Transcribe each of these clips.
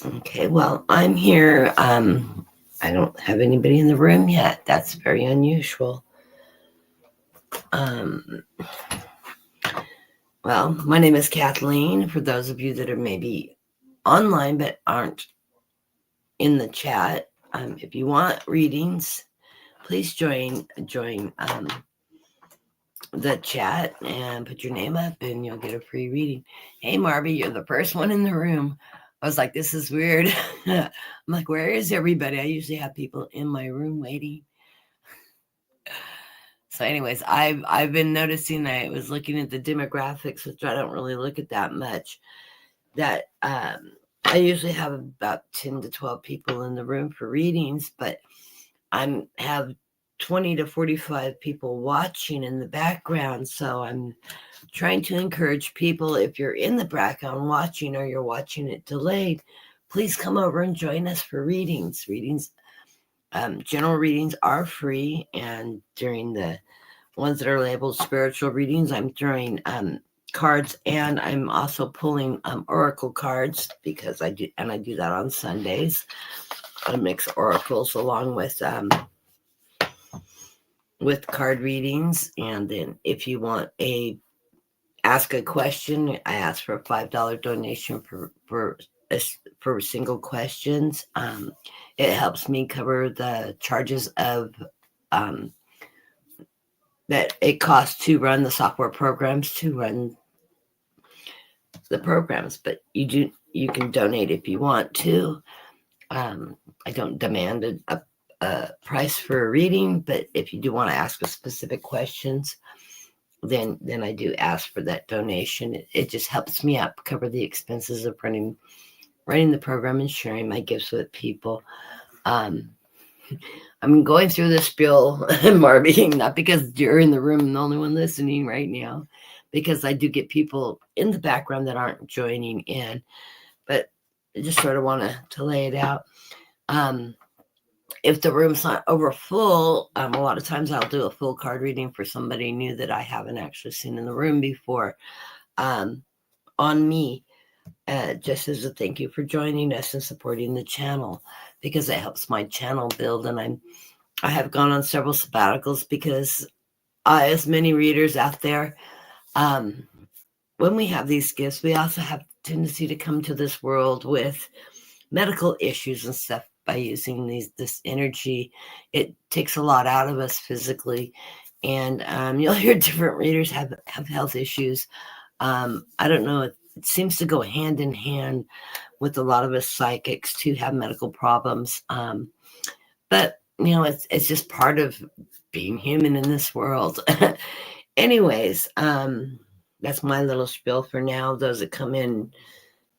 Okay, well, I'm here. I don't have anybody in the room yet. That's very unusual. Um, well, my name is Kathleen. For those of you that are maybe online but aren't in the chat, if you want readings, please join the chat and put your name up, and you'll get a free reading. Hey, Marby, you're the first one in the room. I was like, this is weird. I'm like, where is everybody? I usually have people in my room waiting. So, anyways, I've been noticing. I was looking at the demographics, which I don't really look at that much. That I usually have about 10 to 12 people in the room for readings, but I have 20 to 45 people watching in the background. So I'm trying to encourage people, if you're in the background watching or you're watching it delayed, please come over and join us for readings. General readings are free, and during the ones that are labeled spiritual readings, I'm throwing cards, and I'm also pulling oracle cards because I do that on Sundays. I mix oracles along with card readings. And then if you want ask a question, I ask for a $5 donation for single questions. It helps me cover the charges of that it costs to run the software programs, to run the programs. But you can donate if you want to. I don't demand a price for a reading, but if you do want to ask a specific questions, then I do ask for that donation. It just helps me out cover the expenses of running the program and sharing my gifts with people. I'm going through this spiel, Marby, not because you're in the room and the only one listening right now, because I do get people in the background that aren't joining in, but I just sort of want to lay it out. If the room's not over full, a lot of times I'll do a full card reading for somebody new that I haven't actually seen in the room before, on me, just as a thank you for joining us and supporting the channel, because it helps my channel build. And I have gone on several sabbaticals because, as many readers out there, when we have these gifts, we also have tendency to come to this world with medical issues and stuff. By using this energy, it takes a lot out of us physically, and you'll hear different readers have health issues. I don't know, it seems to go hand in hand with a lot of us psychics to have medical problems, but it's just part of being human in this world. Anyways, that's my little spiel for now. Those that come in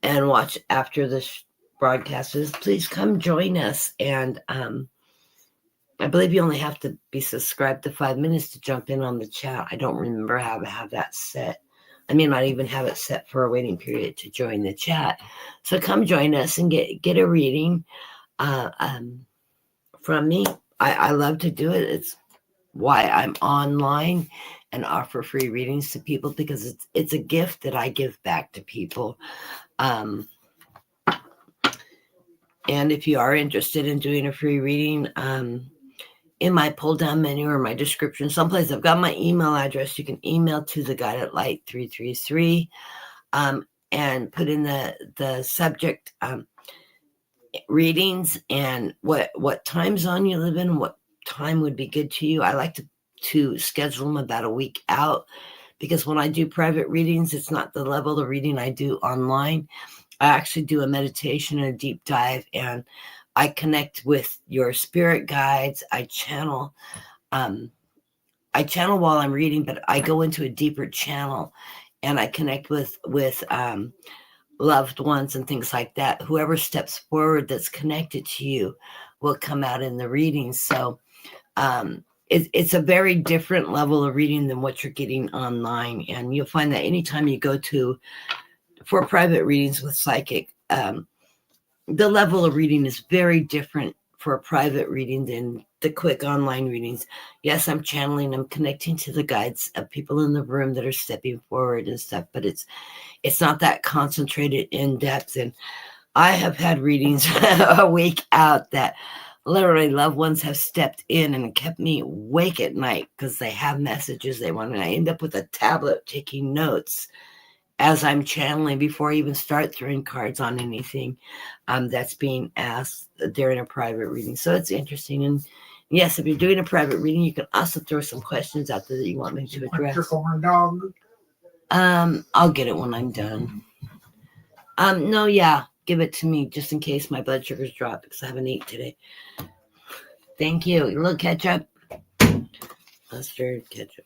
and watch after this broadcast is, please come join us. And I believe you only have to be subscribed to 5 minutes to jump in on the chat. I don't remember how to have that set. I may not even have it set for a waiting period to join the chat. So come join us and get a reading from me. I love to do it. It's why I'm online and offer free readings to people, because it's a gift that I give back to people. And if you are interested in doing a free reading, in my pull down menu or my description, someplace I've got my email address. You can email to the Guide at Light 333, and put in the subject readings and what time zone you live in, what time would be good to you. I like to schedule them about a week out, because when I do private readings, it's not the level of reading I do online. I actually do a meditation and a deep dive, and I connect with your spirit guides. I channel while I'm reading, but I go into a deeper channel, and I connect with loved ones and things like that. Whoever steps forward that's connected to you will come out in the reading. So it's a very different level of reading than what you're getting online. And you'll find that anytime you go for private readings with psychic, the level of reading is very different for a private reading than the quick online readings. Yes, I'm channeling, I'm connecting to the guides of people in the room that are stepping forward and stuff, but it's not that concentrated in depth. And I have had readings a week out that literally loved ones have stepped in and kept me awake at night because they have messages they want. And I end up with a tablet taking notes as I'm channeling before I even start throwing cards on anything that's being asked during a private reading. So it's interesting. And yes, if you're doing a private reading, you can also throw some questions out there that you want me to address. I'll get it when I'm done. No, yeah, give it to me just in case my blood sugars drop because I haven't eaten today. Thank you. A little ketchup. Mustard, ketchup.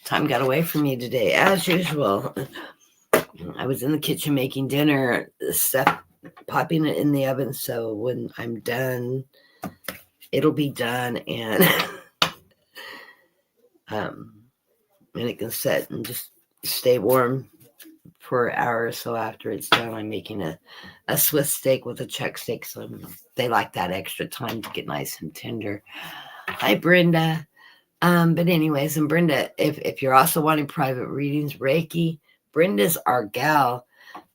Time got away from me today, as usual. I was in the kitchen making dinner, stuff popping it in the oven. So when I'm done, it'll be done, and it can set and just stay warm for an hour or so after it's done. I'm making a Swiss steak with a chuck steak, so they like that extra time to get nice and tender. Hi, Brenda. But anyways, and Brenda, if you're also wanting private readings, Reiki, Brenda's our gal.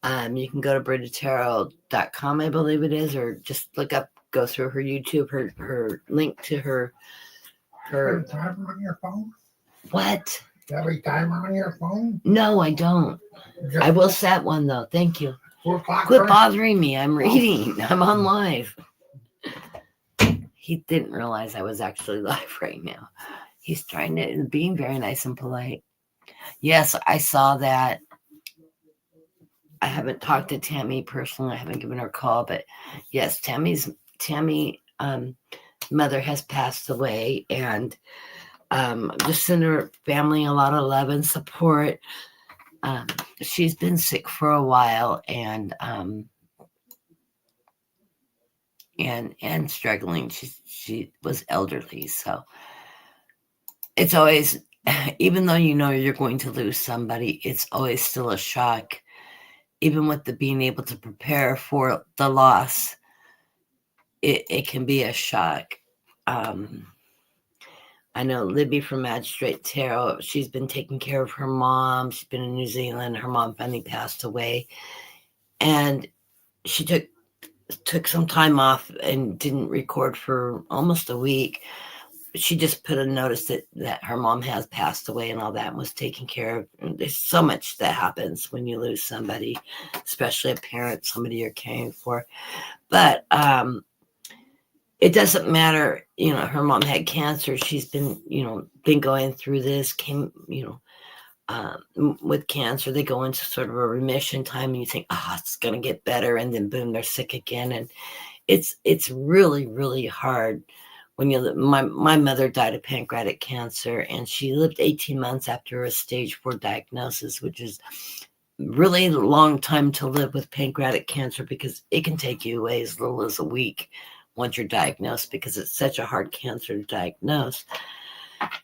You can go to brendatarot.com, I believe it is, or just go through her YouTube, her link to her. Every timer on your phone? What? Every timer on your phone? No, I don't. Just I will set one though. Thank you. 4 o'clock. Quit bothering me. I'm reading. I'm on live. He didn't realize I was actually live right now. He's trying to being very nice and polite. Yes, I saw that. I haven't talked to Tammy personally. I haven't given her a call, but yes, Tammy mother has passed away, and just send her family a lot of love and support. She's been sick for a while and struggling. She was elderly, so it's always, even though you know you're going to lose somebody, it's always still a shock. Even with the being able to prepare for the loss, it can be a shock. I know Libby from Magistrate Tarot, she's been taking care of her mom. She's been in New Zealand. Her mom finally passed away. And she took some time off and didn't record for almost a week. She just put a notice that her mom has passed away and all that, and was taken care of. And there's so much that happens when you lose somebody, especially a parent, somebody you're caring for. But it doesn't matter, her mom had cancer. She's been going through this, with cancer, they go into sort of a remission time and you think, it's going to get better. And then boom, they're sick again. And it's really, really hard when my mother died of pancreatic cancer, and she lived 18 months after a stage 4 diagnosis, which is really long time to live with pancreatic cancer because it can take you away as little as a week once you're diagnosed, because it's such a hard cancer to diagnose.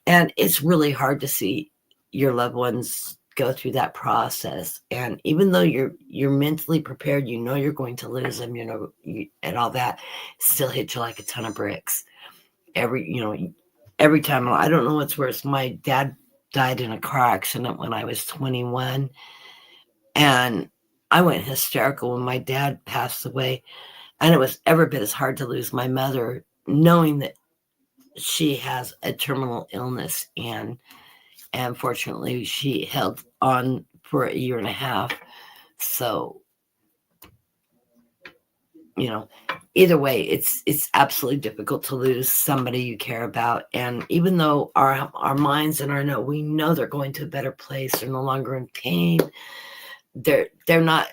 And it's really hard to see your loved ones go through that process. And even though you're mentally prepared, you're going to lose them, and all that, still hit you like a ton of bricks. Every time. I don't know what's worse. My dad died in a car accident when I was 21. And I went hysterical when my dad passed away. And it was every bit as hard to lose my mother, knowing that she has a terminal illness, and fortunately she held on for 1.5 years. So, either way, it's absolutely difficult to lose somebody you care about. And even though our minds and we know they're going to a better place, they're no longer in pain, they're not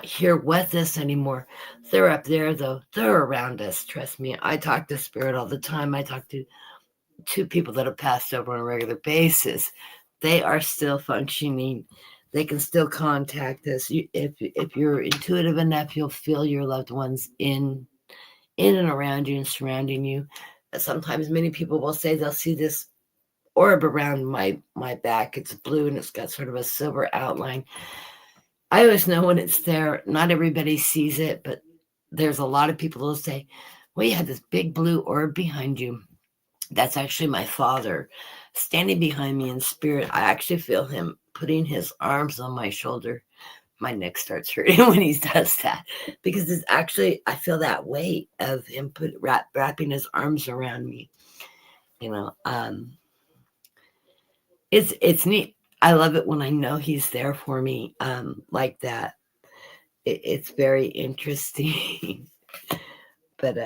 here with us anymore. They're up there, though. They're around us. Trust me. I talk to spirit all the time. I talk to 2 people that have passed over on a regular basis. They are still functioning. They can still contact us. If you're intuitive enough, you'll feel your loved ones in and around you and surrounding you. Sometimes many people will say they'll see this orb around my back. It's blue and it's got sort of a silver outline. I always know when it's there. Not everybody sees it, but there's a lot of people who'll say, well, you had this big blue orb behind you. That's actually my father standing behind me in spirit. I actually feel him putting his arms on my shoulder, my neck starts hurting when he does that, because it's actually, I feel that weight of him wrapping his arms around me. It's neat. I love it when I know he's there for me, like that. It's very interesting. But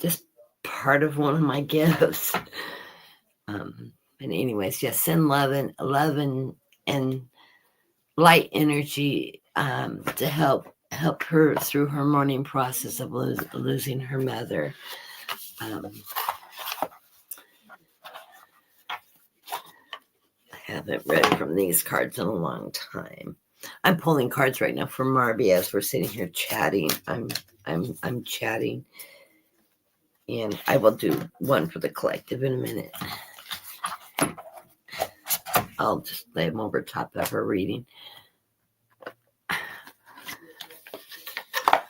just part of one of my gifts. And anyways, yes, send love and light energy to help her through her mourning process of losing her mother. I haven't read from these cards in a long time. I'm pulling cards right now for Marby as we're sitting here chatting. I'm chatting, and I will do one for the collective in a minute. I'll just lay them over top of her reading.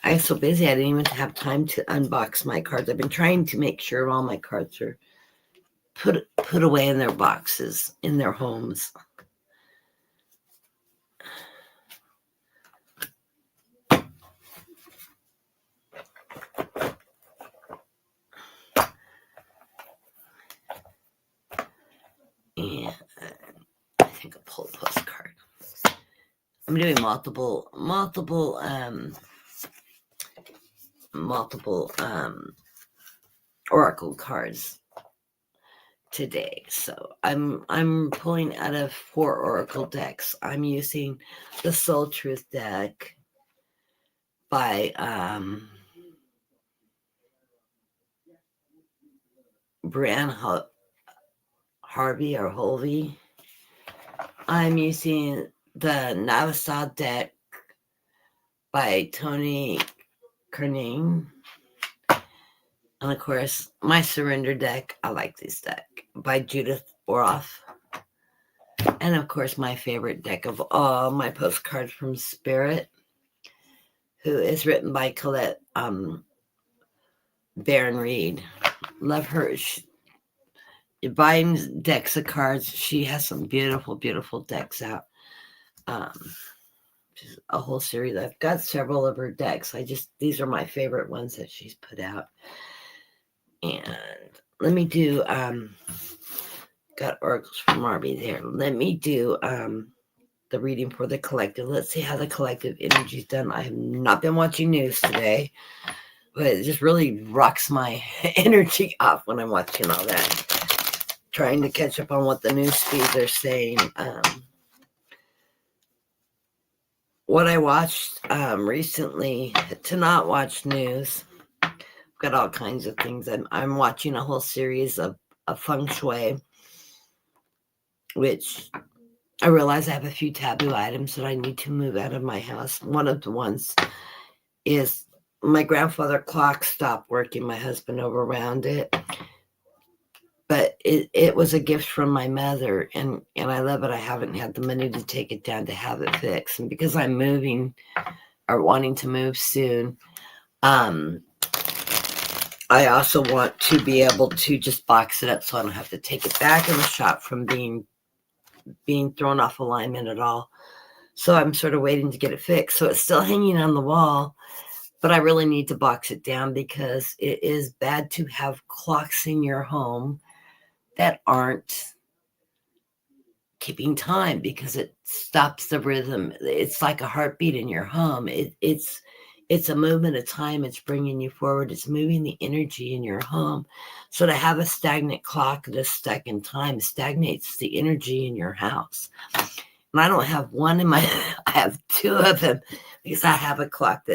I'm so busy I didn't even have time to unbox my cards. I've been trying to make sure all my cards are put away in their boxes, in their homes. And I think I'll pull a postcard. I'm doing multiple oracle cards today. So I'm pulling out of 4 oracle decks. I'm using the Soul Truth deck by Brianne Harvey or Holvey. I'm using the Navasad deck by Tony Kerning. And of course, my Surrender deck, I like this deck, by Judith Oroff. And of course, my favorite deck of all, my postcards from Spirit, who is written by Colette Baron Reed. Love her. Buying decks of cards, she has some beautiful, beautiful decks out. Just a whole series. I've got several of her decks. These are my favorite ones that she's put out. And let me do got oracles from Marby there. Let me do the reading for the collective. Let's see how the collective energy is done. I have not been watching news today, but it just really rocks my energy off when I'm watching all that. Trying to catch up on what the news feeds are saying. What I watched recently, to not watch news, I've got all kinds of things. I'm watching a whole series of feng shui, which I realize I have a few taboo items that I need to move out of my house. One of the ones is my grandfather clock stopped working. My husband overwound it. But it was a gift from my mother, and I love it. I haven't had the money to take it down to have it fixed. And because I'm moving or wanting to move soon, I also want to be able to just box it up so I don't have to take it back in the shop from being thrown off alignment at all. So I'm sort of waiting to get it fixed. So it's still hanging on the wall, but I really need to box it down because it is bad to have clocks in your home that aren't keeping time because it stops the rhythm. It's like a heartbeat in your home. It's a movement of time. It's bringing you forward. It's moving the energy in your home. So to have a stagnant clock that's stuck in time stagnates the energy in your house. And I don't have one in my, I have 2 of them because I have a clock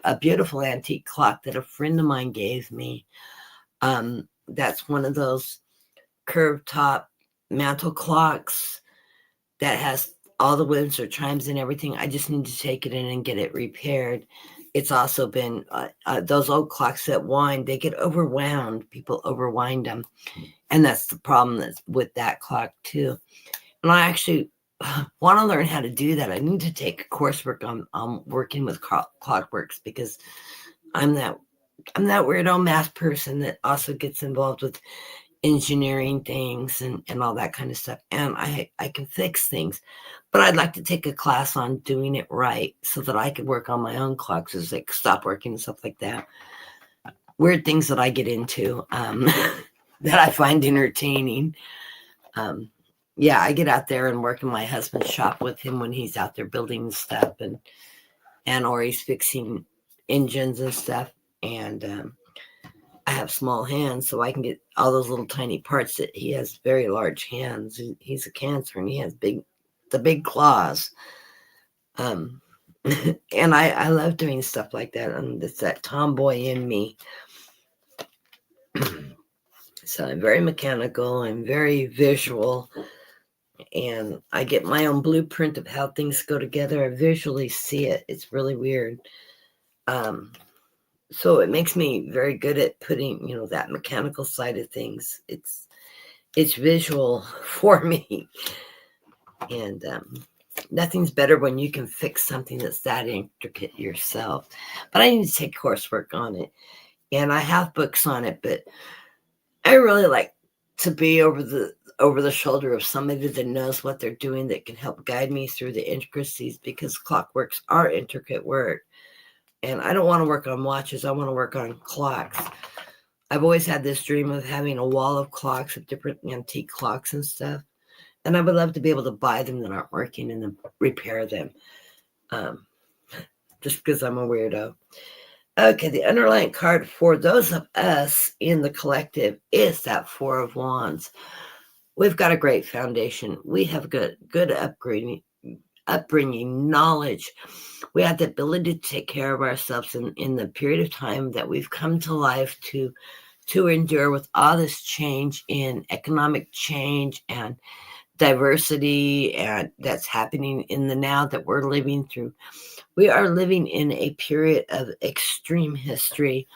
a beautiful antique clock that a friend of mine gave me. That's one of those curved top mantle clocks that has all the Windsor chimes and everything. I just need to take it in and get it repaired. It's also been those old clocks that wind, they get overwound. People overwind them. And that's the problem that's with that clock too. And I actually want to learn how to do that. I need to take a coursework on working with clockworks because I'm that weirdo math person that also gets involved with engineering things and all that kind of stuff. And I can fix things, but I'd like to take a class on doing it right so that I could work on my own clocks as like stop working and stuff like that. Weird things that I get into that I find entertaining. Yeah, I get out there and work in my husband's shop with him when he's out there building stuff and or he's fixing engines and stuff. And I have small hands, so I can get all those little tiny parts. That he has very large hands. He's a Cancer, and he has the big claws. And I love doing stuff like that. And it's that tomboy in me. So I'm very mechanical. I'm very visual. And I get my own blueprint of how things go together. I visually see it. It's really weird. So it makes me very good at putting, that mechanical side of things. It's visual for me. And nothing's better when you can fix something that's that intricate yourself. But I need to take coursework on it. And I have books on it, but I really like to be over the shoulder of somebody that knows what they're doing, that can help guide me through the intricacies, because clockworks are intricate work. And I don't want to work on watches. I want to work on clocks. I've always had this dream of having a wall of clocks, of different antique clocks and stuff. And I would love to be able to buy them that aren't working and then repair them. Just because I'm a weirdo. Okay, the underlying card for those of us in the collective is that Four of Wands. We've got a great foundation. We have good upbringing, knowledge. We have the ability to take care of ourselves in the period of time that we've come to life to endure with all this change in economic change and diversity, and that's happening in the now that we're living through. We are living in a period of extreme history.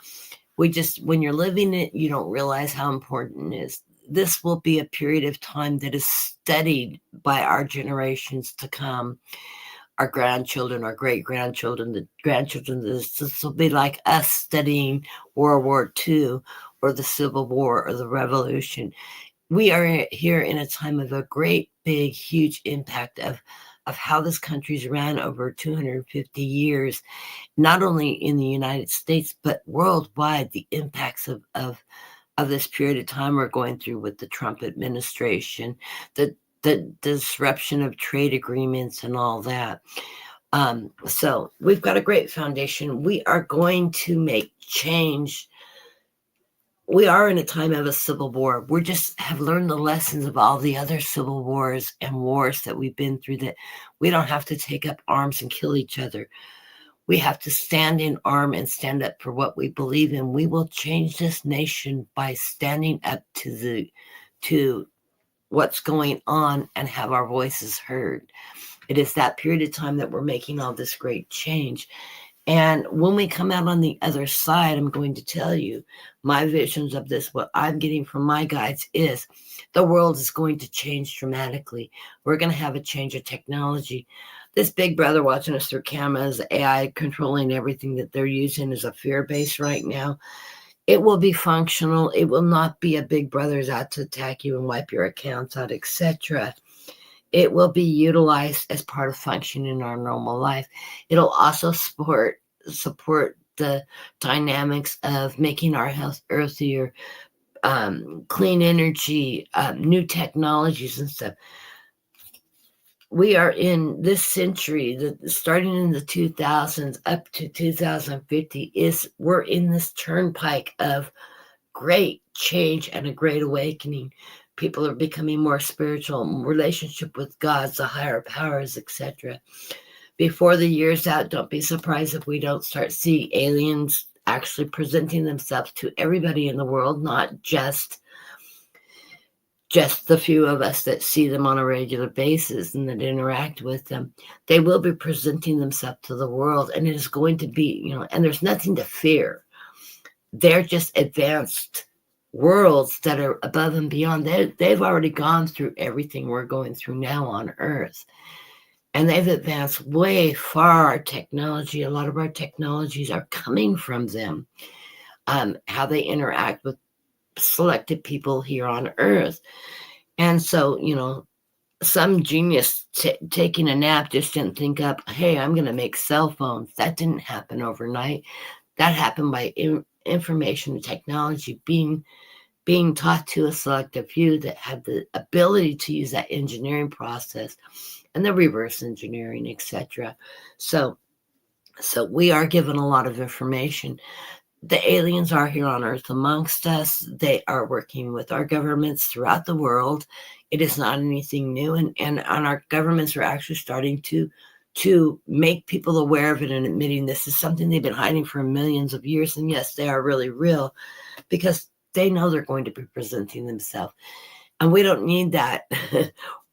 When you're living it, you don't realize how important it is. This will be a period of time that is studied by our generations to come, our grandchildren, our great-grandchildren, the grandchildren. This will be like us studying World War II or the Civil War or the Revolution. We are here in a time of a great, big, huge impact of how this country's ran over 250 years, not only in the United States, but worldwide. The impacts of this period of time we're going through with the Trump administration, the disruption of trade agreements and all that. So we've got a great foundation. We are going to make change. We are in a time of a civil war. We just have learned the lessons of all the other civil wars and wars that we've been through, that we don't have to take up arms and kill each other. We have to stand in arm and stand up for what we believe in. We will change this nation by standing up to what's going on and have our voices heard. It is that period of time that we're making all this great change. And when we come out on the other side, I'm going to tell you my visions of this. What I'm getting from my guides is the world is going to change dramatically. We're going to have a change of technology. This big brother watching us through cameras, AI controlling everything that they're using is a fear base right now. It will be functional. It will not be a big brother's out to attack you and wipe your accounts out, etc. It will be utilized as part of functioning in our normal life. It'll also support the dynamics of making our health earthier, clean energy, new technologies and stuff. We are in this century, starting in the 2000s up to 2050, we're in this turnpike of great change and a great awakening. People are becoming more spiritual, relationship with gods, the higher powers, etc. Before the year's out, don't be surprised if we don't start seeing aliens actually presenting themselves to everybody in the world, not just the few of us that see them on a regular basis and that interact with them. They will be presenting themselves to the world, and it is going to be, and there's nothing to fear. They're just advanced worlds that are above and beyond. They've already gone through everything we're going through now on Earth. And they've advanced way far. Our technology, a lot of our technologies are coming from them. How they interact with selected people here on Earth. And so, some genius taking a nap just didn't think up, hey, I'm going to make cell phones. That didn't happen overnight. That happened by information technology being taught to a selective few that had the ability to use that engineering process and the reverse engineering, etc. So we are given a lot of information. The aliens are here on Earth amongst us. They are working with our governments throughout the world. It is not anything new, and our governments are actually starting to make people aware of it and admitting this is something they've been hiding for millions of years. And yes, they are really real because they know they're going to be presenting themselves. And we don't need that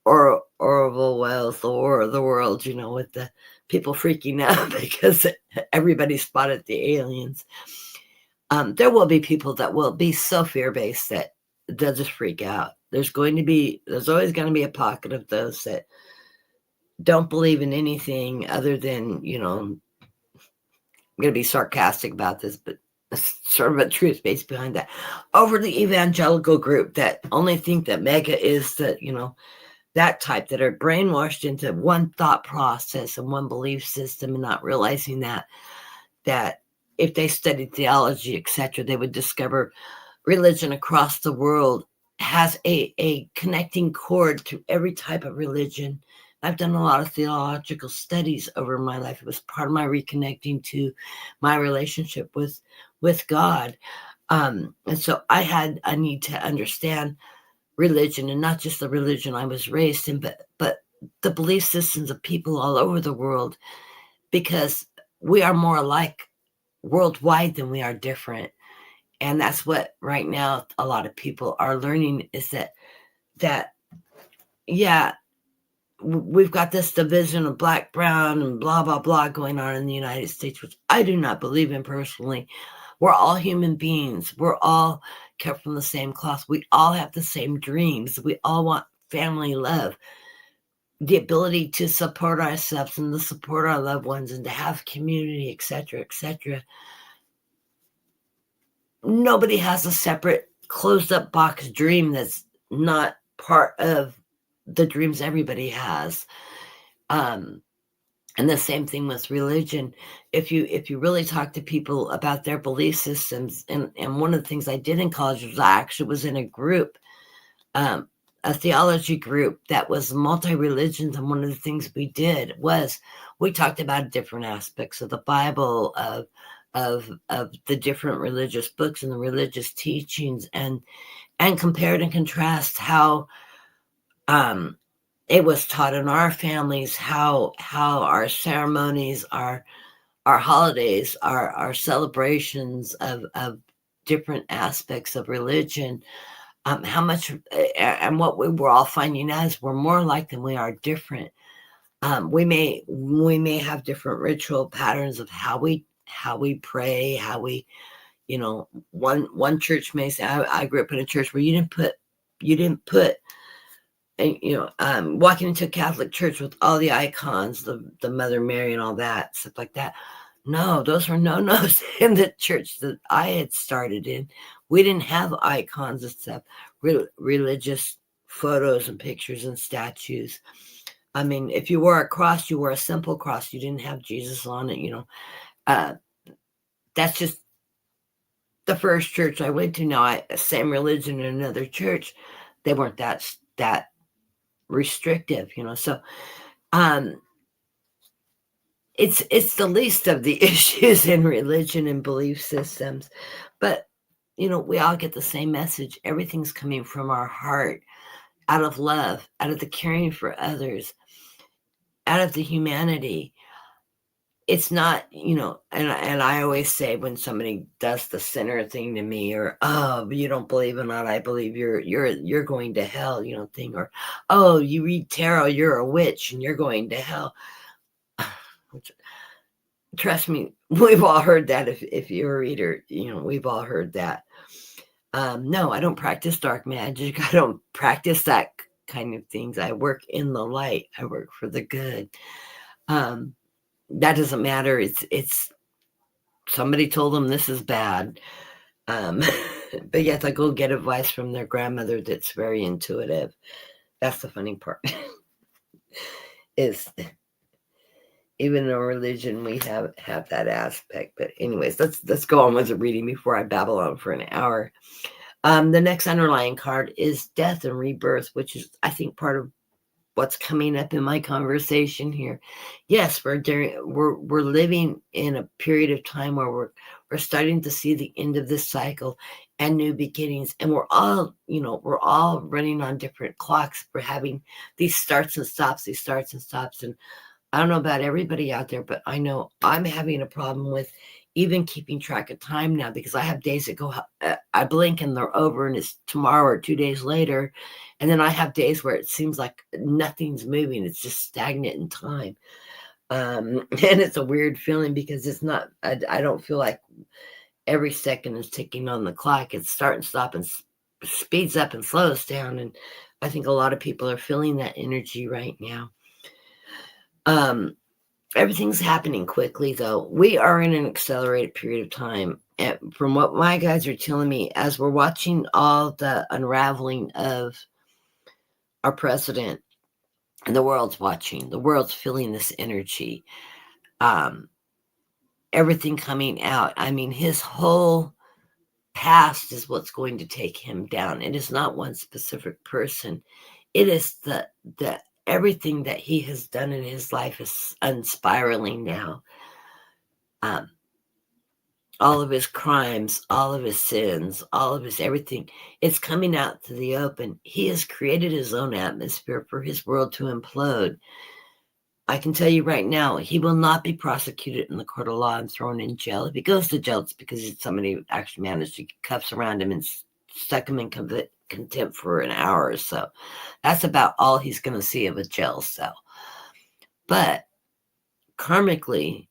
or Orville Wells or the world, with the people freaking out because everybody spotted the aliens. There will be people that will be so fear-based that they'll just freak out. There's always going to be a pocket of those that don't believe in anything other than, I'm going to be sarcastic about this, but sort of a truth base behind that. Over the evangelical group that only think that mega is the, that type, that are brainwashed into one thought process and one belief system, and not realizing that if they studied theology, etc., they would discover religion across the world has a connecting cord to every type of religion. I've done a lot of theological studies over my life. It was part of my reconnecting to my relationship with God. And so I need to understand religion, and not just the religion I was raised in, but the belief systems of people all over the world, because we are more alike worldwide than we are different. And that's what right now a lot of people are learning, is that yeah, we've got this division of black, brown, and blah, blah, blah going on in the United States, which I do not believe in personally. We're all human beings. We're all cut from the same cloth. We all have the same dreams. We all want family love, the ability to support ourselves and to support our loved ones and to have community, etc., etc. Nobody has a separate closed up box dream that's not part of the dreams everybody has. And the same thing with religion. If you really talk to people about their belief systems, and one of the things I did in college was I actually was in a group, a theology group that was multi-religions, and one of the things we did was we talked about different aspects of the Bible, of the different religious books and the religious teachings, and compared and contrast how it was taught in our families, how our ceremonies, our holidays, our celebrations of different aspects of religion, how much, and what we were all finding out is we're more alike than we are different. We may have different ritual patterns of how we pray, how we, one church may say, I grew up in a church where you didn't put, walking into a Catholic church with all the icons, the Mother Mary and all that, stuff like that. No, those were no-nos in the church that I had started in. We didn't have icons and stuff, religious photos and pictures and statues. I mean, if you wore a cross, you wore a simple cross. You didn't have Jesus on it, that's just the first church I went to. Now, same religion in another church, they weren't that restrictive, so it's the least of the issues in religion and belief systems. But we all get the same message. Everything's coming from our heart, out of love, out of the caring for others, out of the humanity. It's not, and I always say when somebody does the sinner thing to me, or, oh, you don't believe in that, I believe you're going to hell, thing, or, oh, you read tarot, you're a witch and you're going to hell. Trust me, we've all heard that. If you're a reader, we've all heard that. No, I don't practice dark magic. I don't practice that kind of things. I work in the light. I work for the good. That doesn't matter. It's somebody told them this is bad. But yet they go get advice from their grandmother that's very intuitive. That's the funny part. Is even in religion we have that aspect. But anyways, let's go on with the reading before I babble on for an hour. The next underlying card is death and rebirth, which is, I think, part of what's coming up in my conversation here. Yes, we're living in a period of time where we're starting to see the end of this cycle and new beginnings, and we're all running on different clocks. We're having these starts and stops, and I don't know about everybody out there, but I know I'm having a problem with even keeping track of time now, because I have days that go, I blink and they're over and it's tomorrow or 2 days later. And then I have days where it seems like nothing's moving. It's just stagnant in time. And it's a weird feeling because it's not, I don't feel like every second is ticking on the clock. It's start and stop and speeds up and slows down. And I think a lot of people are feeling that energy right now. Everything's happening quickly, though. We are in an accelerated period of time. And from what my guys are telling me, as we're watching all the unraveling of our president, and the world's watching, the world's feeling this energy, everything coming out. I mean, his whole past is what's going to take him down. It is not one specific person. It is the everything that he has done in his life is unspiraling now. All of his crimes, all of his sins, all of his everything, it's coming out to the open. He has created his own atmosphere for his world to implode. I can tell you right now, he will not be prosecuted in the court of law and thrown in jail. If he goes to jail, it's because somebody actually managed to get cuffs around him and stuck him in contempt for an hour or so. That's about all he's going to see of a jail cell. But karmically,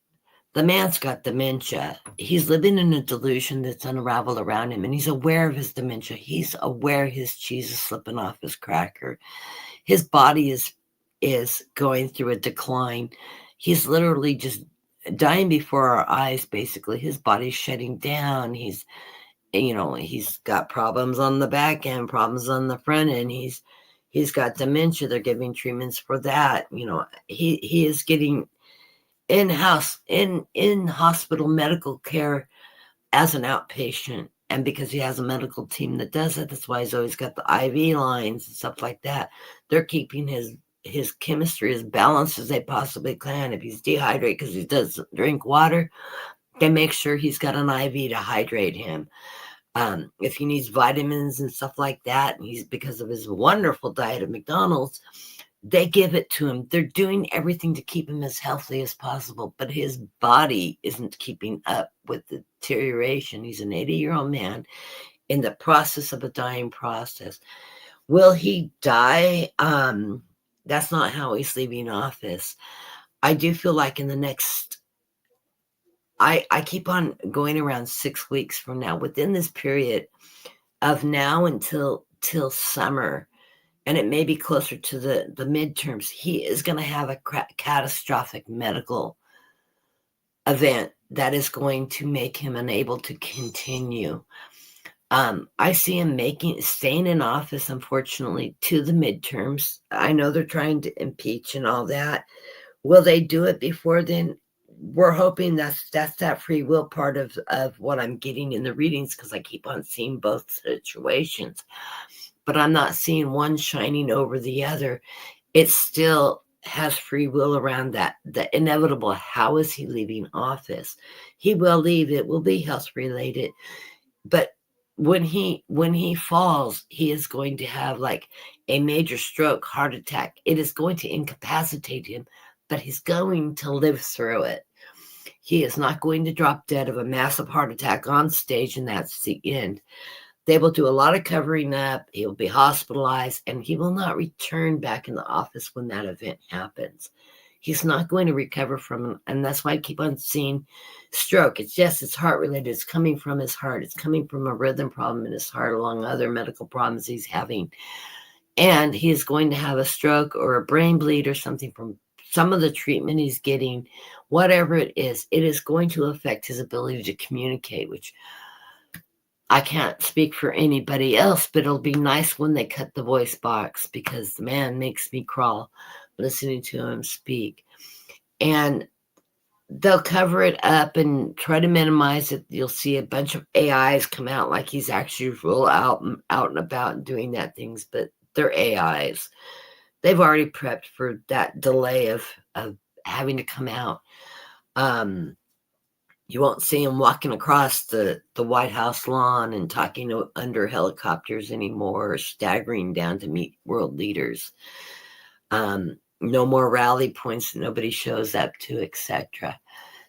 the man's got dementia. He's living in a delusion that's unraveled around him, and he's aware of his dementia. He's aware his cheese is slipping off his cracker. His body is going through a decline. He's literally just dying before our eyes, basically. His body's shutting down. He's got problems on the back end, problems on the front end. He's got dementia. They're giving treatments for that. He is getting in-house, in hospital medical care as an outpatient. And because he has a medical team that does it, that's why he's always got the IV lines and stuff like that. They're keeping his chemistry as balanced as they possibly can. If he's dehydrated because he doesn't drink water, they make sure he's got an IV to hydrate him. If he needs vitamins and stuff like that, and he's, because of his wonderful diet of McDonald's, they give it to him. They're doing everything to keep him as healthy as possible, but his body isn't keeping up with the deterioration. He's an 80-year-old man in the process of a dying process. Will he die? That's not how he's leaving office. I do feel like in the next, I keep on going around 6 weeks from now, within this period of now until summer, and it may be closer to the midterms, he is going to have a catastrophic medical event that is going to make him unable to continue. I see him staying in office, unfortunately, to the midterms. I know they're trying to impeach and all that. Will they do it before then? We're hoping that's that free will part of what I'm getting in the readings, because I keep on seeing both situations. But I'm not seeing one shining over the other. It still has free will around that. The inevitable, how is he leaving office? He will leave. It will be health related. But when he falls, he is going to have like a major stroke, heart attack. It is going to incapacitate him, but he's going to live through it. He is not going to drop dead of a massive heart attack on stage, and that's the end. They will do a lot of covering up. He will be hospitalized, and he will not return back in the office when that event happens. He's not going to recover from it, and that's why I keep on seeing stroke. It's heart related. It's coming from his heart. It's coming from a rhythm problem in his heart, along other medical problems he's having. And he is going to have a stroke or a brain bleed or something from some of the treatment he's getting. Whatever it is going to affect his ability to communicate, which I can't speak for anybody else, but it'll be nice when they cut the voice box, because the man makes me crawl listening to him speak. And they'll cover it up and try to minimize it. You'll see a bunch of AIs come out like he's actually real out and about and doing that things, but they're AIs. They've already prepped for that delay of having to come out. You won't see him walking across the White House lawn and talking under helicopters anymore, or staggering down to meet world leaders. No more rally points that nobody shows up to, etc.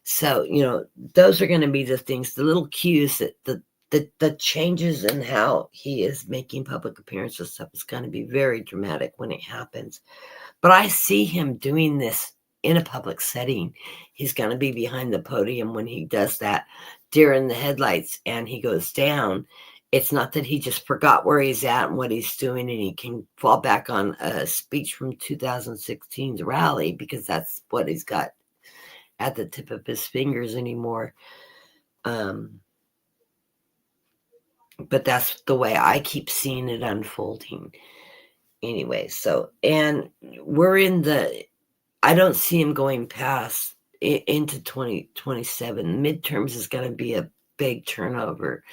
So, those are going to be the things, the little cues, that the changes in how he is making public appearances stuff is going to be very dramatic when it happens. But I see him doing this in a public setting. He's going to be behind the podium when he does that deer in the headlights and he goes down. It's not that he just forgot where he's at and what he's doing and he can fall back on a speech from 2016's rally, because that's what he's got at the tip of his fingers anymore. But that's the way I keep seeing it unfolding. Anyway, so, and we're I don't see him going past into 2027. Midterms is going to be a big turnover.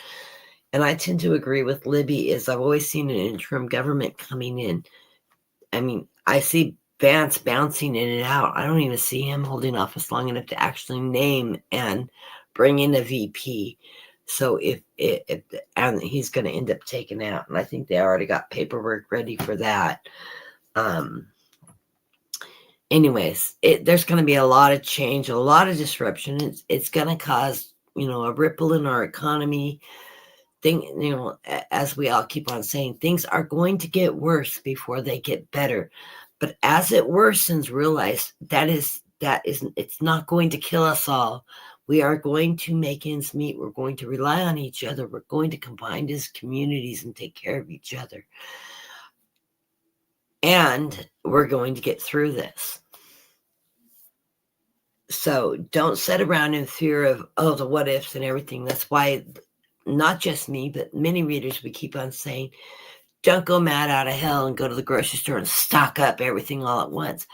And I tend to agree with Libby, is I've always seen an interim government coming in. I mean, I see Vance bouncing in and out. I don't even see him holding office long enough to actually name and bring in a VP. So if and he's going to end up taking out, and I think they already got paperwork ready for that. Anyways, there's going to be a lot of change, a lot of disruption. It's going to cause, a ripple in our economy. As we all keep on saying, things are going to get worse before they get better. But as it worsens, realize it's not going to kill us all. We are going to make ends meet. We're going to rely on each other. We're going to combine as communities and take care of each other. And we're going to get through this. So don't sit around in fear of, the what ifs and everything. That's why not just me, but many readers, we keep on saying, don't go mad out of hell and go to the grocery store and stock up everything all at once.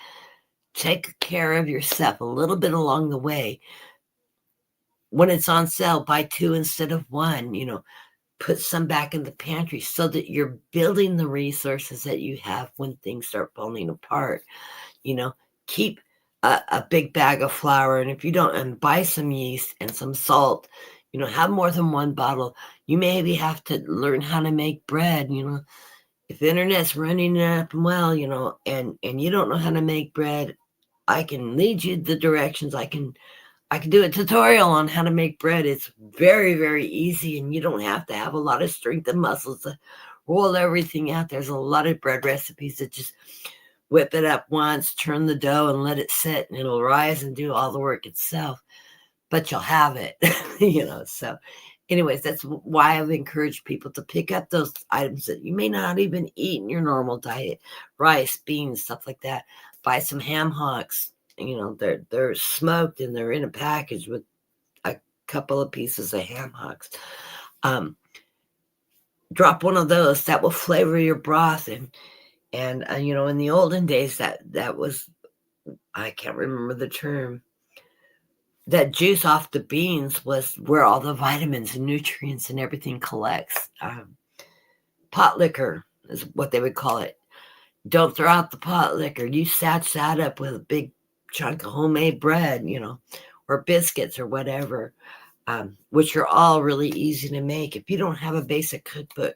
Take care of yourself a little bit along the way. When it's on sale, buy 2 instead of 1, put some back in the pantry so that you're building the resources that you have when things start falling apart. Keep a big bag of flour, and if you don't, and buy some yeast and some salt, have more than 1 bottle. You maybe have to learn how to make bread, if the internet's running up well, and you don't know how to make bread, I can lead you the directions. I can do a tutorial on how to make bread. It's very, very easy, and you don't have to have a lot of strength and muscles to roll everything out. There's a lot of bread recipes that just whip it up once, turn the dough, and let it sit, and it'll rise and do all the work itself. But you'll have it, So anyways, that's why I've encouraged people to pick up those items that you may not even eat in your normal diet. Rice, beans, stuff like that. Buy some ham hocks. They're smoked and they're in a package with a couple of pieces of ham hocks. Drop one of those. That will flavor your broth. And in the olden days, that was, I can't remember the term, that juice off the beans was where all the vitamins and nutrients and everything collects. Pot liquor is what they would call it. Don't throw out the pot liquor. You satch that up with a big chunk of homemade bread, or biscuits or whatever, which are all really easy to make. If you don't have a basic cookbook,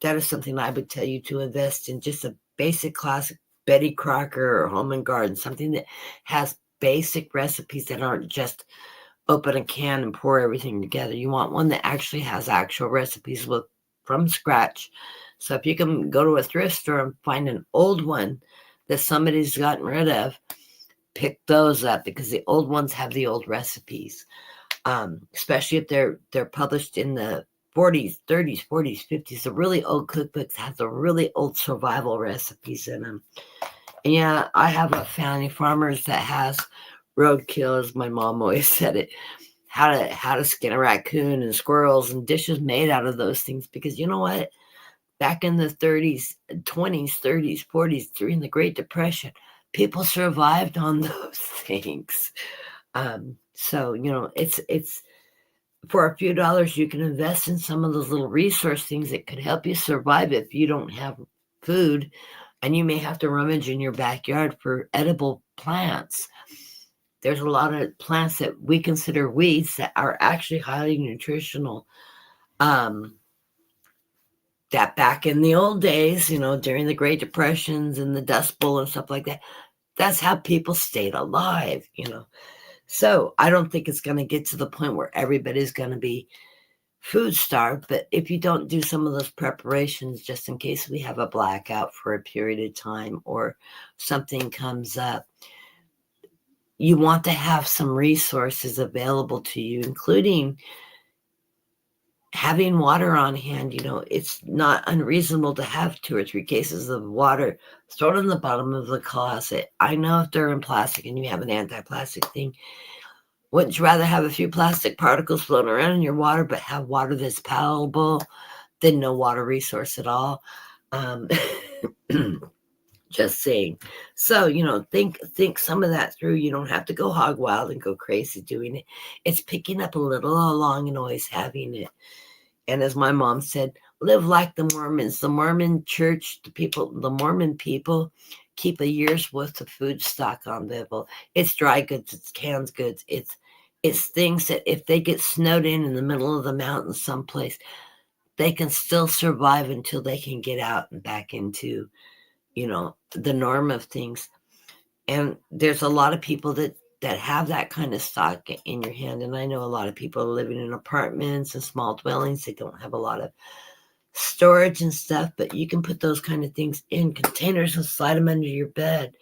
that is something I would tell you to invest in. Just a basic classic Betty Crocker or Home and Garden, something that has basic recipes that aren't just open a can and pour everything together. You want one that actually has actual recipes from scratch. So if you can go to a thrift store and find an old one that somebody's gotten rid of, pick those up, because the old ones have the old recipes, especially if they're published in the 40s, 30s, 40s, 50s. The really old cookbooks have the really old survival recipes in them. And yeah, I have a family farmers that has roadkill, as my mom always said it. how to skin a raccoon and squirrels and dishes made out of those things. Because you know what? Back in the 30s, 20s, 30s, 40s, during the Great Depression, people survived on those things. So, it's for a few dollars, you can invest in some of those little resource things that could help you survive if you don't have food, and you may have to rummage in your backyard for edible plants. There's a lot of plants that we consider weeds that are actually highly nutritional. That back in the old days, during the Great Depressions and the Dust Bowl and stuff like that, that's how people stayed alive. So I don't think it's going to get to the point where everybody's going to be food starved. But if you don't do some of those preparations, just in case we have a blackout for a period of time or something comes up, you want to have some resources available to you, including having water on hand. It's not unreasonable to have 2 or 3 cases of water thrown in the bottom of the closet. I know if they're in plastic and you have an anti-plastic thing, wouldn't you rather have a few plastic particles floating around in your water, but have water that's palatable than no water resource at all? Just saying. So, think some of that through. You don't have to go hog wild and go crazy doing it. It's picking up a little along and always having it. And as my mom said, live like the Mormons. The Mormon church, the Mormon people keep a year's worth of food stock on level. It's dry goods, it's canned goods, it's things that if they get snowed in the middle of the mountains someplace, they can still survive until they can get out and back into, the norm of things. And there's a lot of people that have that kind of stock in your hand. And I know a lot of people are living in apartments and small dwellings. They don't have a lot of storage and stuff, but you can put those kind of things in containers and slide them under your bed.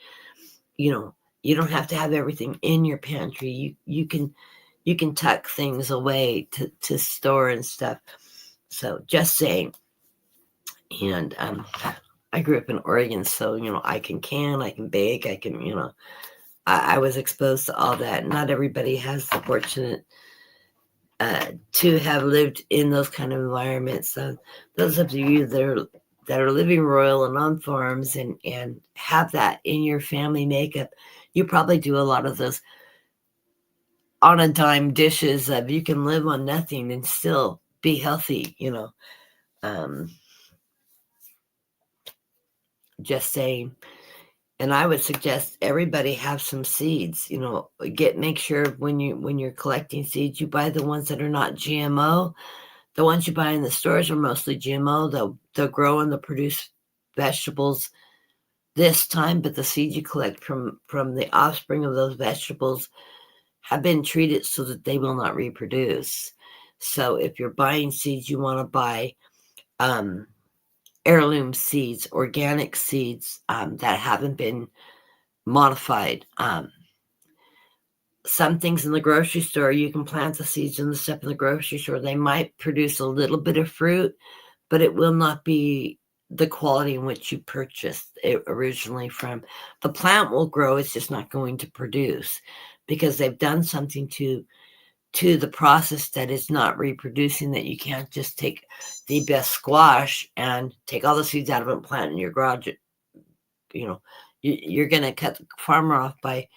You don't have to have everything in your pantry. You can tuck things away to store and stuff. So just saying. And I grew up in Oregon, so I can bake, I can, I was exposed to all that. Not everybody has the fortunate to have lived in those kind of environments. So those of you that are living rural and on farms and have that in your family makeup, you probably do a lot of those on a dime dishes of you can live on nothing and still be healthy. Just saying. And I would suggest everybody have some seeds. Make sure when you're collecting seeds, you buy the ones that are not GMO. The ones you buy in the stores are mostly GMO. They'll grow and they'll produce vegetables this time, but the seeds you collect from the offspring of those vegetables have been treated so that they will not reproduce. So if you're buying seeds, you want to buy heirloom seeds, organic seeds that haven't been modified. Some things in the grocery store, you can plant the seeds and the stuff in the grocery store. They might produce a little bit of fruit, but it will not be the quality in which you purchased it originally from. The plant will grow, it's just not going to produce because they've done something to the process that is not reproducing, that you can't just take the best squash and take all the seeds out of it and plant in your garage. You're going to cut the farmer off by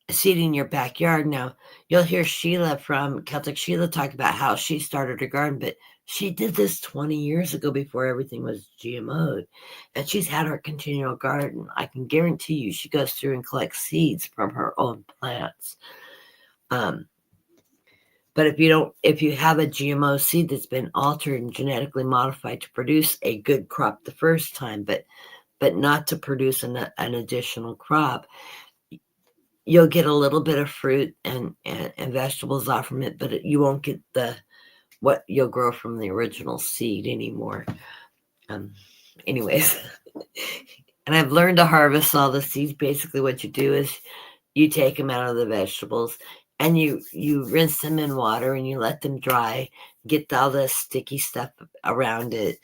seeding your backyard. Now, you'll hear Sheila from Celtic Sheila talk about how she started her garden, but she did this 20 years ago before everything was GMO'd. And she's had her continual garden. I can guarantee you she goes through and collects seeds from her own plants. But if you have a GMO seed that's been altered and genetically modified to produce a good crop the first time, but not to produce an additional crop, you'll get a little bit of fruit and vegetables off from it, but you won't get what you'll grow from the original seed anymore. Anyways, and I've learned to harvest all the seeds. Basically, what you do is you take them out of the vegetables and you rinse them in water and you let them dry, get all the sticky stuff around it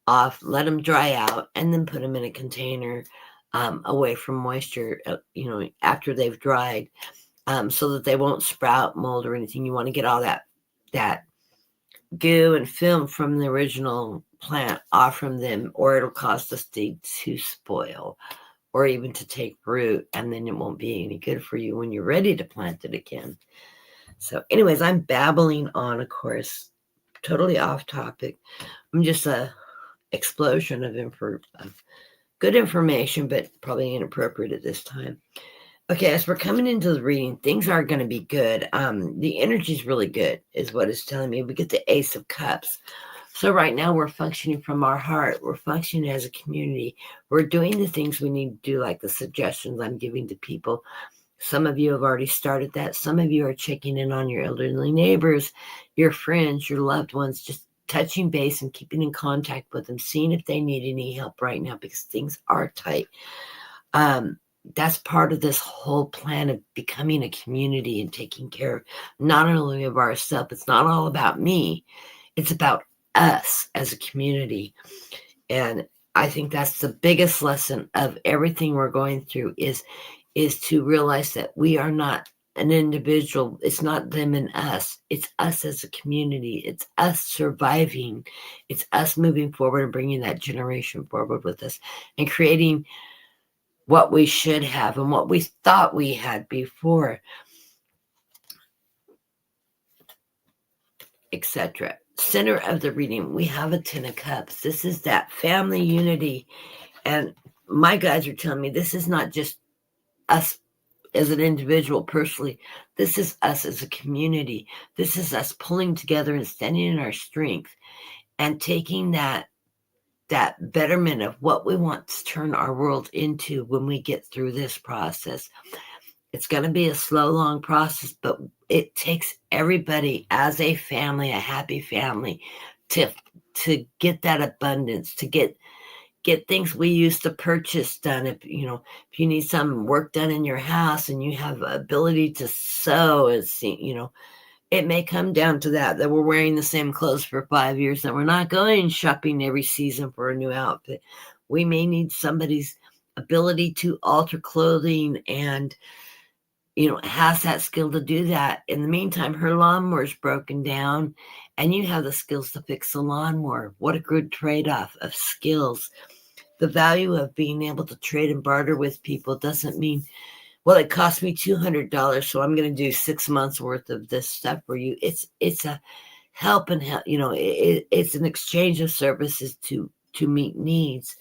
off, let them dry out, and then put them in a container away from moisture, after they've dried. so that they won't sprout, mold, or anything. You want to get all that goo and film from the original plant off from them, or it'll cause the seed to spoil or even to take root, and then it won't be any good for you when you're ready to plant it again. So anyways, I'm babbling on, of course, totally off topic. I'm just a explosion of good information, but probably inappropriate at this time. Okay, as we're coming into the reading, things are going to be good. The energy is really good, is what it's telling me. We get the Ace of Cups. So right now we're functioning from our heart. We're functioning as a community. We're doing the things we need to do, like the suggestions I'm giving to people. Some of you have already started that. Some of you are checking in on your elderly neighbors, your friends, your loved ones, just touching base and keeping in contact with them, seeing if they need any help right now, because things are tight. That's part of this whole plan of becoming a community and taking care of not only of ourselves. It's not all about me. It's about us as a community. And I think that's the biggest lesson of everything we're going through is to realize that we are not an individual. It's not them and us. It's us as a community. It's us surviving. It's us moving forward and bringing that generation forward with us and creating what we should have and what we thought we had before, etc. Center of the reading, we have a 10 of Cups. This is that family unity. And my guides are telling me this is not just us as an individual personally. This is us as a community. This is us pulling together and standing in our strength and taking that betterment of what we want to turn our world into when we get through this process. It's going to be a slow, long process, but it takes everybody as a family, a happy family, to get that abundance, to get things we used to purchase done. If you need some work done in your house and you have ability to sew, and see, it may come down to that we're wearing the same clothes for 5 years and we're not going shopping every season for a new outfit. We may need somebody's ability to alter clothing and has that skill to do that. In the meantime, her lawnmower's broken down and you have the skills to fix the lawnmower. What a good trade-off of skills. The value of being able to trade and barter with people doesn't mean, well, it cost me $200, so I'm going to do 6 months worth of this stuff for you. It's a help and help. It's an exchange of services to meet needs.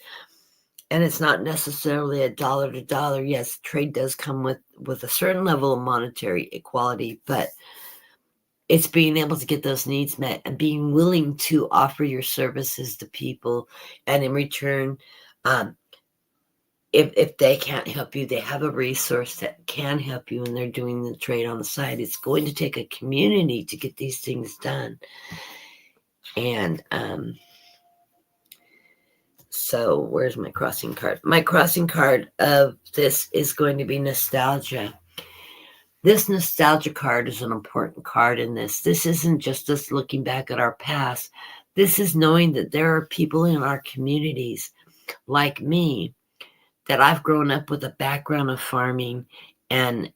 And it's not necessarily a dollar to dollar. Yes, trade does come with a certain level of monetary equality, but it's being able to get those needs met and being willing to offer your services to people. And in return, if they can't help you, they have a resource that can help you and they're doing the trade on the side. It's going to take a community to get these things done. And so where's my crossing card? My crossing card of this is going to be nostalgia. This nostalgia card is an important card in this. This isn't just us looking back at our past. This is knowing that there are people in our communities like me, that I've grown up with a background of farming and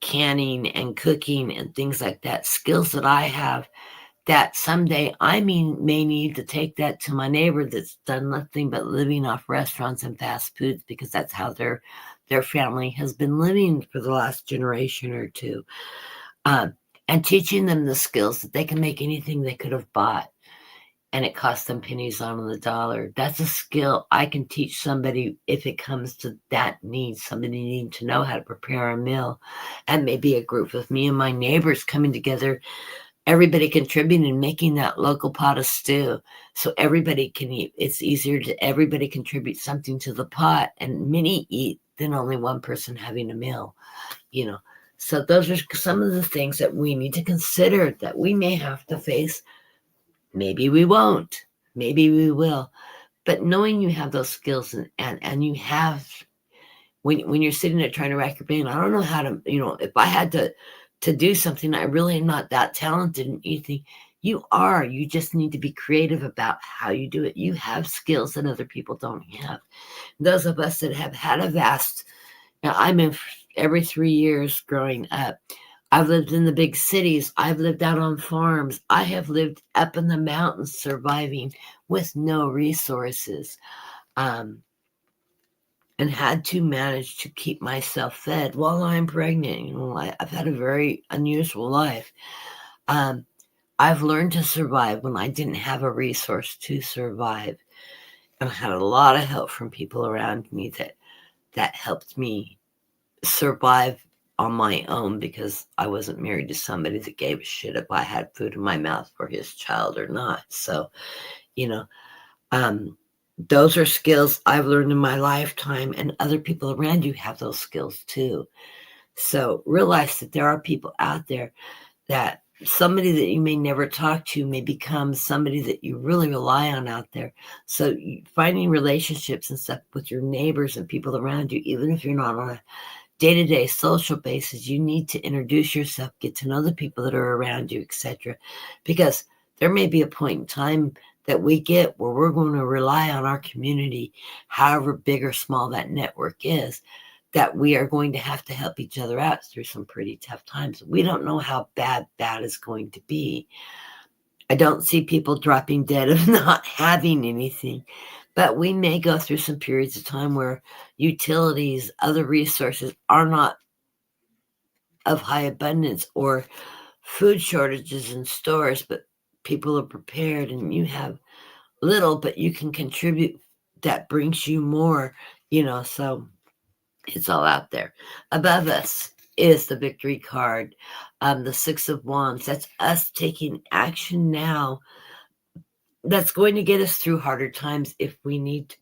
canning and cooking and things like that, skills that I have, that someday may need to take that to my neighbor that's done nothing but living off restaurants and fast foods, because that's how their family has been living for the last generation or two, and teaching them the skills that they can make anything they could have bought and it costs them pennies on the dollar. That's a skill I can teach somebody if it comes to that need. Somebody needing to know how to prepare a meal, and maybe a group of me and my neighbors coming together, everybody contributing and making that local pot of stew so everybody can eat. It's easier to everybody contribute something to the pot and many eat than only one person having a meal, So those are some of the things that we need to consider that we may have to face. Maybe we won't. Maybe we will. But knowing you have those skills and you have, when you're sitting there trying to rack your brain, I don't know how to, if I had to do something, I really am not that talented in anything. You are. You just need to be creative about how you do it. You have skills that other people don't have. Those of us that have had a vast, now I'm in every 3 years growing up. I've lived in the big cities. I've lived out on farms. I have lived up in the mountains surviving with no resources, and had to manage to keep myself fed while I'm pregnant. I've had a very unusual life. I've learned to survive when I didn't have a resource to survive. And I had a lot of help from people around me that helped me survive on my own, because I wasn't married to somebody that gave a shit if I had food in my mouth for his child or not. So, those are skills I've learned in my lifetime, and other people around you have those skills too. So realize that there are people out there that somebody that you may never talk to may become somebody that you really rely on out there. So finding relationships and stuff with your neighbors and people around you, even if you're not on a day-to-day social basis, you need to introduce yourself, get to know the people that are around you, etc. Because there may be a point in time that we get where we're going to rely on our community, however big or small that network is, that we are going to help each other out through some pretty tough times. We don't know how bad that is going to be. I don't see people dropping dead of not having anything, but we may go through some periods of time where utilities, other resources are not of high abundance, or food shortages in stores, but people are prepared, and you have little, but you can contribute. That brings you more, so it's all out there. Above us is the victory card, the Six of Wands. That's us taking action now. That's going to get us through harder times if we need to.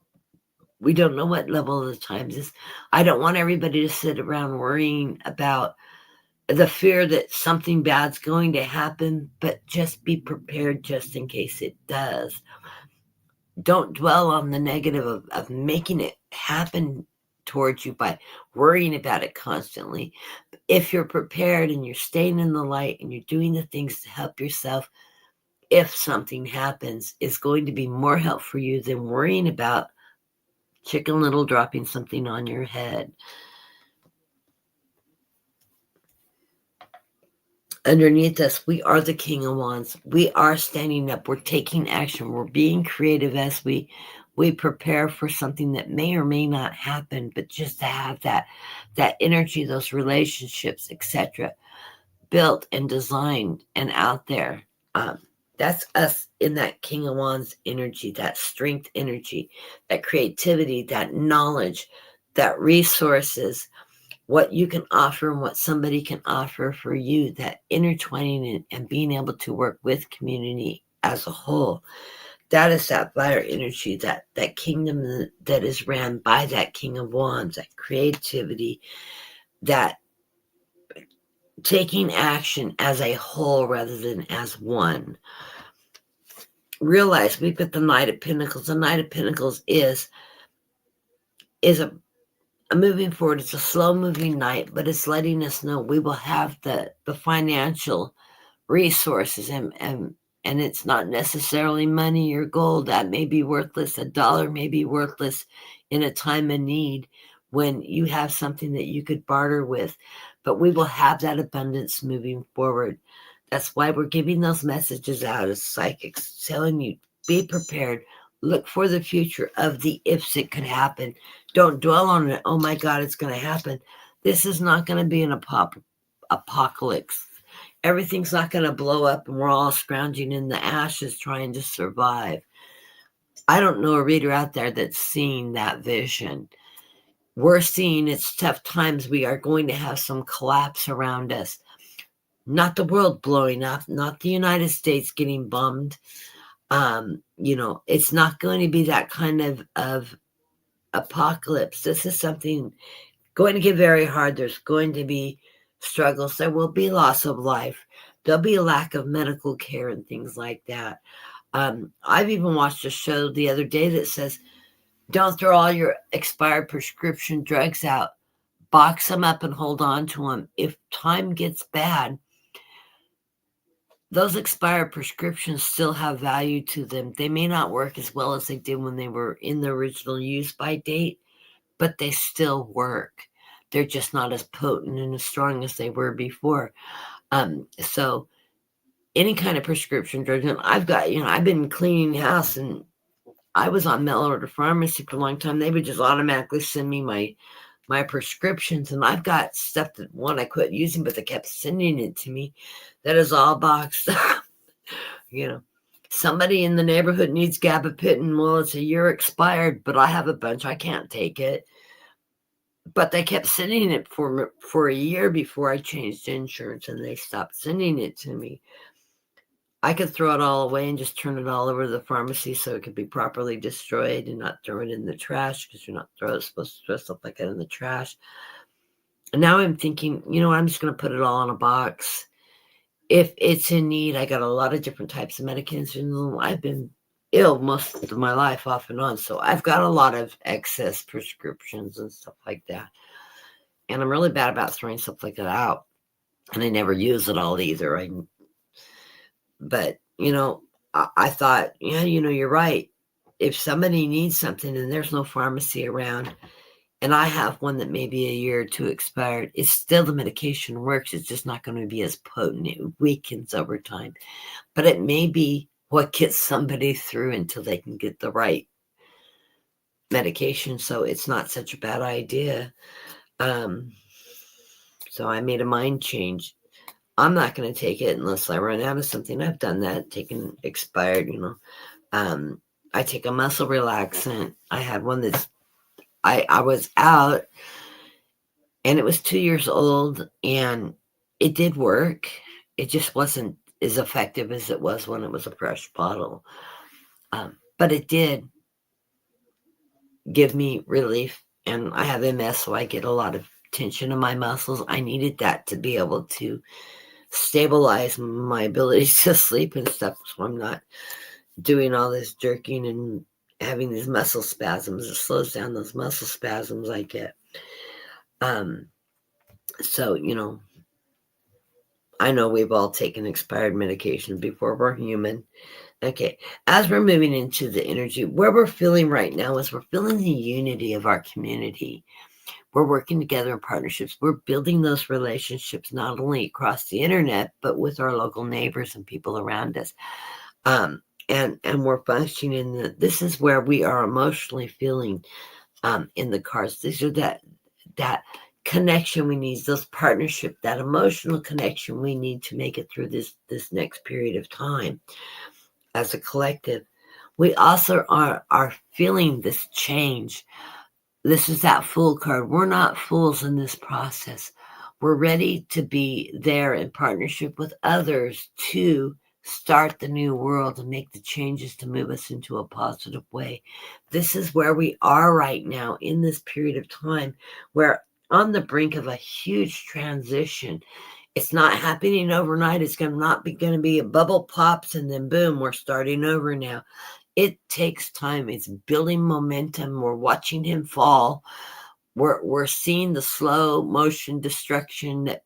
We don't know what level of the times is. I don't want everybody to sit around worrying about the fear that something bad's going to happen, but just be prepared just in case it does. Don't dwell on the negative of making it happen towards you by worrying about it constantly. If you're prepared and you're staying in the light and you're doing the things to help yourself, if something happens, it's going to be more help for you than worrying about Chicken Little dropping something on your head. Underneath us, we are the King of Wands. We are standing up. We're taking action. We're being creative as we prepare for something that may or may not happen, but just to have that energy, those relationships, etc., built and designed and out there. That's us in that King of Wands energy, that strength energy, that creativity, that knowledge, that resources, what you can offer and what somebody can offer for you, that intertwining and being able to work with community as a whole. That is that fire energy, that kingdom that is ran by that King of Wands, that creativity, that taking action as a whole rather than as one. Realize we've got the Knight of Pentacles. The Knight of Pentacles is a moving forward. It's a slow moving knight, but it's letting us know we will have the financial resources, and it's not necessarily money or gold. That may be worthless. $1 may be worthless in a time of need when you have something that you could barter with, but we will have that abundance moving forward. That's why we're giving those messages out as psychics, telling you, be prepared. Look for the future of the ifs it could happen. Don't dwell on it. Oh my God, it's going to happen. This is not going to be an apocalypse. Everything's not going to blow up and we're all scrounging in the ashes trying to survive. I don't know a reader out there that's seeing that vision. We're seeing it's tough times. We are going to have some collapse around us. Not the world blowing up, not the United States getting bombed. It's not going to be that kind of apocalypse. This is something going to get very hard. There's going to be struggles. There will be loss of life. There'll be a lack of medical care and things like that. I've even watched a show the other day that says, don't throw all your expired prescription drugs out. Box them up and hold on to them. If time gets bad, those expired prescriptions still have value to them. They may not work as well as they did when they were in the original use by date, but they still work. They're just not as potent and as strong as they were before. So any kind of prescription drugs, and I've been cleaning the house, and I was on mail order pharmacy for a long time. They would just automatically send me my prescriptions, and I've got stuff that I quit using, but they kept sending it to me. That is all boxed up. Somebody in the neighborhood needs gabapentin. Well, it's a year expired, but I have a bunch. I can't take it. But they kept sending it for a year before I changed insurance, and they stopped sending it to me. I could throw it all away and just turn it all over to the pharmacy so it could be properly destroyed and not throw it in the trash, because you're not supposed to throw stuff like that in the trash. And now I'm thinking, I'm just going to put it all in a box. If it's in need, I got a lot of different types of medications. I've been ill most of my life off and on, so I've got a lot of excess prescriptions and stuff like that. And I'm really bad about throwing stuff like that out. And I never use it all either. But, I thought, you're right. If somebody needs something and there's no pharmacy around, and I have one that may be a year or two expired, it's still the medication works. It's just not going to be as potent. It weakens over time. But it may be what gets somebody through until they can get the right medication. So it's not such a bad idea. So I made a mind change. I'm not going to take it unless I run out of something. I've done that, taken expired, I take a muscle relaxant. I had one that's, I was out, and it was 2 years old, and it did work. It just wasn't as effective as it was when it was a fresh bottle. But it did give me relief, and I have MS, so I get a lot of tension in my muscles. I needed that to be able to stabilize my ability to sleep and stuff, so I'm not doing all this jerking and having these muscle spasms. It slows down those muscle spasms I get. So I know we've all taken expired medication before. We're human. Okay, as we're moving into the energy, where we're feeling right now is we're feeling the unity of our community. We're working together in partnerships. We're building those relationships not only across the internet, but with our local neighbors and people around us. And we're functioning this is where we are emotionally feeling in the cards. These are that connection we need, those partnership, that emotional connection we need to make it through this next period of time as a collective. We also are feeling this change. This is that Fool card. We're not fools in this process. We're ready to be there in partnership with others to start the new world and make the changes to move us into a positive way. This is where we are right now in this period of time. We're on the brink of a huge transition. It's not happening overnight. It's going to be a bubble pops and then boom, we're starting over now. It takes time. It's building momentum. We're watching him fall. We're seeing the slow motion destruction that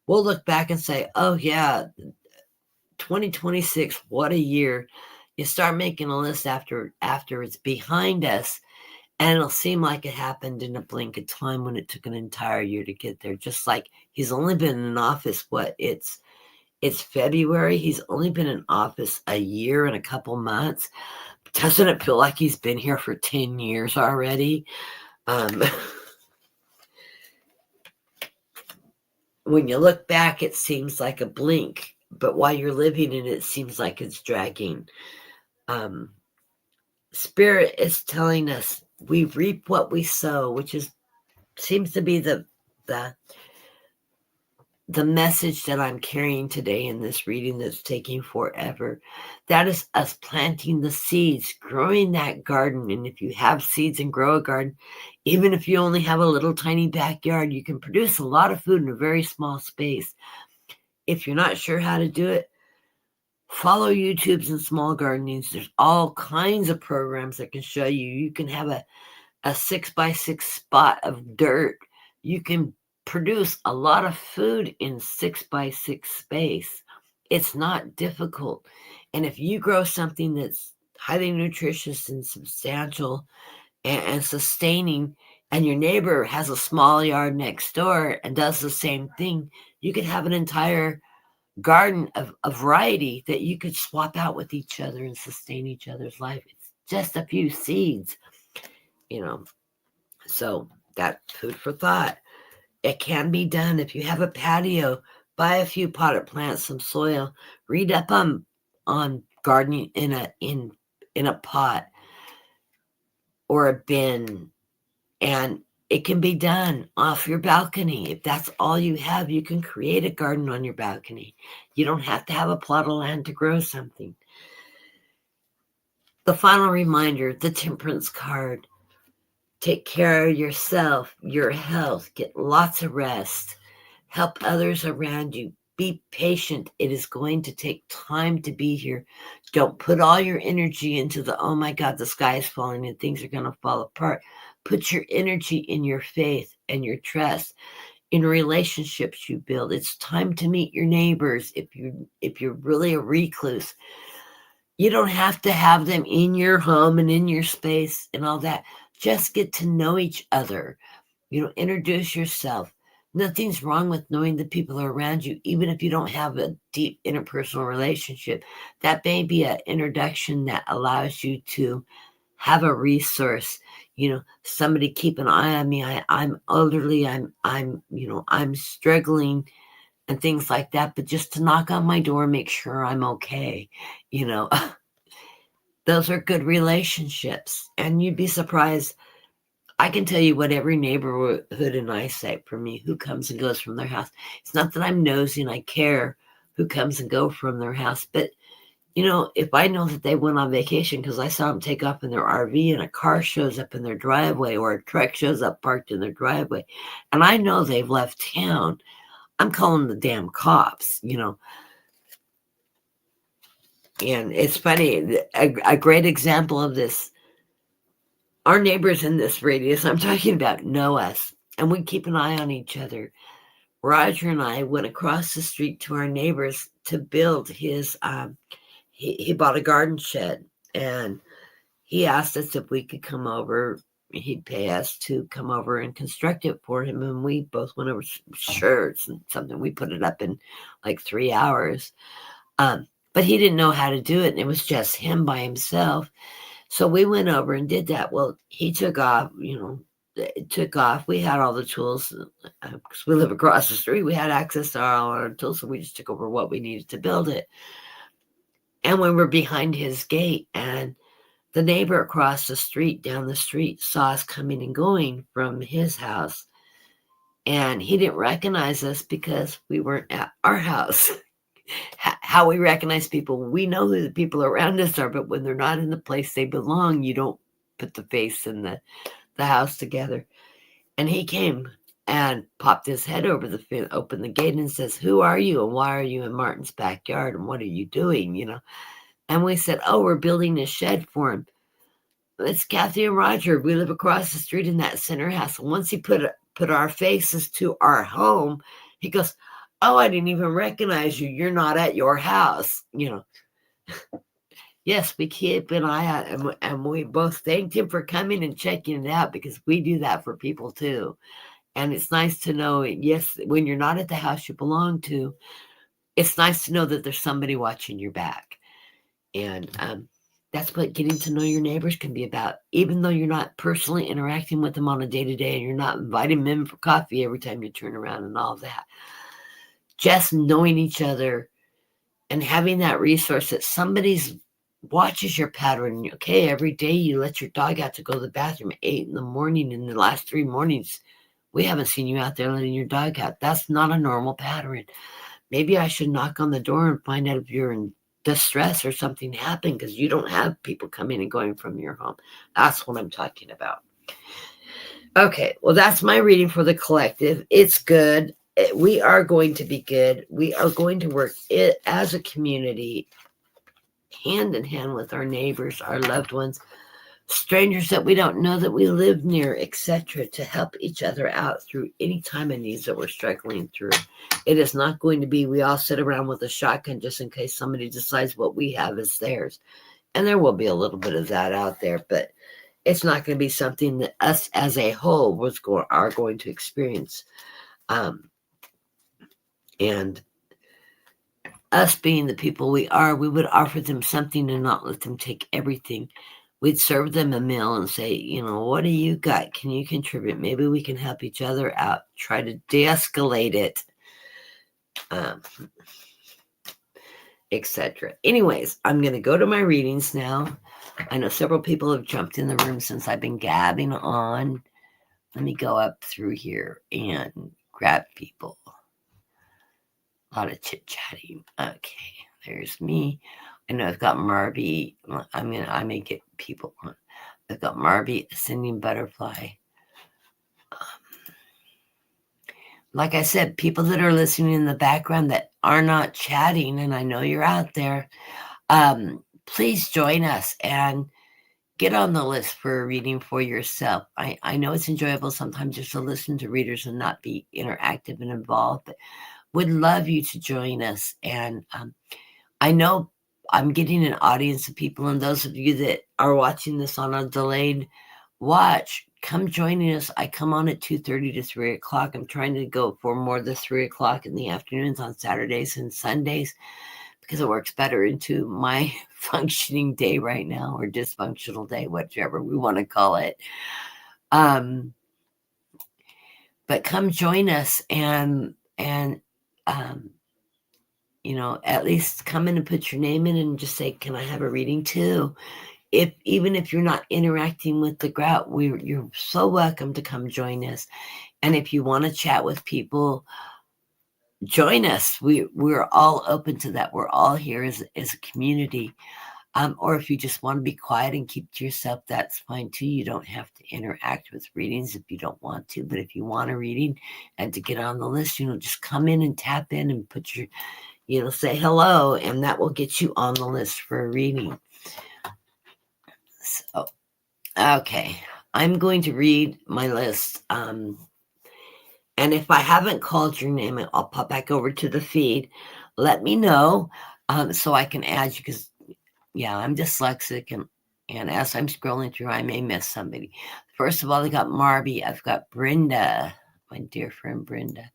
we'll look back and say, oh yeah, 2026, what a year. You start making a list after it's behind us, and it'll seem like it happened in a blink of time when it took an entire year to get there. Just like he's only been in office, it's February. He's only been in office a year and a couple months. Doesn't it feel like he's been here for 10 years already? When you look back, it seems like a blink, but while you're living in it, it seems like it's dragging. Spirit is telling us we reap what we sow, which seems to be the message that I'm carrying today in this reading that's taking forever. That is us planting the seeds, growing that garden. And if you have seeds and grow a garden, even if you only have a little tiny backyard, you can produce a lot of food in a very small space. If you're not sure how to do it, follow YouTube's and Small Gardenings. There's all kinds of programs that can show you. You can have a 6x6 spot of dirt. You can produce a lot of food in 6x6 space. It's not difficult. And if you grow something that's highly nutritious and substantial and sustaining, and your neighbor has a small yard next door and does the same thing, you could have an entire garden of a variety that you could swap out with each other and sustain each other's life. It's just a few seeds, So that food for thought. It can be done. If you have a patio, buy a few potted plants, some soil, read up on gardening in a pot or a bin, and it can be done off your balcony. If that's all you have, you can create a garden on your balcony. You don't have to have a plot of land to grow something. The final reminder, the temperance card. Take care of yourself, your health, get lots of rest, help others around you. Be patient. It is going to take time to be here. Don't put all your energy into oh my God, the sky is falling and things are going to fall apart. Put your energy in your faith and your trust, in relationships you build. It's time to meet your neighbors. If you're really a recluse, you don't have to have them in your home and in your space and all that. Just get to know each other. Introduce yourself. Nothing's wrong with knowing the people around you, even if you don't have a deep interpersonal relationship. That may be an introduction that allows you to have a resource. Somebody keep an eye on me. I'm elderly. I'm struggling and things like that. But just to knock on my door, make sure I'm okay. Those are good relationships. And you'd be surprised. I can tell you what every neighborhood and eyesight for me, who comes and goes from their house. It's not that I'm nosy and I care who comes and go from their house. But, if I know that they went on vacation because I saw them take off in their RV and a car shows up in their driveway or a truck shows up parked in their driveway, and I know they've left town, I'm calling the damn cops, And it's funny, a great example of this. Our neighbors in this radius I'm talking about know us, and we keep an eye on each other. Roger and I went across the street to our neighbors to build his, he bought a garden shed, and he asked us if we could come over. He'd pay us to come over and construct it for him, and we both went over shirts and something. We put it up in like 3 hours, but he didn't know how to do it, and it was just him by himself. So we went over and did that. Well, he took off, took off. We had all the tools because we live across the street. We had access to all our tools, so we just took over what we needed to build it. And we were behind his gate, and the neighbor across the street, down the street, saw us coming and going from his house. And he didn't recognize us because we weren't at our house. How we recognize people, we know who the people around us are, but when they're not in the place they belong, you don't put the face and the house together. And he came and popped his head over the fence, opened the gate, and says, "Who are you, and why are you in Martin's backyard, and what are you doing?" And we said, "Oh, we're building a shed for him. It's Kathy and Roger. We live across the street in that center house." And once he put our faces to our home, he goes, "Oh, I didn't even recognize you. You're not at your house." Yes, we keep an eye out, and we both thanked him for coming and checking it out, because we do that for people too. And it's nice to know, yes, when you're not at the house you belong to, it's nice to know that there's somebody watching your back. And that's what getting to know your neighbors can be about. Even though you're not personally interacting with them on a day-to-day, and you're not inviting them for coffee every time you turn around and all that, just knowing each other and having that resource that somebody's watches your pattern. Okay, every day you let your dog out to go to the bathroom at 8 in the morning. In the last 3 mornings, we haven't seen you out there letting your dog out. That's not a normal pattern. Maybe I should knock on the door and find out if you're in distress or something happened, because you don't have people coming and going from your home. That's what I'm talking about. Okay, well, that's my reading for the collective. It's good. We are going to be good. We are going to work it as a community, hand in hand with our neighbors, our loved ones, strangers that we don't know that we live near, etc., to help each other out through any time of needs that we're struggling through. It is not going to be we all sit around with a shotgun just in case somebody decides what we have is theirs. And there will be a little bit of that out there, but it's not going to be something that us as a whole are going to experience. And us being the people we are, we would offer them something and not let them take everything. We'd serve them a meal and say, what do you got? Can you contribute? Maybe we can help each other out. Try to de-escalate it, etc. Anyways, I'm going to go to my readings now. I know several people have jumped in the room since I've been gabbing on. Let me go up through here and grab people. A lot of chit-chatting. Okay, there's me. I know I've got Marby. I may get people on. I've got Marby, Ascending Butterfly. Like I said, people that are listening in the background that are not chatting, and I know you're out there, please join us and get on the list for a reading for yourself. I know it's enjoyable sometimes just to listen to readers and not be interactive and involved, but would love you to join us. And I know I'm getting an audience of people, and those of you that are watching this on a delayed watch, come joining us. I come on at 2:30 to 3 o'clock. I'm trying to go for more than 3 o'clock in the afternoons on Saturdays and Sundays because it works better into my functioning day right now, or dysfunctional day, whichever we want to call it. But come join us and at least come in and put your name in and just say, can I have a reading too? Even if you're not interacting with the grout, you're so welcome to come join us. And if you want to chat with people, join us. We're all open to that. We're all here as a community. Or if you just want to be quiet and keep to yourself, that's fine too. You don't have to interact with readings if you don't want to. But if you want a reading and to get on the list, just come in and tap in and put your, say hello, and that will get you on the list for a reading. So, okay, I'm going to read my list. And if I haven't called your name, I'll pop back over to the feed. Let me know so I can add you, because, yeah, I'm dyslexic, and as I'm scrolling through, I may miss somebody. First of all, I got Marby. I've got Brenda, my dear friend Brenda,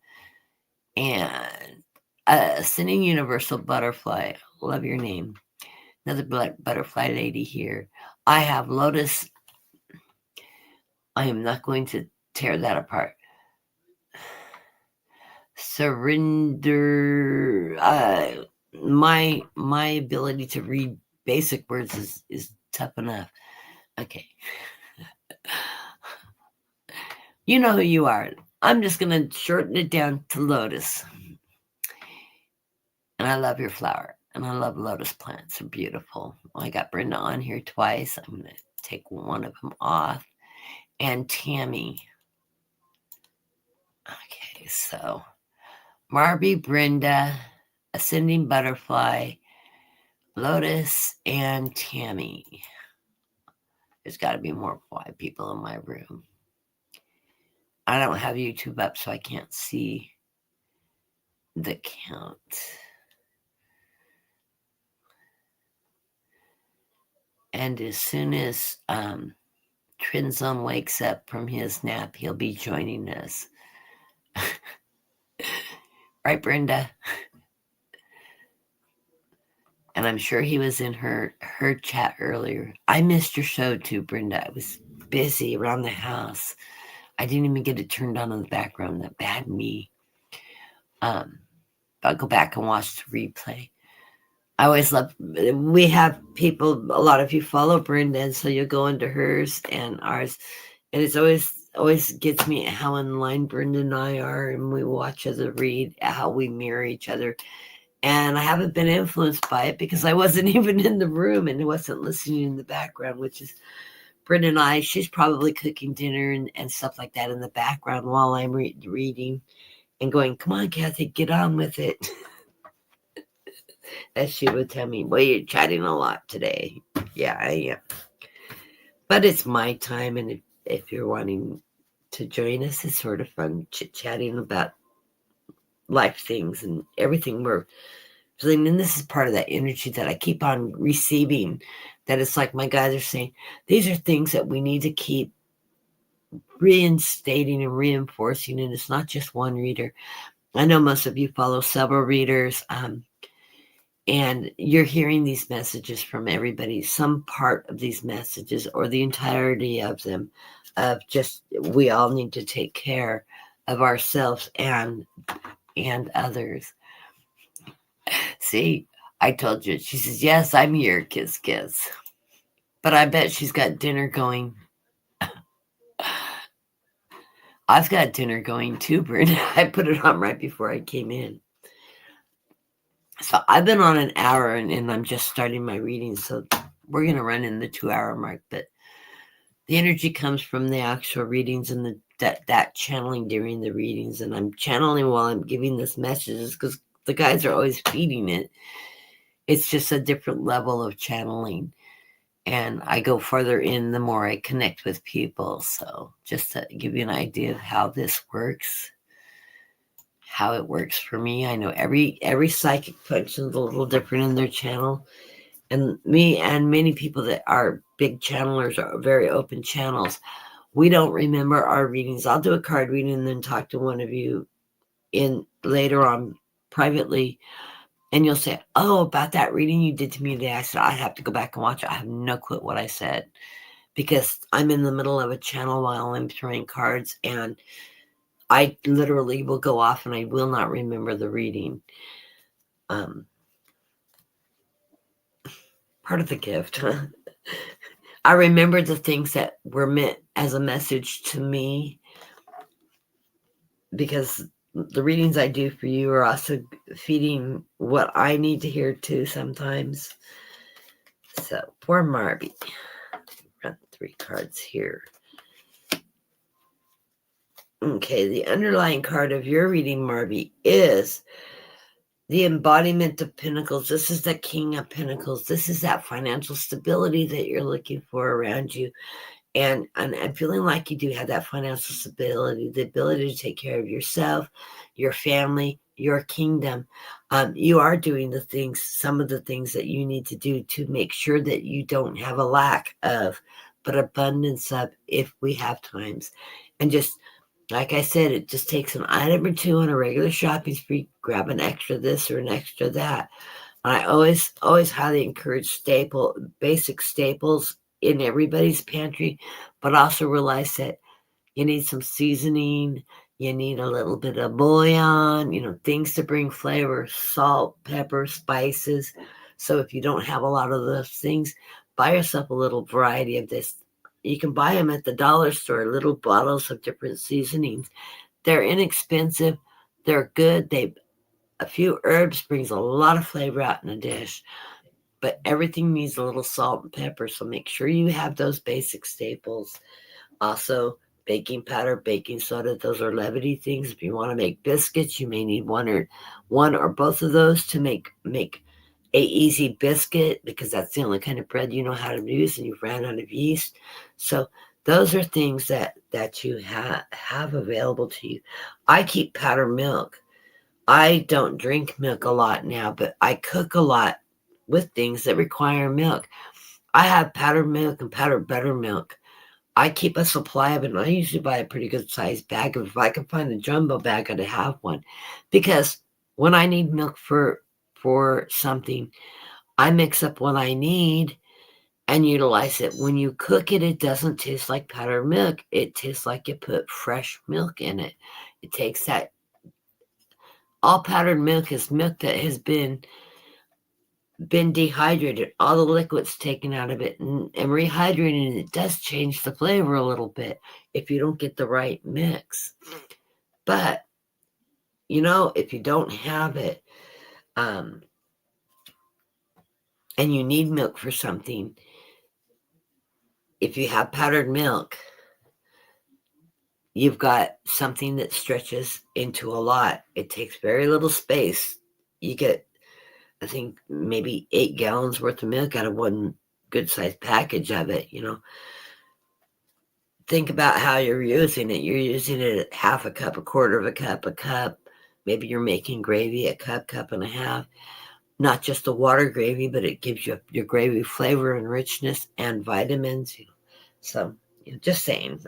and Ascending Universal Butterfly. Love your name. Another butterfly lady here. I have Lotus. I am not going to tear that apart. Surrender. My ability to read basic words is tough enough. Okay. You know who you are. I'm just going to shorten it down to Lotus. And I love your flower. And I love lotus plants. They're beautiful. I got Brenda on here twice. I'm going to take one of them off. And Tammy. Okay, so Marby, Brenda, Ascending Butterfly, Lotus, and Tammy. There's got to be more than 5 people in my room. I don't have YouTube up, so I can't see the count. And as soon as Trinzone wakes up from his nap, he'll be joining us. Right, Brenda? And I'm sure he was in her chat earlier. I missed your show too, Brenda. I was busy around the house. I didn't even get it turned on in the background. That bad me. I'll go back and watch the replay. I always love, we have people, a lot of you follow Brenda, and so you'll go into hers and ours. And it's always gets me how in line Brenda and I are, and we watch other read, how we mirror each other. And I haven't been influenced by it because I wasn't even in the room and wasn't listening in the background, which is Brenda and I. She's probably cooking dinner and stuff like that in the background while I'm reading and going, come on, Kathy, get on with it. As she would tell me, well, you're chatting a lot today. Yeah, I am. But it's my time, and if you're wanting to join us, it's sort of fun chit-chatting about life things and everything we're So, I mean, this is part of that energy that I keep on receiving. That it's like my guys are saying, these are things that we need to keep reinstating and reinforcing. And it's not just one reader. I know most of you follow several readers, and you're hearing these messages from everybody, some part of these messages or the entirety of them, of just we all need to take care of ourselves and others. See, I told you. She says, yes, I'm here, kiss, kiss. But I bet she's got dinner going. I've got dinner going too, Brenda. I put it on right before I came in. So I've been on an hour and I'm just starting my reading. So we're going to run in the 2-hour mark. But the energy comes from the actual readings and that channeling during the readings. And I'm channeling while I'm giving this messages because the guys are always feeding it. It's just a different level of channeling. And I go further in the more I connect with people. So just to give you an idea of how this works, how it works for me. I know every psychic functions a little different in their channel. And me and many people that are big channelers are very open channels. We don't remember our readings. I'll do a card reading and then talk to one of you in later on privately. And you'll say, oh, about that reading you did to me today. I said, I have to go back and watch it. I have no clue what I said because I'm in the middle of a channel while I'm throwing cards and I literally will go off and I will not remember the reading. Part of the gift. I remember the things that were meant as a message to me because the readings I do for you are also feeding what I need to hear too sometimes. So for Marby, run 3 cards here. Okay, the underlying card of your reading, Marby, is the embodiment of Pentacles. This is the King of Pentacles. This is that financial stability that you're looking for around you. And I'm feeling like you do have that financial stability, the ability to take care of yourself, your family, your kingdom. You are doing the things, some of the things that you need to do to make sure that you don't have a lack of, but abundance of if we have times. And just like I said, it just takes an item or two on a regular shopping spree, grab an extra this or an extra that. I always highly encourage basic staples in everybody's pantry, but also realize that you need some seasoning, you need a little bit of bouillon, things to bring flavor, salt, pepper, spices. So if you don't have a lot of those things, buy yourself a little variety of this. You can buy them at the dollar store, little bottles of different seasonings. They're inexpensive. They're good. A few herbs brings a lot of flavor out in a dish, but everything needs a little salt and pepper. So make sure you have those basic staples. Also, baking powder, baking soda, those are levity things. If you want to make biscuits, you may need one or both of those to make a easy biscuit because that's the only kind of bread you know how to use and you've ran out of yeast. So those are things that you have available to you. I keep powdered milk. I don't drink milk a lot now, but I cook a lot with things that require milk. I have powdered milk and powdered buttermilk. I keep a supply of it, and I usually buy a pretty good sized bag. If I can find a jumbo bag, I'd have one. Because when I need milk for something, I mix up what I need and utilize it. When you cook it, it doesn't taste like powdered milk. It tastes like you put fresh milk in it. It takes that. All powdered milk is milk that has been dehydrated, all the liquids taken out of it and rehydrating it does change the flavor a little bit if you don't get the right mix. But if you don't have it and you need milk for something, if you have powdered milk, you've got something that stretches into a lot. It takes very little space. You get, I think, maybe 8 gallons worth of milk out of one good sized package of it. Think about how you're using it. You're using it at half a cup, a quarter of a cup, a cup. Maybe you're making gravy, a cup and a half. not just the water gravy, but it gives you your gravy flavor and richness and vitamins. So, just saying.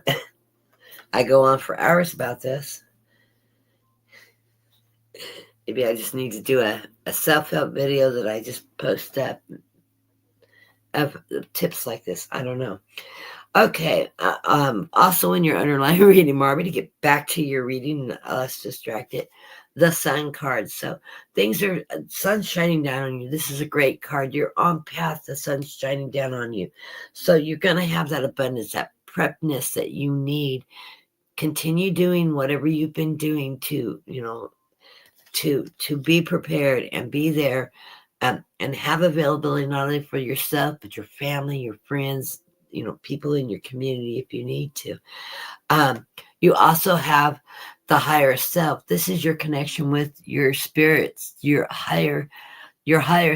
I go on for hours about this. Maybe I just need to do a self-help video that I just post up of tips like this. I don't know. Okay. Also in your underlying reading, Marby, to get back to your reading, less distracted, the sun card. So things are, sun's shining down on you. This is a great card. You're on path. The sun's shining down on you. So you're going to have that abundance, that prepness that you need. Continue doing whatever you've been doing to, to be prepared and be there, and have availability not only for yourself, but your family, your friends, people in your community if you need to. You also have the higher self. This is your connection with your spirits, your higher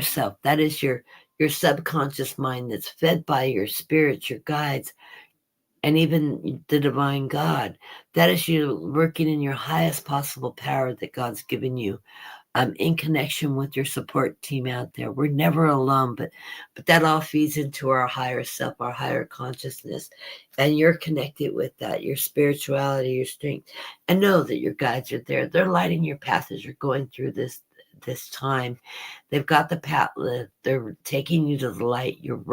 self. That is your subconscious mind that's fed by your spirits, your guides, and even the divine God. That is you working in your highest possible power that God's given you, in connection with your support team out there. We're never alone, but that all feeds into our higher self, our higher consciousness, and you're connected with that, your spirituality, your strength, and know that your guides are there. They're lighting your path as you're going through this time. They've got the path lit. They're taking you to the light. You're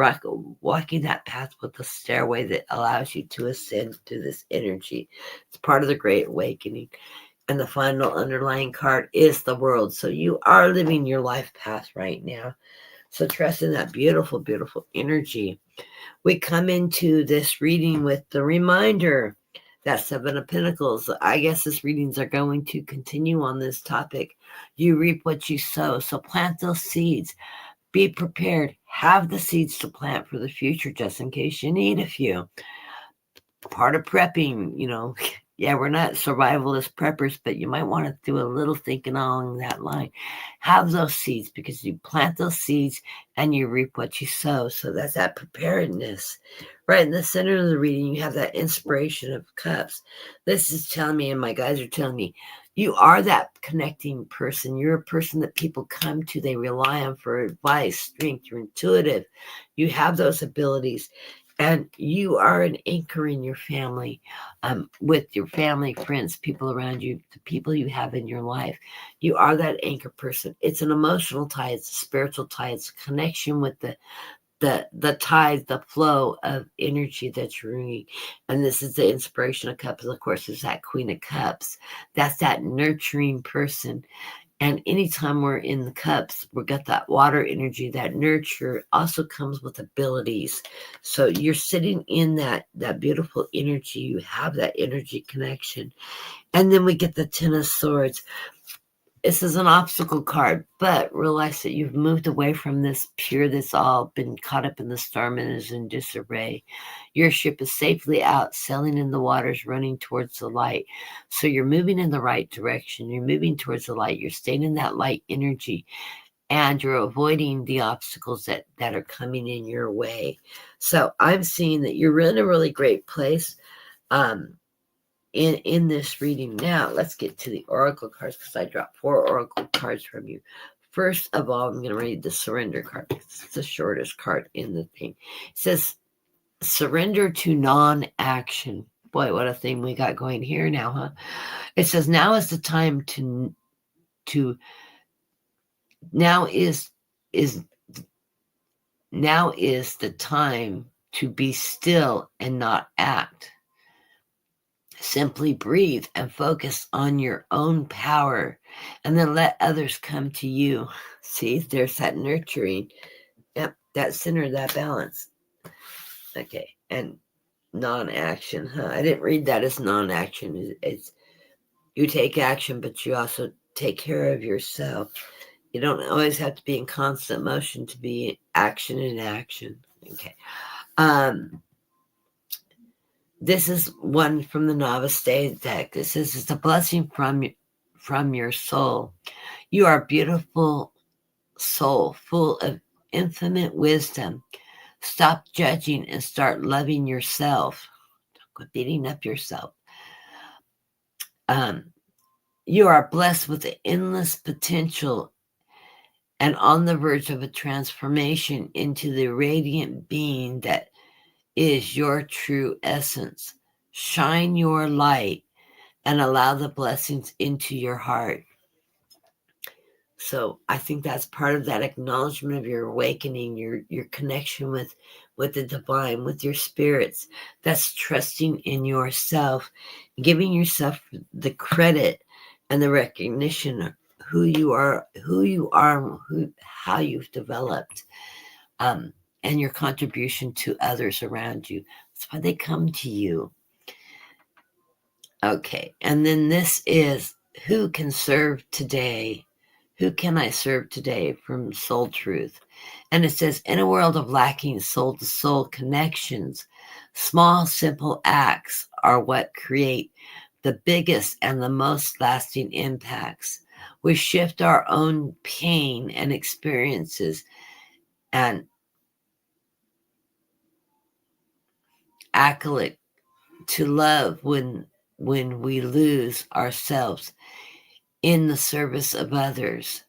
walking that path with the stairway that allows you to ascend to this energy. It's part of the Great Awakening. And the final underlying card is the world. So you are living your life path right now. So trust in that beautiful, beautiful energy. We come into this reading with the reminder that Seven of Pentacles. I guess this readings are going to continue on this topic. You reap what you sow. So plant those seeds. Be prepared. Have the seeds to plant for the future, just in case you need a few. Part of prepping, yeah, we're not survivalist preppers, but you might want to do a little thinking along that line. Have those seeds, because you plant those seeds and you reap what you sow. So that's that preparedness. Right in the center of the reading, you have that inspiration of cups. This is telling me, and my guys are telling me, you are that connecting person. You're a person that people come to. They rely on for advice, strength. You're intuitive. You have those abilities. And you are an anchor in your family, with your family, friends, people around you, the people you have in your life. You are that anchor person. It's an emotional tie. It's a spiritual tie. It's a connection with the tide, the flow of energy that you're bringing. And this is the inspiration of cups. Of course, there's that Queen of Cups. That's that nurturing person. And anytime we're in the cups, we've got that water energy, that nurture also comes with abilities. So you're sitting in that beautiful energy. You have that energy connection. And then we get the Ten of Swords. This is an obstacle card, but realize that you've moved away from this pure that's all been caught up in the storm and is in disarray. Your ship is safely out, sailing in the waters, running towards the light. So you're moving in the right direction. You're moving towards the light. You're staying in that light energy, and you're avoiding the obstacles that are coming in your way. So I'm seeing that you're in a really great place. In this reading. Now let's get to the oracle cards, because I dropped 4 oracle cards from you. First of all, I'm going to read the surrender card, because it's the shortest card in the thing. It says surrender to non-action. Boy, what a thing we got going here now, huh? It says now is the time to now is the time to be still and not act. Simply breathe and focus on your own power, and then let others come to you. See, there's that nurturing. Yep, that center, that balance. Okay, and non-action, huh? I didn't read that as non-action. It's you take action, but you also take care of yourself. You don't always have to be in constant motion to be action in action. Okay. This is one from the Novice Day deck. This says it's a blessing from your soul. You are a beautiful soul, full of infinite wisdom. Stop judging and start loving yourself. Quit beating up yourself. You are blessed with the endless potential and on the verge of a transformation into the radiant being that is your true essence. Shine your light and allow the blessings into your heart. So I think that's part of that acknowledgement of your awakening, your connection with the divine, with your spirits. That's trusting in yourself, giving yourself the credit and the recognition of who you are, how you've developed, and your contribution to others around you. That's why they come to you. Okay, and then this is who can serve today. Who can I serve today from Soul Truth? And it says, in a world of lacking soul-to-soul connections, small, simple acts are what create the biggest and the most lasting impacts. We shift our own pain and experiences and accolade to love when we lose ourselves in the service of others.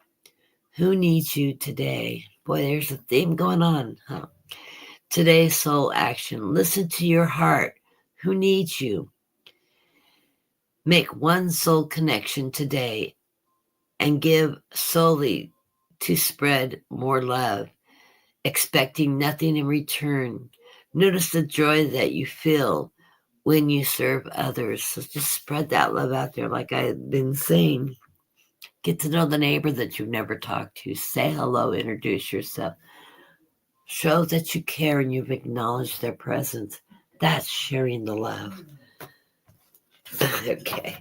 Who needs you today? Boy, there's a theme going on, huh? Today's soul action. Listen to your heart. Who needs you? Make one soul connection today and give solely to spread more love, expecting nothing in return. Notice the joy that you feel when you serve others. So just spread that love out there, like I've been saying. Get to know the neighbor that you've never talked to. Say hello, introduce yourself. Show that you care and you've acknowledged their presence. That's sharing the love. Okay.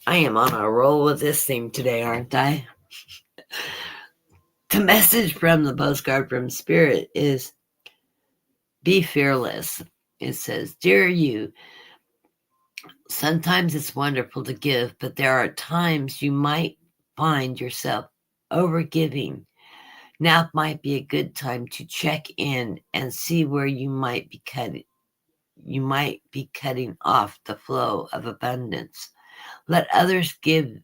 I am on a roll with this theme today, aren't I? The message from the postcard from Spirit is be fearless. It says, dear you, sometimes it's wonderful to give, but there are times you might find yourself overgiving. Now might be a good time to check in and see where you might be cutting. You might be cutting off the flow of abundance. Let others give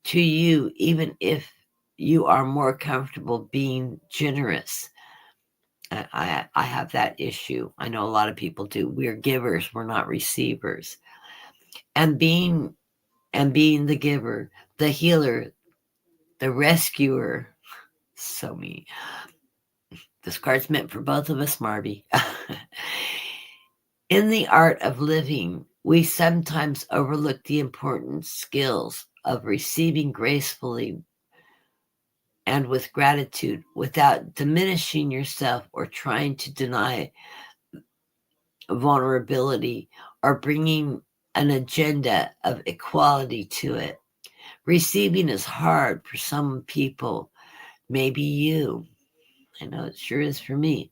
to you, even if you are more comfortable being generous. I have that issue. I know a lot of people do. We're givers, we're not receivers. And being the giver, the healer, the rescuer. So me. This card's meant for both of us, Marby. In the art of living, we sometimes overlook the important skills of receiving gracefully and with gratitude without diminishing yourself or trying to deny vulnerability or bringing an agenda of equality to it. Receiving is hard for some people, maybe you. I know it sure is for me.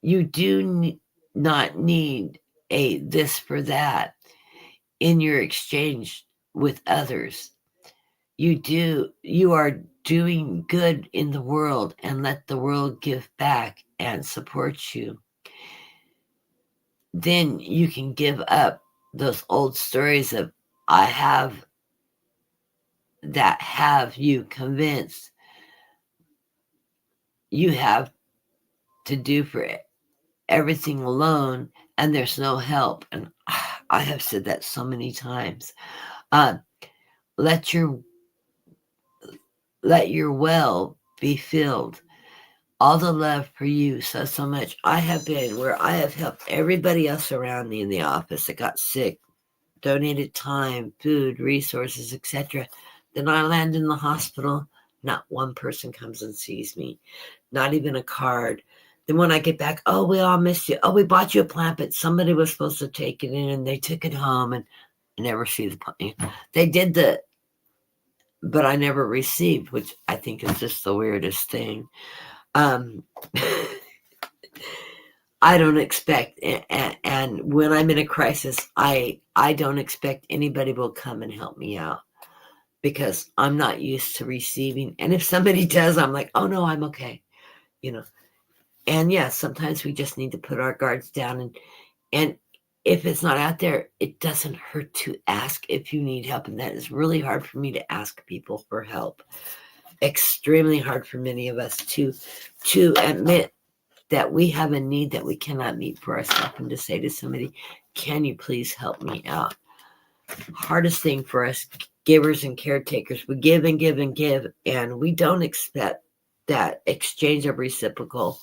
You do not need a this for that in your exchange with others. You are doing good in the world, and let the world give back and support you. Then you can give up those old stories of I have that have you convinced you have to do for everything alone and there's no help. And I have said that so many times. Let your well be filled. All the love for you so much. I have been where I have helped everybody else around me in the office that got sick, donated time, food, resources, etc. Then I land in the hospital. Not one person comes and sees me, not even a card. Then when I get back, oh, we all missed you. Oh, we bought you a plant, but somebody was supposed to take it in and they took it home, and I never see the plant. They did but I never received, which I think is just the weirdest thing. I don't expect, and when I'm in a crisis, I don't expect anybody will come and help me out because I'm not used to receiving. And if somebody does, I'm like, oh no, I'm okay, And yeah, sometimes we just need to put our guards down, and if it's not out there, it doesn't hurt to ask if you need help. And that is really hard for me to ask people for help. Extremely hard for many of us to admit that we have a need that we cannot meet for ourselves, and to say to somebody, can you please help me out? Hardest thing for us givers and caretakers, we give and give and give, and we don't expect that exchange of reciprocal.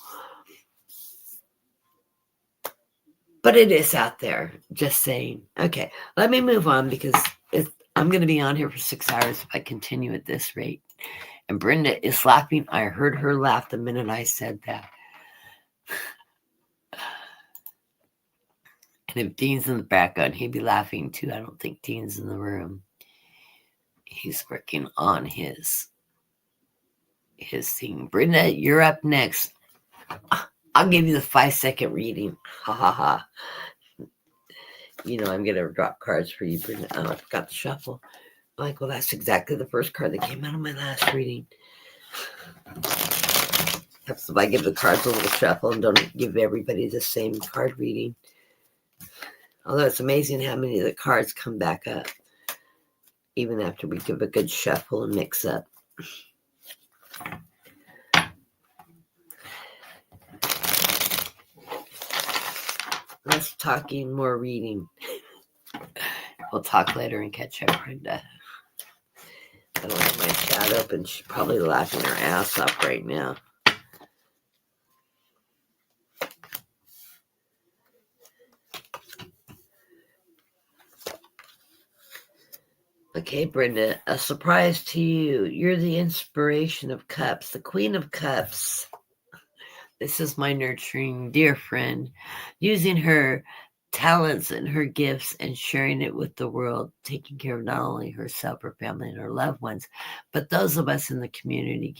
But it is out there, just saying. Okay, let me move on, because I'm going to be on here for 6 hours if I continue at this rate. And Brenda is laughing. I heard her laugh the minute I said that. And if Dean's in the background, he'd be laughing too. I don't think Dean's in the room. He's working on his thing. Brenda, you're up next. I'll give you the 5-second reading. Ha ha ha. You know I'm going to drop cards for you, Brenda. Oh, I forgot to shuffle. I'm like, well, that's exactly the first card that came out of my last reading. Perhaps if I give the cards a little shuffle and don't give everybody the same card reading. Although it's amazing how many of the cards come back up, even after we give a good shuffle and mix up. Less talking, more reading. We'll talk later and catch up, Brenda. I don't have my chat open. She's probably laughing her ass off right now. Okay, Brenda, a surprise to you. You're the inspiration of cups, the Queen of Cups. This is my nurturing dear friend, using her talents and her gifts and sharing it with the world, taking care of not only herself, her family, and her loved ones, but those of us in the community,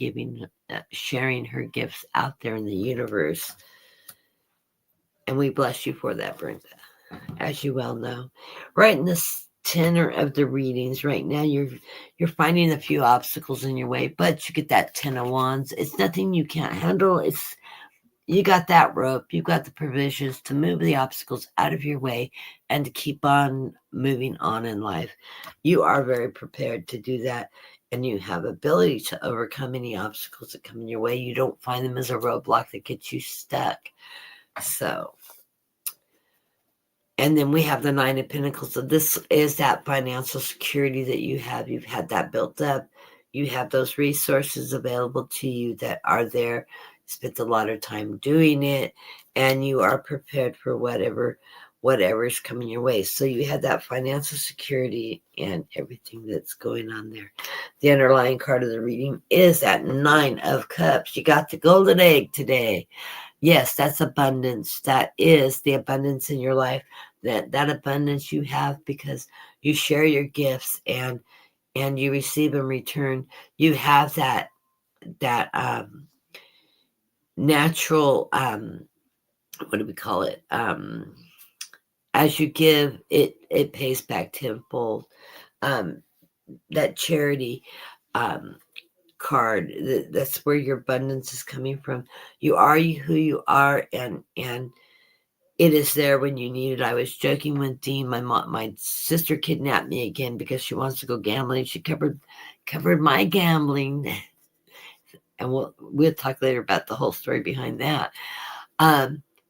sharing her gifts out there in the universe. And we bless you for that, Brenda, as you well know. Right in this tenor of the readings right now, you're finding a few obstacles in your way, but you get that 10 of Wands. It's nothing you can't handle. You got that rope. You've got the provisions to move the obstacles out of your way and to keep on moving on in life. You are very prepared to do that, and you have ability to overcome any obstacles that come in your way. You don't find them as a roadblock that gets you stuck. So, and then we have the 9 of Pentacles. So this is that financial security that you have. You've had that built up. You have those resources available to you that are there. Spent a lot of time doing it, and you are prepared for whatever's coming your way. So you have that financial security and everything that's going on there. The underlying card of the reading is that 9 of Cups. You got the golden egg today. Yes, that's abundance. That is the abundance in your life. That abundance you have because you share your gifts and you receive in return. You have that natural, what do we call it? As you give, it pays back tenfold. That charity card, that's where your abundance is coming from. You are who you are, and it is there when you need it. I was joking with Dean. My sister kidnapped me again because she wants to go gambling. She covered my gambling. And we'll talk later about the whole story behind that.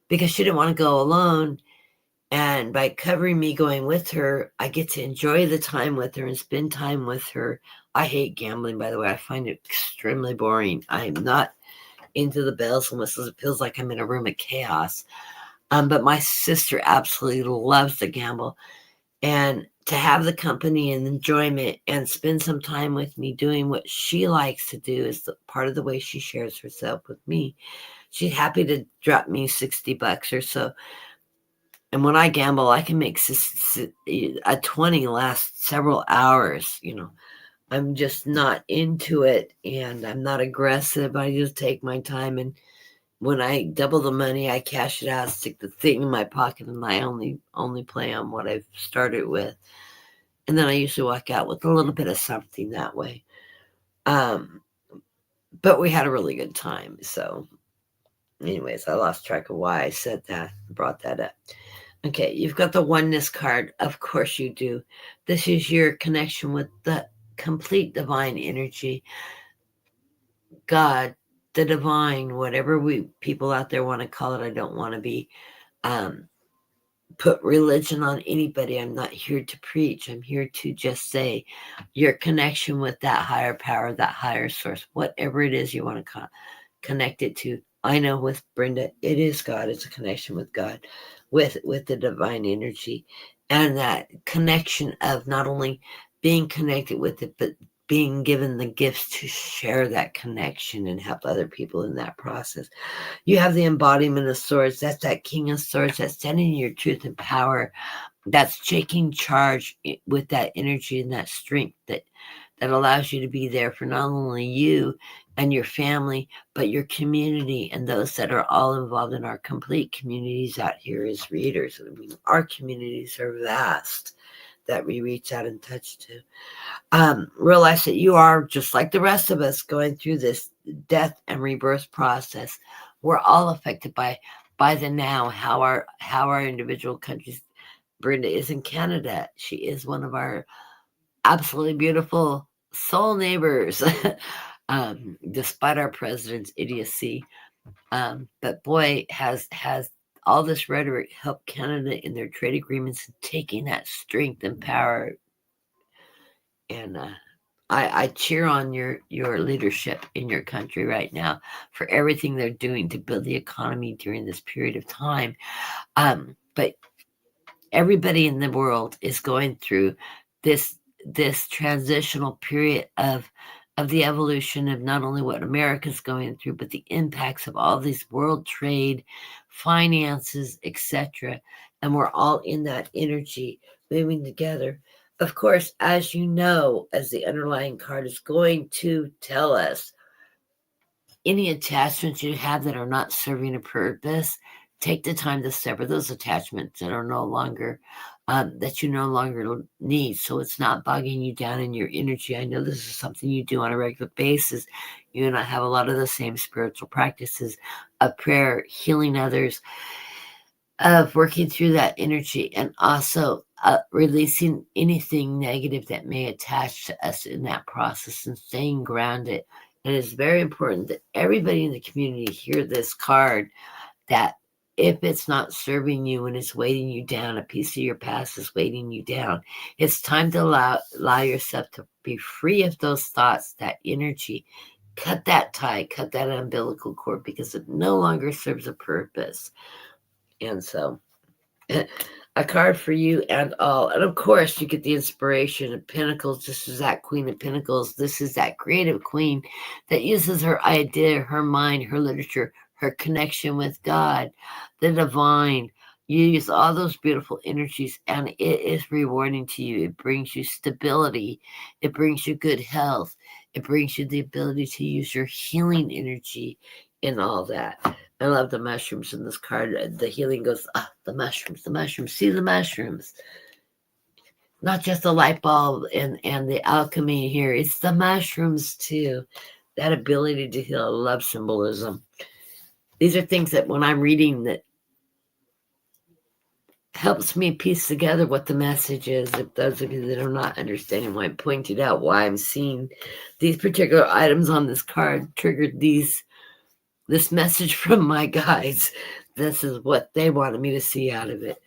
Because she didn't want to go alone. And by covering me going with her, I get to enjoy the time with her and spend time with her. I hate gambling, by the way. I find it extremely boring. I'm not into the bells and whistles. It feels like I'm in a room of chaos. But my sister absolutely loves to gamble. And to have the company and enjoyment and spend some time with me doing what she likes to do is part of the way she shares herself with me. She's happy to drop me $60 or so. And when I gamble, I can make a 20 last several hours. I'm just not into it, and I'm not aggressive. I just take my time, and when I double the money, I cash it out, stick the thing in my pocket, and I only play on what I've started with. And then I usually walk out with a little bit of something that way. But we had a really good time. So anyways, I lost track of why I said that, brought that up. Okay, you've got the oneness card. Of course you do. This is your connection with the complete divine energy, God, the divine, whatever we people out there want to call it. I don't want to be um, put religion on anybody. I'm not here to preach. I'm here to just say your connection with that higher power, that higher source, whatever it is you want to connect it to. I know with Brenda, it is God. It's a connection with God, with the divine energy, and that connection of not only being connected with it, but being given the gifts to share that connection and help other people in that process. You have the embodiment of swords. That's that king of swords that's standing in your truth and power. That's taking charge with that energy and that strength that allows you to be there for not only you and your family, but your community and those that are all involved in our complete communities out here as readers. I mean, our communities are vast that we reach out and touch to. Realize that you are just like the rest of us going through this death and rebirth process. We're all affected by the now, how our individual countries. Brenda is in Canada. She is one of our absolutely beautiful soul neighbors, despite our president's idiocy. But boy, has all this rhetoric helped Canada in their trade agreements and taking that strength and power. And I cheer on your leadership in your country right now for everything they're doing to build the economy during this period of time. But everybody in the world is going through this transitional period of the evolution of not only what America's going through, but the impacts of all these world trade, finances, etc. And we're all in that energy moving together. Of course, as you know, as the underlying card is going to tell us, any attachments you have that are not serving a purpose, take the time to sever those attachments that are no longer that you no longer need, so it's not bogging you down in your energy. I know this is something you do on a regular basis. You and I have a lot of the same spiritual practices of prayer, healing others, of working through that energy, and also releasing anything negative that may attach to us in that process and staying grounded. And it's very important that everybody in the community hear this card, that if it's not serving you and it's weighting you down, a piece of your past is weighting you down, it's time to allow yourself to be free of those thoughts, that energy. Cut that tie, cut that umbilical cord, because it no longer serves a purpose. And so a card for you and all. And of course, you get the inspiration of Pentacles. This is that Queen of Pentacles. This is that creative queen that uses her idea, her mind, her literature, her connection with God, the divine. You use all those beautiful energies, and it is rewarding to you. It brings you stability. It brings you good health. It brings you the ability to use your healing energy in all that. I love the mushrooms in this card. The healing goes, the mushrooms, see the mushrooms. Not just the light bulb and the alchemy here. It's the mushrooms too. That ability to heal. I love symbolism. These are things that when I'm reading that helps me piece together what the message is. If those of you that are not understanding why I'm pointing out why I'm seeing these particular items on this card triggered this message from my guides. This is what they wanted me to see out of it.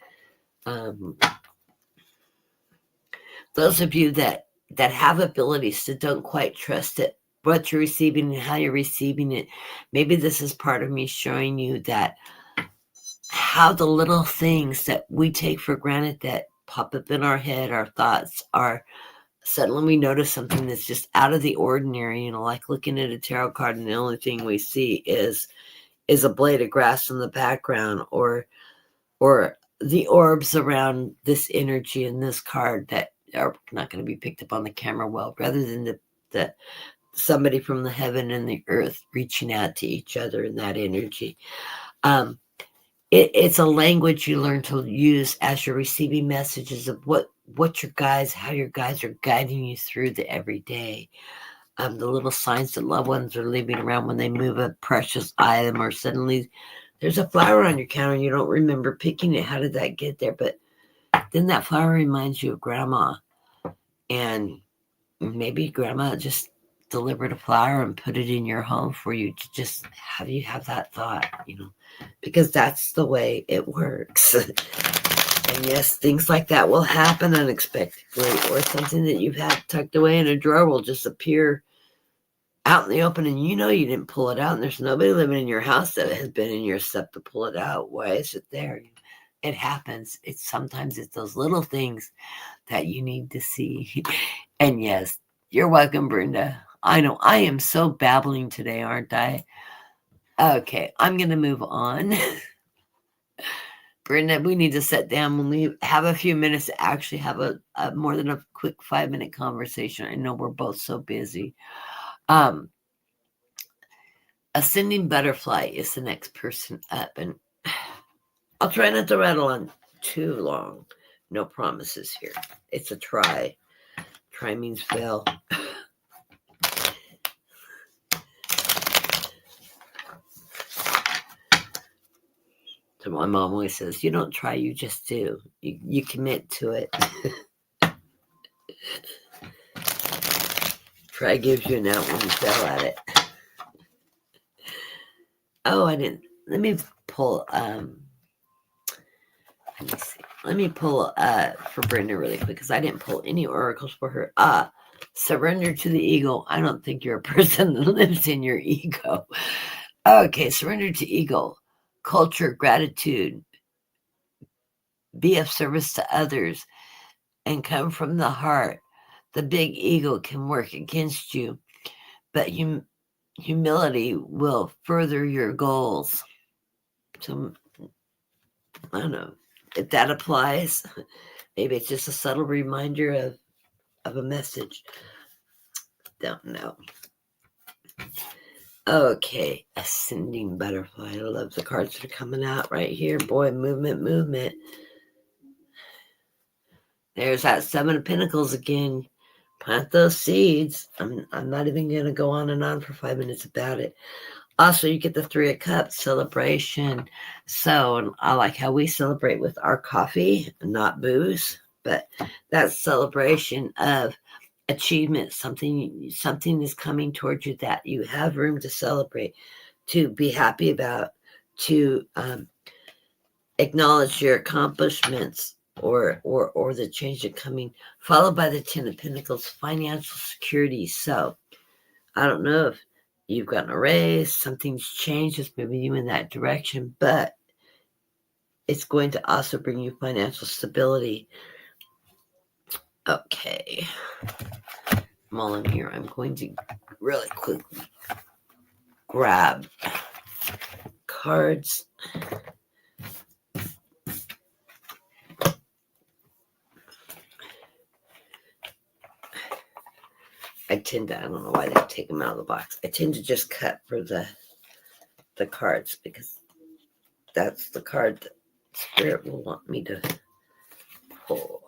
Those of you that have abilities that don't quite trust it, what you're receiving and how you're receiving it, maybe this is part of me showing you that how the little things that we take for granted that pop up in our head, our thoughts, are suddenly we notice something that's just out of the ordinary, like looking at a tarot card and the only thing we see is a blade of grass in the background, or the orbs around this energy in this card that are not going to be picked up on the camera well, rather than the somebody from the heaven and the earth reaching out to each other in that energy. It's a language you learn to use as you're receiving messages of how your guides are guiding you through the everyday. The little signs that loved ones are leaving around when they move a precious item, or suddenly There's a flower on your counter. You don't remember picking it. How did that get there? But then that flower reminds you of grandma. And maybe grandma just delivered a flower and put it in your home for you to just have you have that thought, because that's the way it works. And yes, things like that will happen unexpectedly, or something that you've had tucked away in a drawer will just appear out in the open, and you didn't pull it out, and there's nobody living in your house that has been in your stuff to pull it out. Why is it there? It happens. Sometimes it's those little things that you need to see. And yes, you're welcome, Brenda. I know I am so babbling today, aren't I? Okay, I'm going to move on. Brenda, we need to sit down when we have a few minutes to actually have a more than a quick 5-minute conversation. I know we're both so busy. Ascending Butterfly is the next person up, and I'll try not to rattle on too long. No promises here. It's a try. Try means fail. So my mom always says, you don't try, you just do. You commit to it. Try gives you an out when you fail at it. Oh, I didn't. Let me pull. Let me see. Let me pull for Brenda really quick, because I didn't pull any oracles for her. Surrender to the ego. I don't think you're a person that lives in your ego. Okay, surrender to ego. Culture, gratitude. Be of service to others and come from the heart. The big ego can work against you, but humility will further your goals. So, I don't know if that applies. Maybe it's just a subtle reminder of a message. Don't know. Okay, Ascending Butterfly. I love the cards that are coming out right here. Boy, movement. There's that 7 of Pentacles again. Plant those seeds. I'm not even going to go on and on for 5 minutes about it. Also, you get the 3 of Cups celebration. So I like how we celebrate with our coffee, not booze, but that celebration of achievement. Something is coming towards you that you have room to celebrate, to be happy about, to acknowledge your accomplishments or the change that's coming, followed by the 10 of Pentacles, financial security. So I don't know if you've gotten a raise, something's changed, it's moving you in that direction, but it's going to also bring you financial stability. Okay. I'm all in here. I'm going to really quickly grab cards. I don't know why they take them out of the box. I tend to just cut for the cards, because that's the card that Spirit will want me to pull.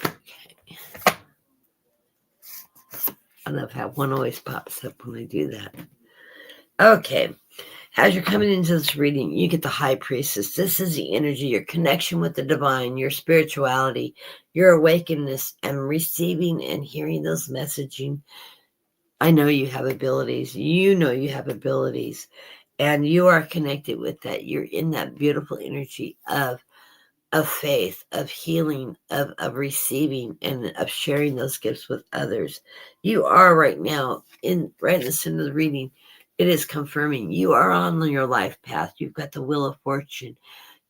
Okay. I love how one always pops up when I do that. Okay. As you're coming into this reading, you get the High Priestess. This is the energy, your connection with the divine, your spirituality, your awakeness, and receiving and hearing those messaging. I know you have abilities. You know you have abilities. And you are connected with that. You're in that beautiful energy of faith, of healing, of receiving, and of sharing those gifts with others. You are right now, right in the center of the reading, it is confirming you are on your life path. You've got the Wheel of Fortune.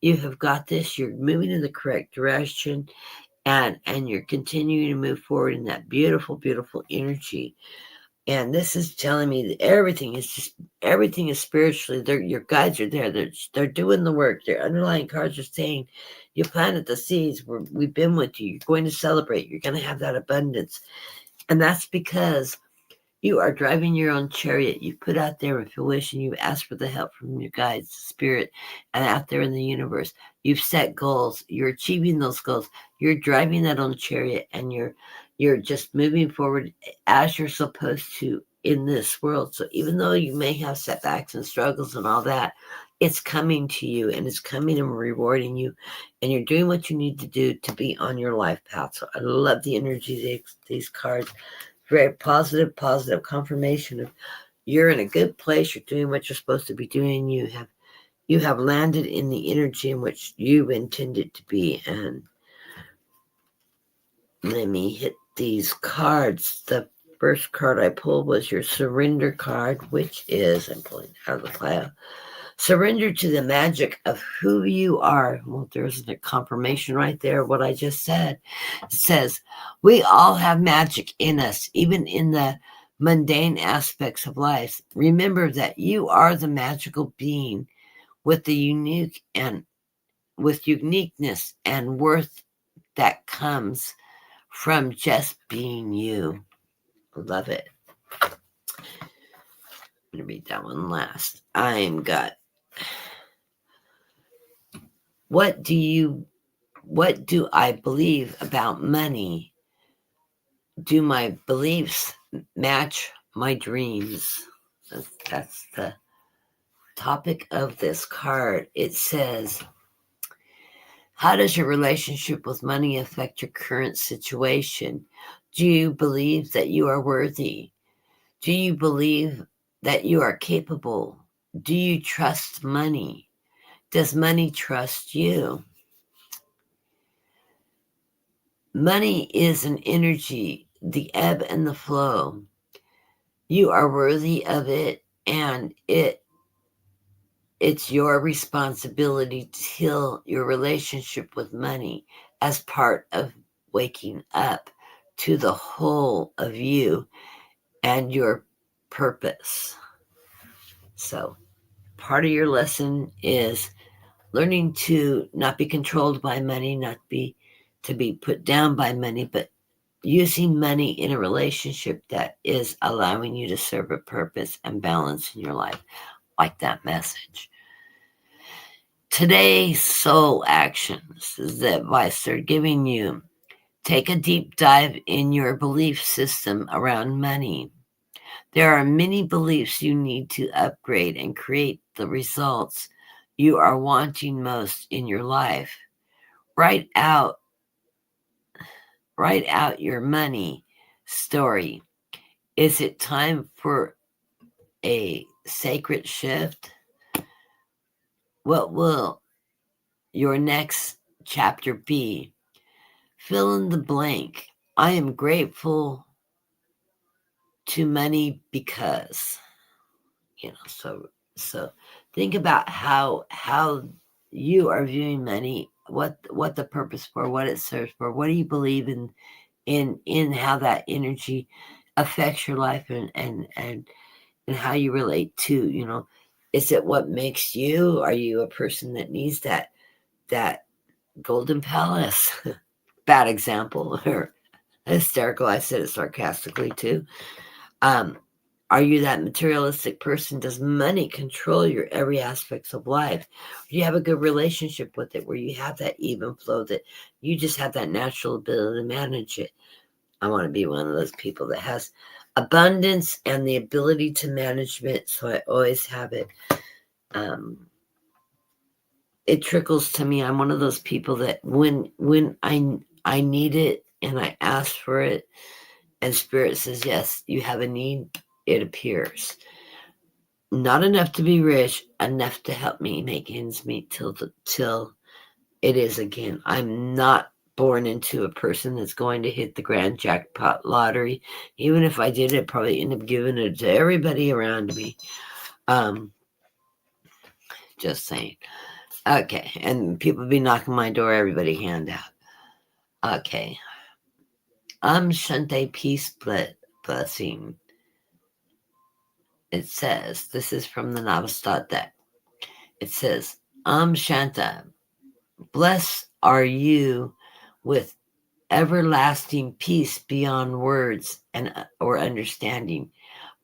You have got this. You're moving in the correct direction, and you're continuing to move forward in that beautiful, beautiful energy. And this is telling me that everything is spiritually. Your guides are there. They're doing the work. Their underlying cards are saying, you planted the seeds. We've been with you. You're going to celebrate. You're going to have that abundance. And that's because you are driving your own chariot. You put out there with your wish, and you ask for the help from your guides, spirit, and out there in the universe. You've set goals. You're achieving those goals. You're driving that own chariot, and You're just moving forward as you're supposed to in this world. So even though you may have setbacks and struggles and all that, it's coming to you and it's coming and rewarding you. And you're doing what you need to do to be on your life path. So I love the energy of these cards. Very positive confirmation of you're in a good place. You're doing what you're supposed to be doing. You have landed in the energy in which you intended to be. And let me hit these cards. The first card I pulled was your surrender card, which is, I'm pulling out of the pile, surrender to the magic of who you are. Well, there's a confirmation right there. What I just said. It says, we all have magic in us, even in the mundane aspects of life. Remember that you are the magical being with the uniqueness and worth that comes from just being you. Love it. I'm going to read that one last. What do I believe about money? Do my beliefs match my dreams? That's the topic of this card. It says, how does your relationship with money affect your current situation? Do you believe that you are worthy? Do you believe that you are capable? Do you trust money? Does money trust you? Money is an energy, the ebb and the flow. You are worthy of it, and it's your responsibility to heal your relationship with money as part of waking up to the whole of you and your purpose. So part of your lesson is learning to not be controlled by money, not to be put down by money, but using money in a relationship that is allowing you to serve a purpose and balance in your life. Like that message. Today's soul actions is the advice they're giving you. Take a deep dive in your belief system around money. There are many beliefs you need to upgrade and create the results you are wanting most in your life. Write out your money story. Is it time for a sacred shift? What will your next chapter be? Fill in the blank. I am grateful to money because, so think about how you are viewing money, what the purpose for, what it serves for, what do you believe in how that energy affects your life and how you relate to, is it what makes you? Are you a person that needs that golden palace? Bad example or hysterical. I said it sarcastically too. Are you that materialistic person? Does money control your every aspects of life? Do you have a good relationship with it where you have that even flow, that you just have that natural ability to manage it? I want to be one of those people that has abundance and the ability to manage it. So I always have it. It trickles to me. I'm one of those people that when I need it and I ask for it and Spirit says, yes, you have a need, it appears. Not enough to be rich, enough to help me make ends meet till it is again. I'm not born into a person that's going to hit the grand jackpot lottery. Even if I did, I'd probably end up giving it to everybody around me. Just saying. Okay, and people be knocking my door, everybody hand out. Okay. Shante, peace, blessing. It says, this is from the Navastat deck. It says, Shanta, blessed are you with everlasting peace beyond words or understanding.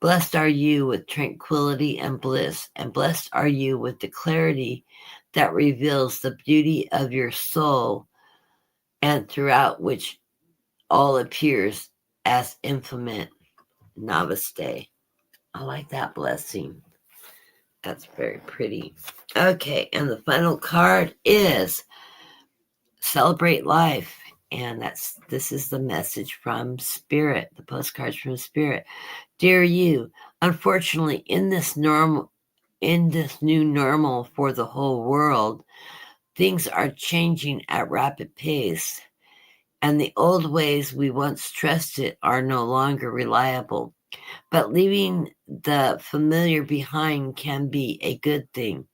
Blessed are you with tranquility and bliss, and blessed are you with the clarity that reveals the beauty of your soul and throughout which all appears as infinite. Namaste. I like that blessing. That's very pretty. Okay, and the final card is celebrate life. And this is the message from Spirit, the postcards from Spirit. Dear you, unfortunately, in this new normal for the whole world, things are changing at rapid pace, and the old ways we once trusted are no longer reliable. But leaving the familiar behind can be a good thing.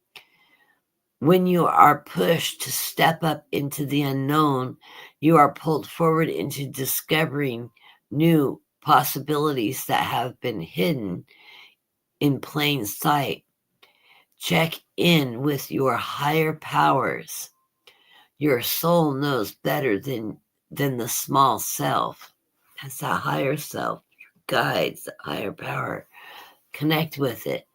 When you are pushed to step up into the unknown, you are pulled forward into discovering new possibilities that have been hidden in plain sight. Check in with your higher powers. Your soul knows better than the small self. That's that higher self, guides, the higher power. Connect with it.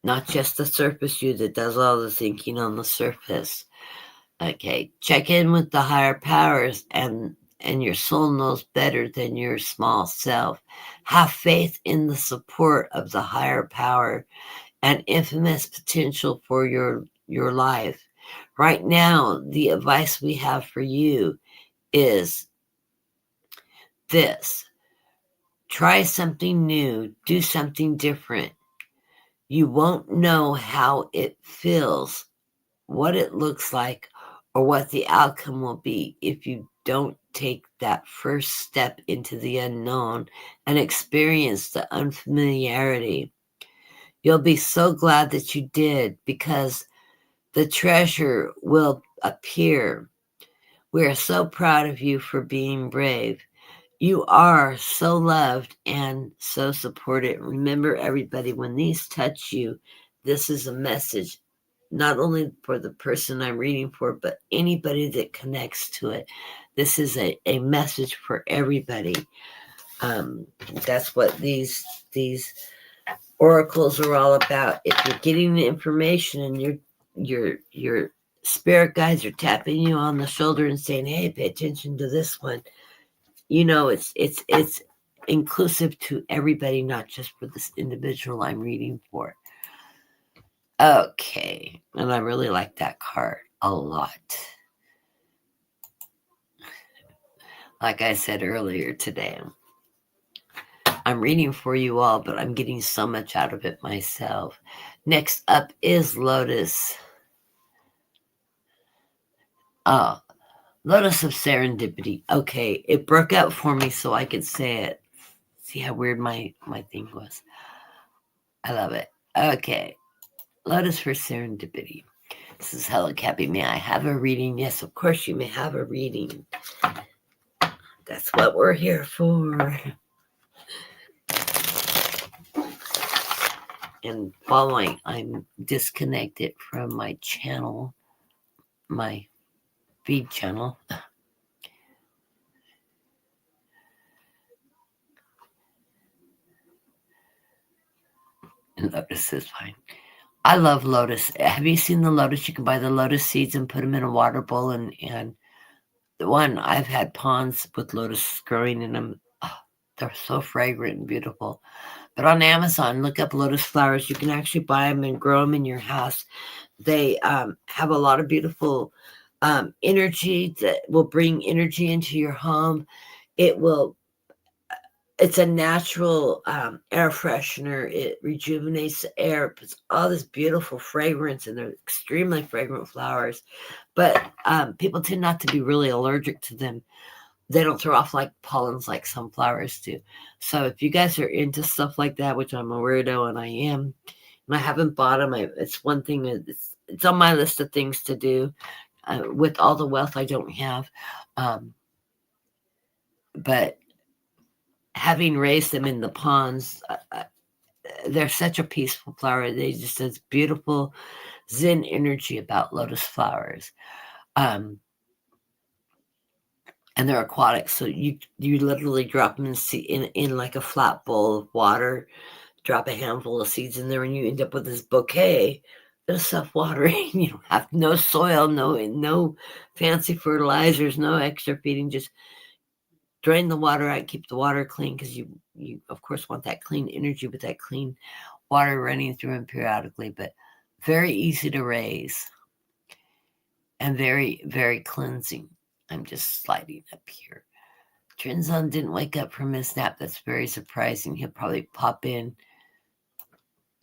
Not just the surface you that does all the thinking on the surface. Okay, check in with the higher powers, and your soul knows better than your small self. Have faith in the support of the higher power and infamous potential for your life. Right now, the advice we have for you is this. Try something new, do something different. You won't know how it feels, what it looks like, or what the outcome will be if you don't take that first step into the unknown and experience the unfamiliarity. You'll be so glad that you did, because the treasure will appear. We are so proud of you for being brave. You are so loved and so supported. Remember, everybody, when these touch you, this is a message, not only for the person I'm reading for, but anybody that connects to it. This is a message for everybody. That's what these oracles are all about. If you're getting the information and your spirit guides are tapping you on the shoulder and saying, hey, pay attention to this one, it's inclusive to everybody, not just for this individual I'm reading for. Okay, and I really like that card a lot. Like I said earlier today, I'm reading for you all, but I'm getting so much out of it myself. Next up is Lotus. Lotus of Serendipity. Okay, it broke out for me so I could say it. See how weird my thing was. I love it. Okay, Lotus for Serendipity. This is Helen Cappy. May I have a reading? Yes, of course you may have a reading. That's what we're here for. And following, I'm disconnected from my channel, my feed channel. And Lotus is fine. I love Lotus. Have you seen the Lotus? You can buy the Lotus seeds and put them in a water bowl. And the one, I've had ponds with Lotus growing in them. Oh, they're so fragrant and beautiful. But on Amazon, look up Lotus flowers. You can actually buy them and grow them in your house. They have a lot of beautiful energy that will bring energy into your home. It's a natural air freshener. It rejuvenates the air. It puts all this beautiful fragrance, and they're extremely fragrant flowers. But people tend not to be really allergic to them. They don't throw off like pollens like some flowers do. So if you guys are into stuff like that, which I'm a weirdo and I am, and I haven't bought them, it's one thing. It's on my list of things to do. With all the wealth I don't have, but having raised them in the ponds, they're such a peaceful flower. They just has beautiful Zen energy about Lotus flowers. And they're aquatic, so you literally drop them in like a flat bowl of water, drop a handful of seeds in there, and you end up with this bouquet self-watering. You don't have no soil, no fancy fertilizers, no extra feeding. Just drain the water out, keep the water clean, because you of course want that clean energy with that clean water running through them periodically. But very easy to raise and very, very cleansing. I'm just sliding up here. Trinzon didn't wake up from his nap. That's very surprising. He'll probably pop in.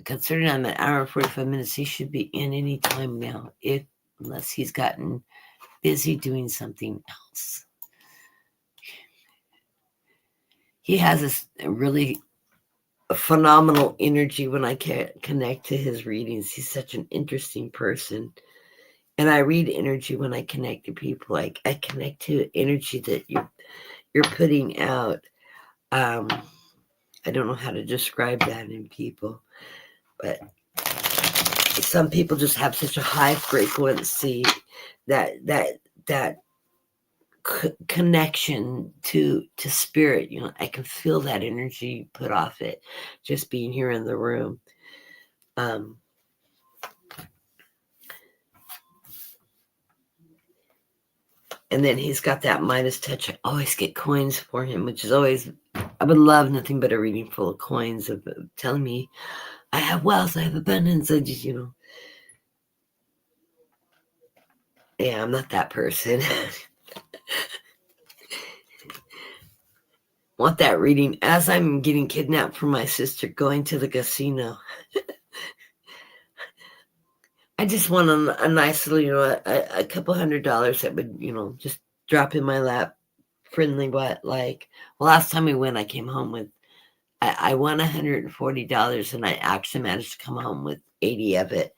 Considering I'm an hour and 45 minutes, he should be in any time now, unless he's gotten busy doing something else. He has this really phenomenal energy when I connect to his readings. He's such an interesting person. And I read energy when I connect to people. I connect to energy that you're putting out. I don't know how to describe that in people, but some people just have such a high frequency that connection to spirit. I can feel that energy put off it just being here in the room. And then he's got that Midas touch. I always get coins for him, which is always, I would love nothing but a reading full of coins of telling me I have wealth, I have abundance. I just, yeah, I'm not that person. Want that reading as I'm getting kidnapped from my sister going to the casino. I just want a nice little, a couple $100 that would, just drop in my lap, friendly. Last time we went, I came home with, I won $140, and I actually managed to come home with 80 of it.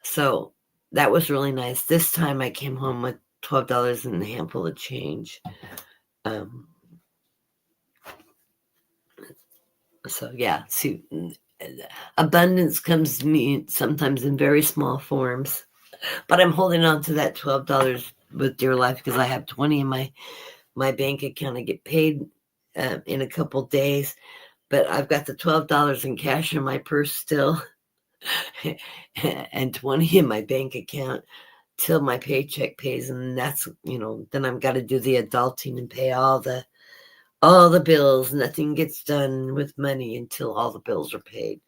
So that was really nice. This time I came home with $12 and a handful of change. So yeah, see, abundance comes to me sometimes in very small forms, but I'm holding on to that $12 with dear life because I have 20 in my bank account. I get paid in a couple days, but I've got the $12 in cash in my purse still and 20 in my bank account till my paycheck pays. And that's, then I've got to do the adulting and pay all the bills. Nothing gets done with money until all the bills are paid.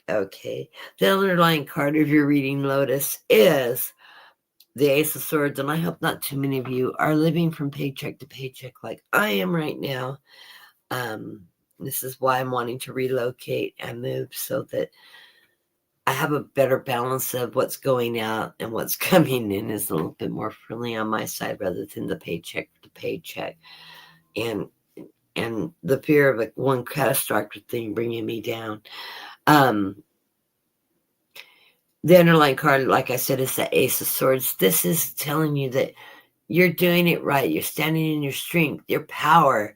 Okay. The underlying card of your reading, Lotus, is the Ace of Swords. And I hope not too many of you are living from paycheck to paycheck like I am right now. This is why I'm wanting to relocate and move, so that I have a better balance of what's going out and what's coming in is a little bit more friendly on my side rather than the paycheck to paycheck. And the fear of one catastrophic thing bringing me down. The underlying card, like I said, is the Ace of Swords. This is telling you that you're doing it right. You're standing in your strength, your power.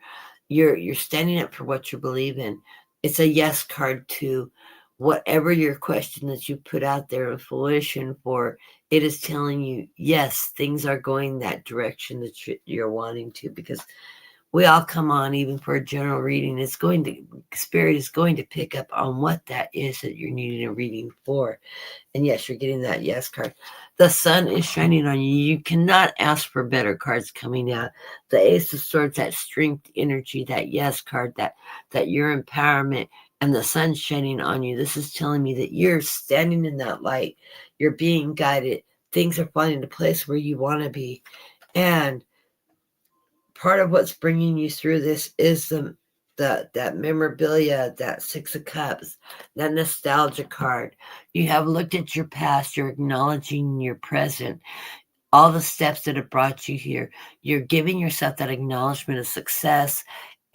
You're standing up for what you believe in. It's a yes card to whatever your question that you put out there in fruition for. It is telling you, yes, things are going that direction that you're wanting to, because we all come on, even for a general reading, Spirit is going to pick up on what that is that you're needing a reading for. And yes, you're getting that yes card. The sun is shining on you. You cannot ask for better cards coming out. The Ace of Swords, that strength energy, that yes card, that your empowerment, and the sun shining on you. This is telling me that you're standing in that light. You're being guided. Things are falling into place where you want to be. And part of what's bringing you through this is that memorabilia, that Six of Cups, that nostalgia card. You have looked at your past. You're acknowledging your present, all the steps that have brought you here. You're giving yourself that acknowledgement of success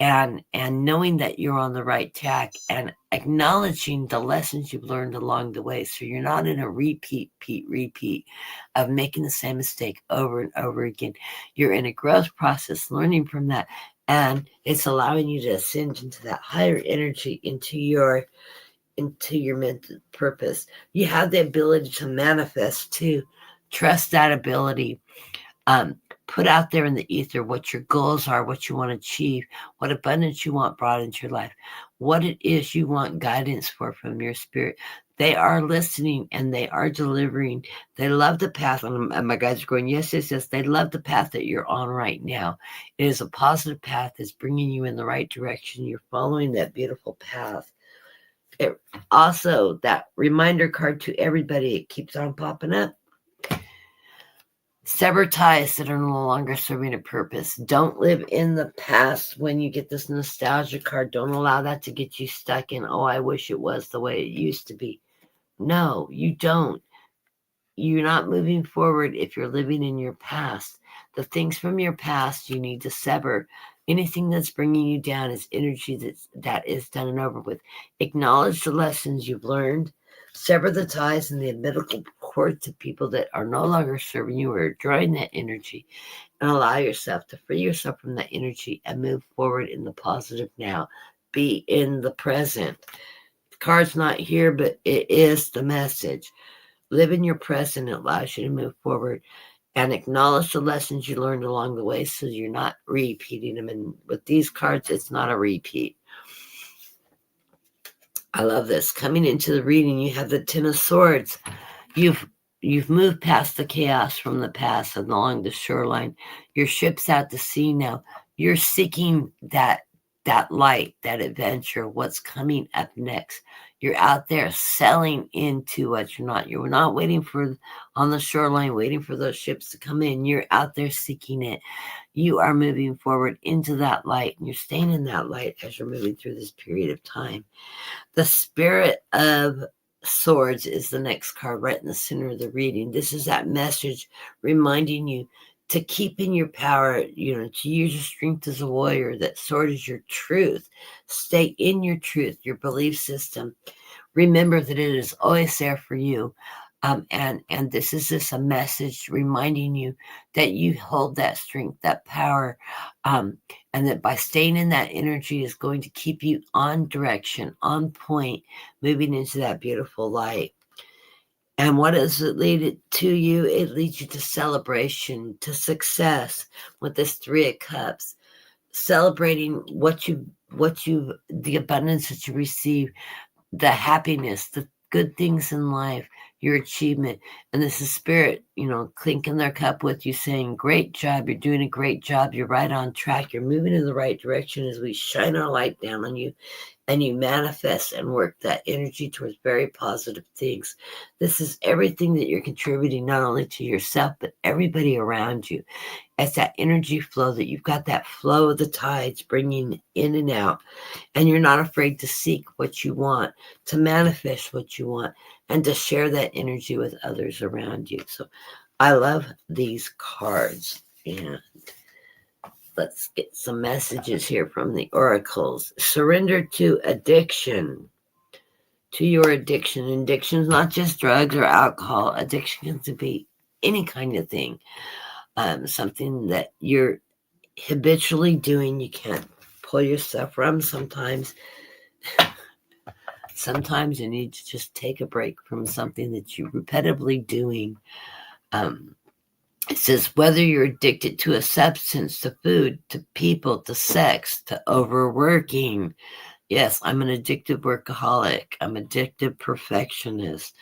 and knowing that you're on the right track and acknowledging the lessons you've learned along the way. So you're not in a repeat of making the same mistake over and over again. You're in a growth process, learning from that. And it's allowing you to ascend into that higher energy, into your mental purpose. You have the ability to manifest too. Trust that ability. Put out there in the ether what your goals are, what you want to achieve, what abundance you want brought into your life, what it is you want guidance for from your spirit. They are listening and they are delivering. They love the path. And my guys are going, yes, yes, yes. They love the path that you're on right now. It is a positive path. It's bringing you in the right direction. You're following that beautiful path. It also, that reminder card to everybody, it keeps on popping up. Sever ties that are no longer serving a purpose. Don't live in the past when you get this nostalgia card. Don't allow that to get you stuck in, oh, I wish it was the way it used to be. No, you don't. You're not moving forward if you're living in your past. The things from your past you need to sever. Anything that's bringing you down is energy that is done and over with. Acknowledge the lessons you've learned. Sever the ties and the umbilical cord to people that are no longer serving you or drawing that energy, and allow yourself to free yourself from that energy and move forward in the positive now. Be in the present. The card's not here, but it is the message. Live in your present. It allows you to move forward and acknowledge the lessons you learned along the way so you're not repeating them. And with these cards, it's not a repeat. I love this. Coming into the reading, you have the Ten of Swords. You've moved past the chaos from the past and along the shoreline. Your ship's out to sea now. You're seeking that light, that adventure, what's coming up next. You're out there selling into what you're not. You're not waiting for on the shoreline, waiting for those ships to come in. You're out there seeking it. You are moving forward into that light, and you're staying in that light as you're moving through this period of time. The Spirit of Swords is the next card right in the center of the reading. This is that message reminding you to keep in your power, to use your strength as a warrior. That sword is your truth. Stay in your truth, your belief system. Remember that it is always there for you. And this is a message reminding you that you hold that strength, that power, and that by staying in that energy is going to keep you on direction, on point, moving into that beautiful light. And what does it lead it to you? It leads you to celebration, to success with this Three of Cups, celebrating the abundance that you receive, the happiness, the good things in life, your achievement. And this is Spirit, clinking their cup with you, saying, great job, you're doing a great job, you're right on track, you're moving in the right direction as we shine our light down on you, and you manifest and work that energy towards very positive things. This is everything that you're contributing, not only to yourself, but everybody around you. It's that energy flow, that you've got that flow of the tides bringing in and out, and you're not afraid to seek what you want, to manifest what you want, and to share that energy with others around you. So I love these cards. And let's get some messages here from the oracles. Surrender to addiction. To your addiction. Addiction is not just drugs or alcohol. Addiction can be any kind of thing. Something that you're habitually doing. You can't pull yourself from sometimes. Sometimes you need to just take a break from something that you're repetitively doing. It says, whether you're addicted to a substance, to food, to people, to sex, to overworking. Yes, I'm an addictive workaholic. I'm an addictive perfectionist.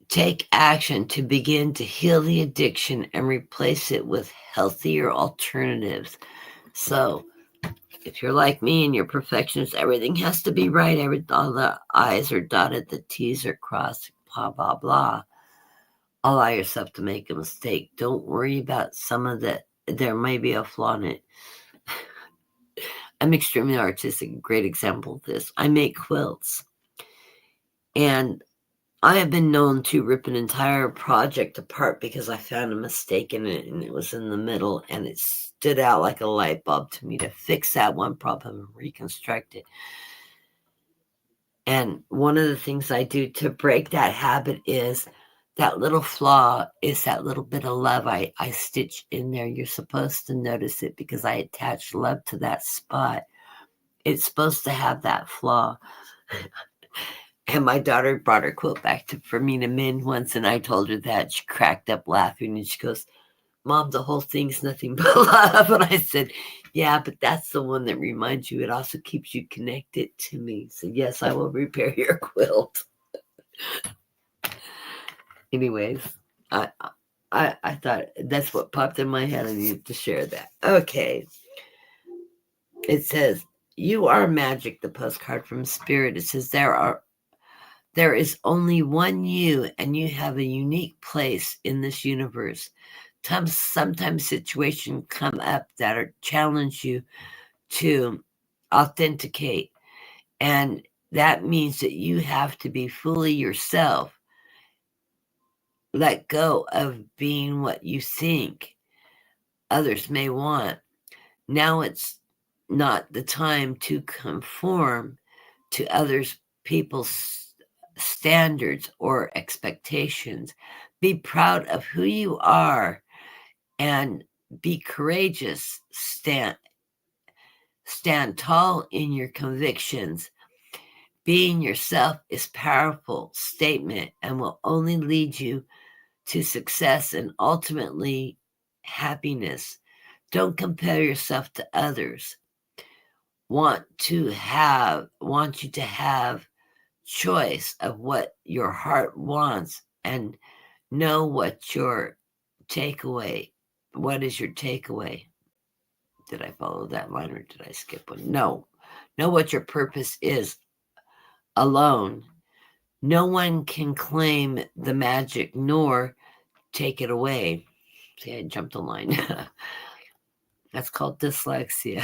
Take action to begin to heal the addiction and replace it with healthier alternatives. So, if you're like me and you're perfectionist, everything has to be right. All the I's are dotted, the T's are crossed, blah, blah, blah. Allow yourself to make a mistake. Don't worry about some of that. There may be a flaw in it. I'm extremely artistic. A great example of this. I make quilts. And I have been known to rip an entire project apart because I found a mistake in it, and it was in the middle, and it stood out like a light bulb to me to fix that one problem and reconstruct it. And one of the things I do to break that habit is that little flaw is that little bit of love I stitch in there. You're supposed to notice it because I attach love to that spot. It's supposed to have that flaw. And my daughter brought her quilt back for me to mend once, and I told her that. She cracked up laughing, and she goes, Mom, the whole thing's nothing but love. And I said, yeah, but that's the one that reminds you. It also keeps you connected to me. So yes, I will repair your quilt. Anyways, I thought that's what popped in my head. I needed to share that. Okay. It says, you are magic, the postcard from Spirit. It says, there is only one you, and you have a unique place in this universe. Sometimes situations come up that are challenge you to authenticate, and that means that you have to be fully yourself. Let go of being what you think others may want. Now it's not the time to conform to others people's standards or expectations. Be proud of who you are and be courageous. Stand tall in your convictions. Being yourself is a powerful statement and will only lead you to success and ultimately happiness. Don't compare yourself to others. Want you to have choice of what your heart wants and know what your takeaway. What is your takeaway? Did I follow that line or did I skip one? No. Know what your purpose is alone. No one can claim the magic nor take it away. See, I jumped a line. That's called dyslexia.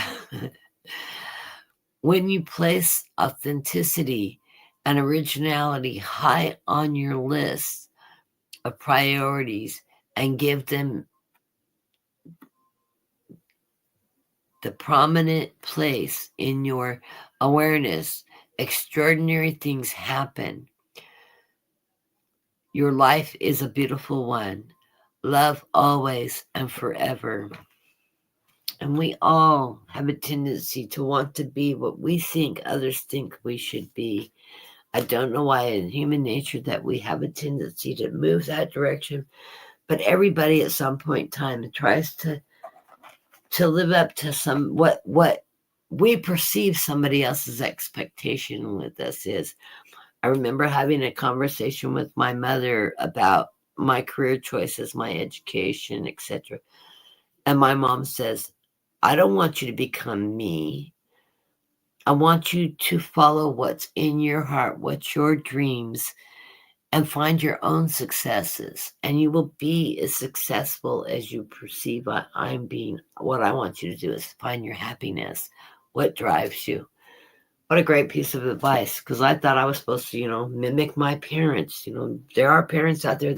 When you place authenticity and originality high on your list of priorities and give them the prominent place in your awareness, extraordinary things happen. Your life is a beautiful one. Love always and forever. And we all have a tendency to want to be what we think others think we should be. I don't know why in human nature that we have a tendency to move that direction, but everybody at some point in time tries to live up to some what we perceive somebody else's expectation with us is. I remember having a conversation with my mother about my career choices, my education, etc. And my mom says, I don't want you to become me. I want you to follow what's in your heart, what's your dreams, and find your own successes. And you will be as successful as you perceive I'm being. What I want you to do is find your happiness, what drives you. What a great piece of advice, because I thought I was supposed to, mimic my parents. There are parents out there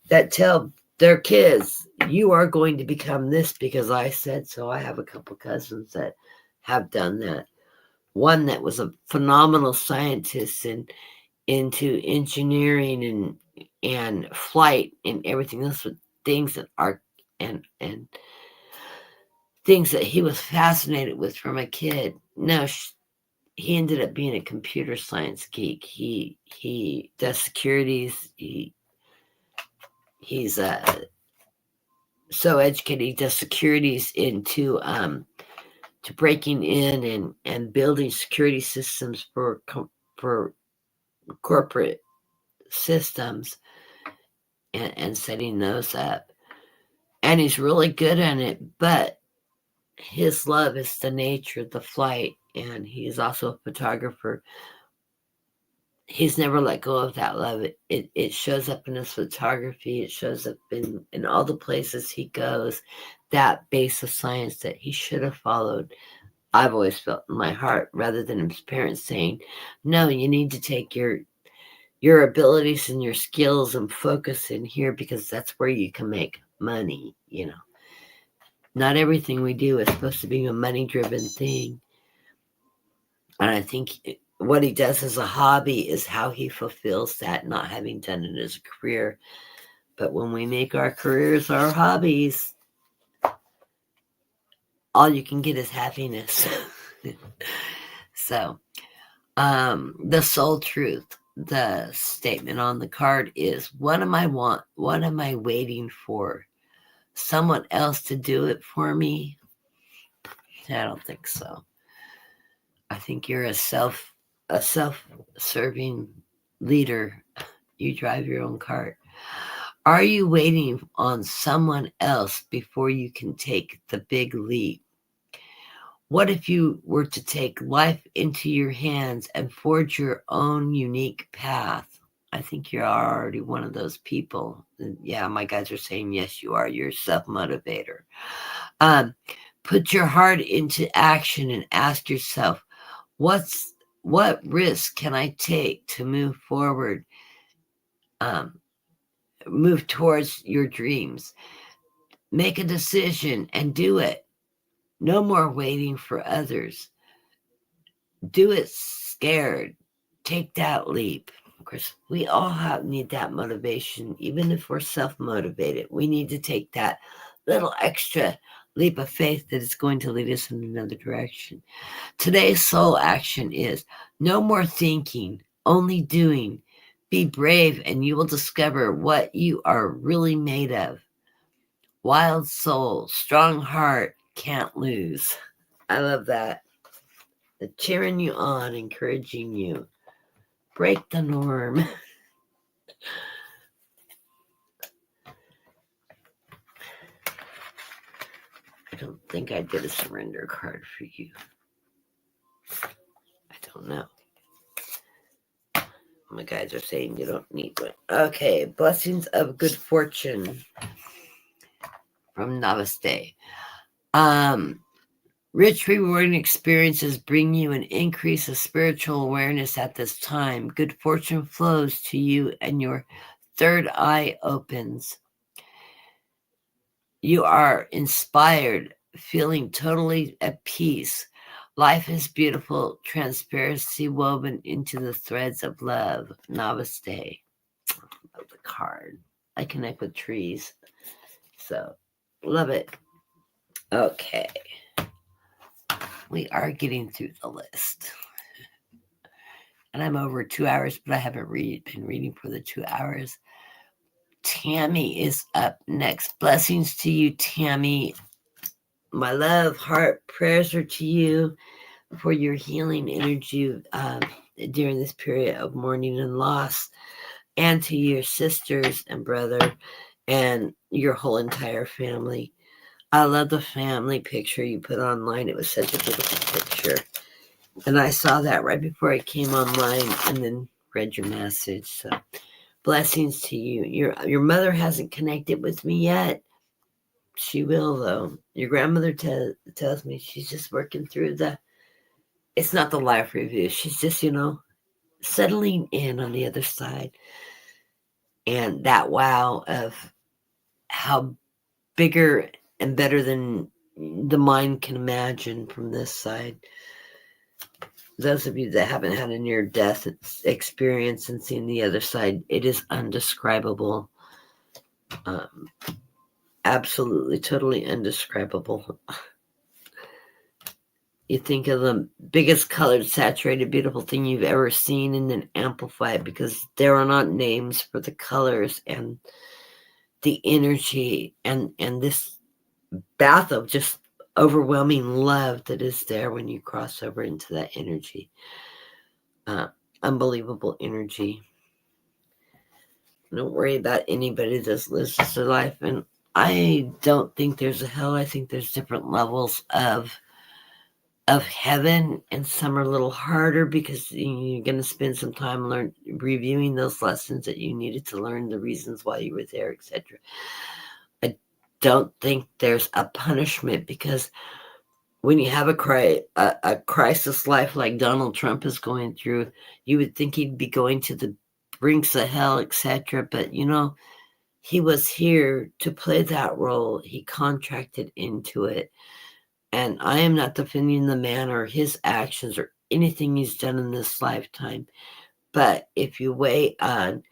that tell their kids, you are going to become this because I said so. I have a couple cousins that have done that. One that was a phenomenal scientist and into engineering and flight and everything else with things that are and things that he was fascinated with from a kid. No, he ended up being a computer science geek. He does securities. He's so educated. He does securities into to breaking in and building security systems for corporate systems and setting those up. And he's really good at it, but his love is the nature, the flight, and he's also a photographer. He's never let go of that love. It shows up in his photography. It shows up in all the places he goes. That base of science that he should have followed, I've always felt in my heart, rather than his parents saying, no, you need to take your abilities and your skills and focus in here because that's where you can make money. Not everything we do is supposed to be a money-driven thing. And I think what he does as a hobby is how he fulfills that, not having done it as a career. But when we make our careers our hobbies, all you can get is happiness. So, the soul truth, the statement on the card is, what am I waiting for someone else to do it for me? I don't think so. I think you're a self-serving leader. You drive your own cart. Are you waiting on someone else before you can take the big leap? What if you were to take life into your hands and forge your own unique path? I think you're already one of those people. Yeah, my guys are saying, yes, you are. You're a self-motivator. Put your heart into action and ask yourself, what risk can I take to move forward, move towards your dreams? Make a decision and do it. No more waiting for others. Do it scared. Take that leap. Of course, we all need that motivation. Even if we're self-motivated, we need to take that little extra leap of faith that is going to lead us in another direction. Today's soul action is no more thinking, only doing. Be brave and you will discover what you are really made of. Wild soul, strong heart, can't lose. I love that. Cheering you on, encouraging you. Break the norm. I don't think I did a surrender card for you. I don't know. My guys are saying you don't need one. Okay, blessings of good fortune from Namaste. Rich, rewarding experiences bring you an increase of spiritual awareness at this time. Good fortune flows to you and your third eye opens. You are inspired, feeling totally at peace. Life is beautiful, transparency woven into the threads of love. Namaste. Love the card. I connect with trees. So, love it. Okay. We are getting through the list. And I'm over 2 hours, but I haven't been reading for the 2 hours. Tammy is up next. Blessings to you, Tammy. My love, heart, prayers are to you for your healing energy during this period of mourning and loss, and to your sisters and brother and your whole entire family. I love the family picture you put online. It was such a beautiful picture. And I saw that right before I came online and then read your message. So blessings to you. Your mother hasn't connected with me yet. She will, though. Your grandmother tells me she's just working through it's not the life review. She's just, settling in on the other side. And that wow of how bigger and better than the mind can imagine from this side. Those of you that haven't had a near-death experience and seen the other side, it is undescribable. Absolutely, totally indescribable. You think of the biggest colored, saturated, beautiful thing you've ever seen and then amplify it, because there are not names for the colors and the energy and this bath of just overwhelming love that is there when you cross over into that energy. Unbelievable energy. Don't worry about anybody that lives their life. And I don't think there's a hell. I think there's different levels of heaven, and some are a little harder because you're going to spend some time reviewing those lessons that you needed to learn, the reasons why you were there, etc. I don't think there's a punishment, because when you have a crisis life like Donald Trump is going through, you would think he'd be going to the brinks of hell, etc. But he was here to play that role. He contracted into it. And I am not defending the man or his actions or anything he's done in this lifetime. But if you weigh on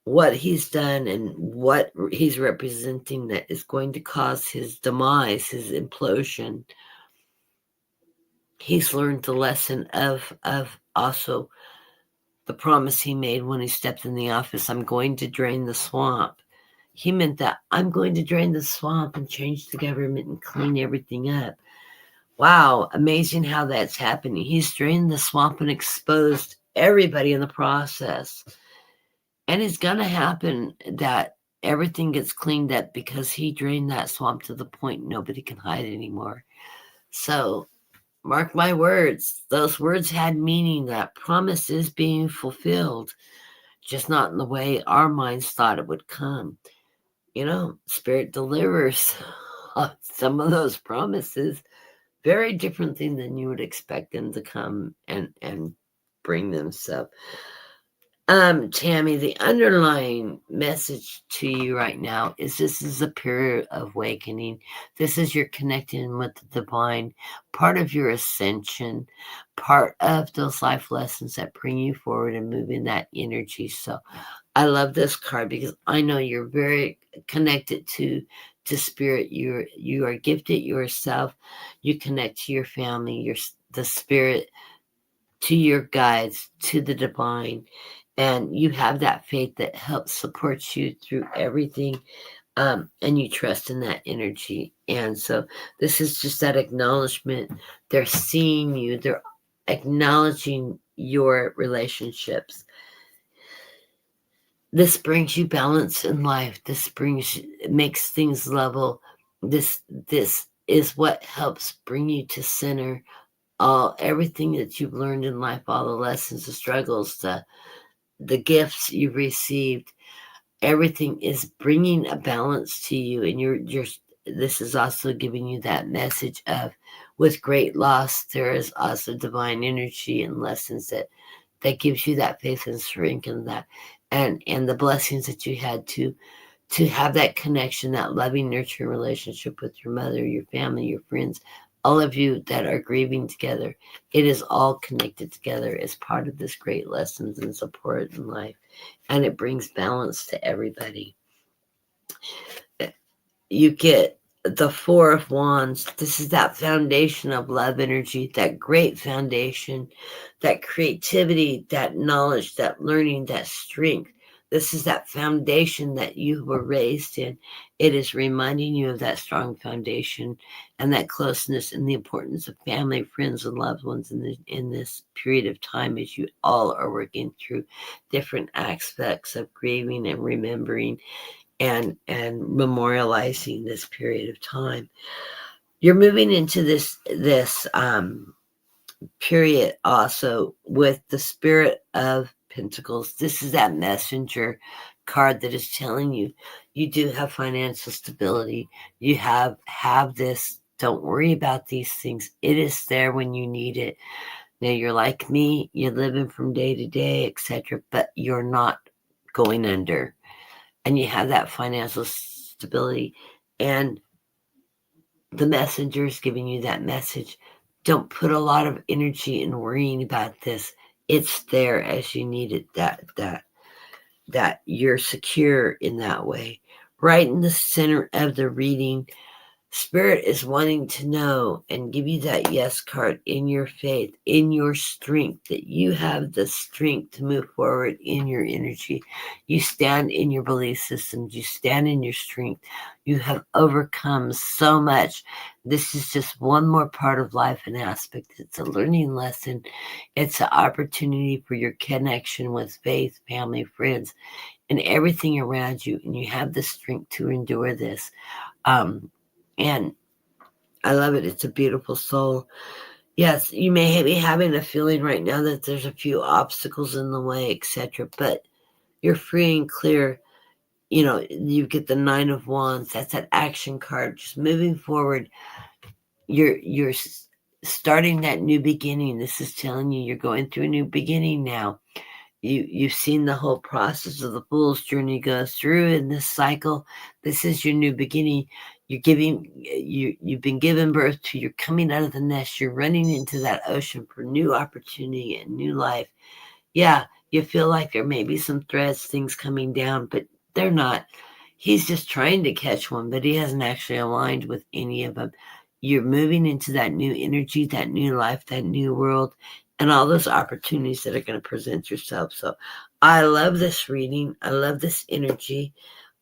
what he's done and what he's representing that is going to cause his demise, his implosion, he's learned the lesson of also the promise he made when he stepped in the office. I'm going to drain the swamp. he meant that I'm going to drain the swamp and change the government and clean everything up. Wow, amazing how that's happening. He's drained the swamp and exposed everybody in the process. And it's going to happen that everything gets cleaned up because he drained that swamp to the point nobody can hide anymore. So, mark my words, those words had meaning. That promise is being fulfilled, just not in the way our minds thought it would come. Spirit delivers some of those promises very differently than you would expect them to come and bring them. So, Tammy, the underlying message to you right now is this is a period of awakening. This is your connecting with the divine, part of your ascension, part of those life lessons that bring you forward and move in that energy. So I love this card because I know you're very connected to spirit. You are gifted yourself. You connect to your family, the spirit, to your guides, to the divine, and you have that faith that helps support you through everything, and you trust in that energy. And so this is just that acknowledgement. They're seeing you, they're acknowledging your relationships. This brings you balance in life. Makes things level. This is what helps bring you to center. Everything that you've learned in life, all the lessons, the struggles, the gifts you've received, everything is bringing a balance to you. And this is also giving you that message of, with great loss, there is also divine energy and lessons that gives you that faith and strength and that, and the blessings that you had to have that connection, that loving, nurturing relationship with your mother, your family, your friends, all of you that are grieving together. It is all connected together as part of this great lessons and support in life. And it brings balance to everybody. You get the Four of Wands. This is that foundation of love energy, that great foundation, that creativity, that knowledge, that learning, that strength. This is that foundation that you were raised in. It is reminding you of that strong foundation and that closeness and the importance of family, friends, and loved ones in this period of time as you all are working through different aspects of grieving and remembering and memorializing this period of time. You're moving into this period also with the Spirit of Pentacles. This is that messenger card that is telling you do have financial stability. You have this. Don't worry about these things. It is there when you need it. Now you're like me, you're living from day to day, etc., but you're not going under. And you have that financial stability. And the messenger is giving you that message. Don't put a lot of energy in worrying about this. It's there as you need it, that you're secure in that way. Right in the center of the reading, Spirit is wanting to know and give you that yes card in your faith, in your strength, that you have the strength to move forward in your energy. You stand in your belief systems. You stand in your strength. You have overcome so much. This is just one more part of life and aspect. It's a learning lesson. It's an opportunity for your connection with faith, family, friends, and everything around you. And you have the strength to endure this. And I love it. It's a beautiful soul. Yes, you may be having a feeling right now that there's a few obstacles in the way, etc., but you're free and clear. You get the Nine of Wands. That's that action card. Just moving forward. You're starting that new beginning. This is telling you you're going through a new beginning now. You've seen the whole process of the Fool's journey go through in this cycle. This is your new beginning. You've been given birth to. You're coming out of the nest. You're running into that ocean for new opportunity and new life. Yeah, you feel like there may be some threads, things coming down, but they're not. He's just trying to catch one, but he hasn't actually aligned with any of them. You're moving into that new energy, that new life, that new world, and all those opportunities that are going to present yourself. So I love this reading. I love this energy.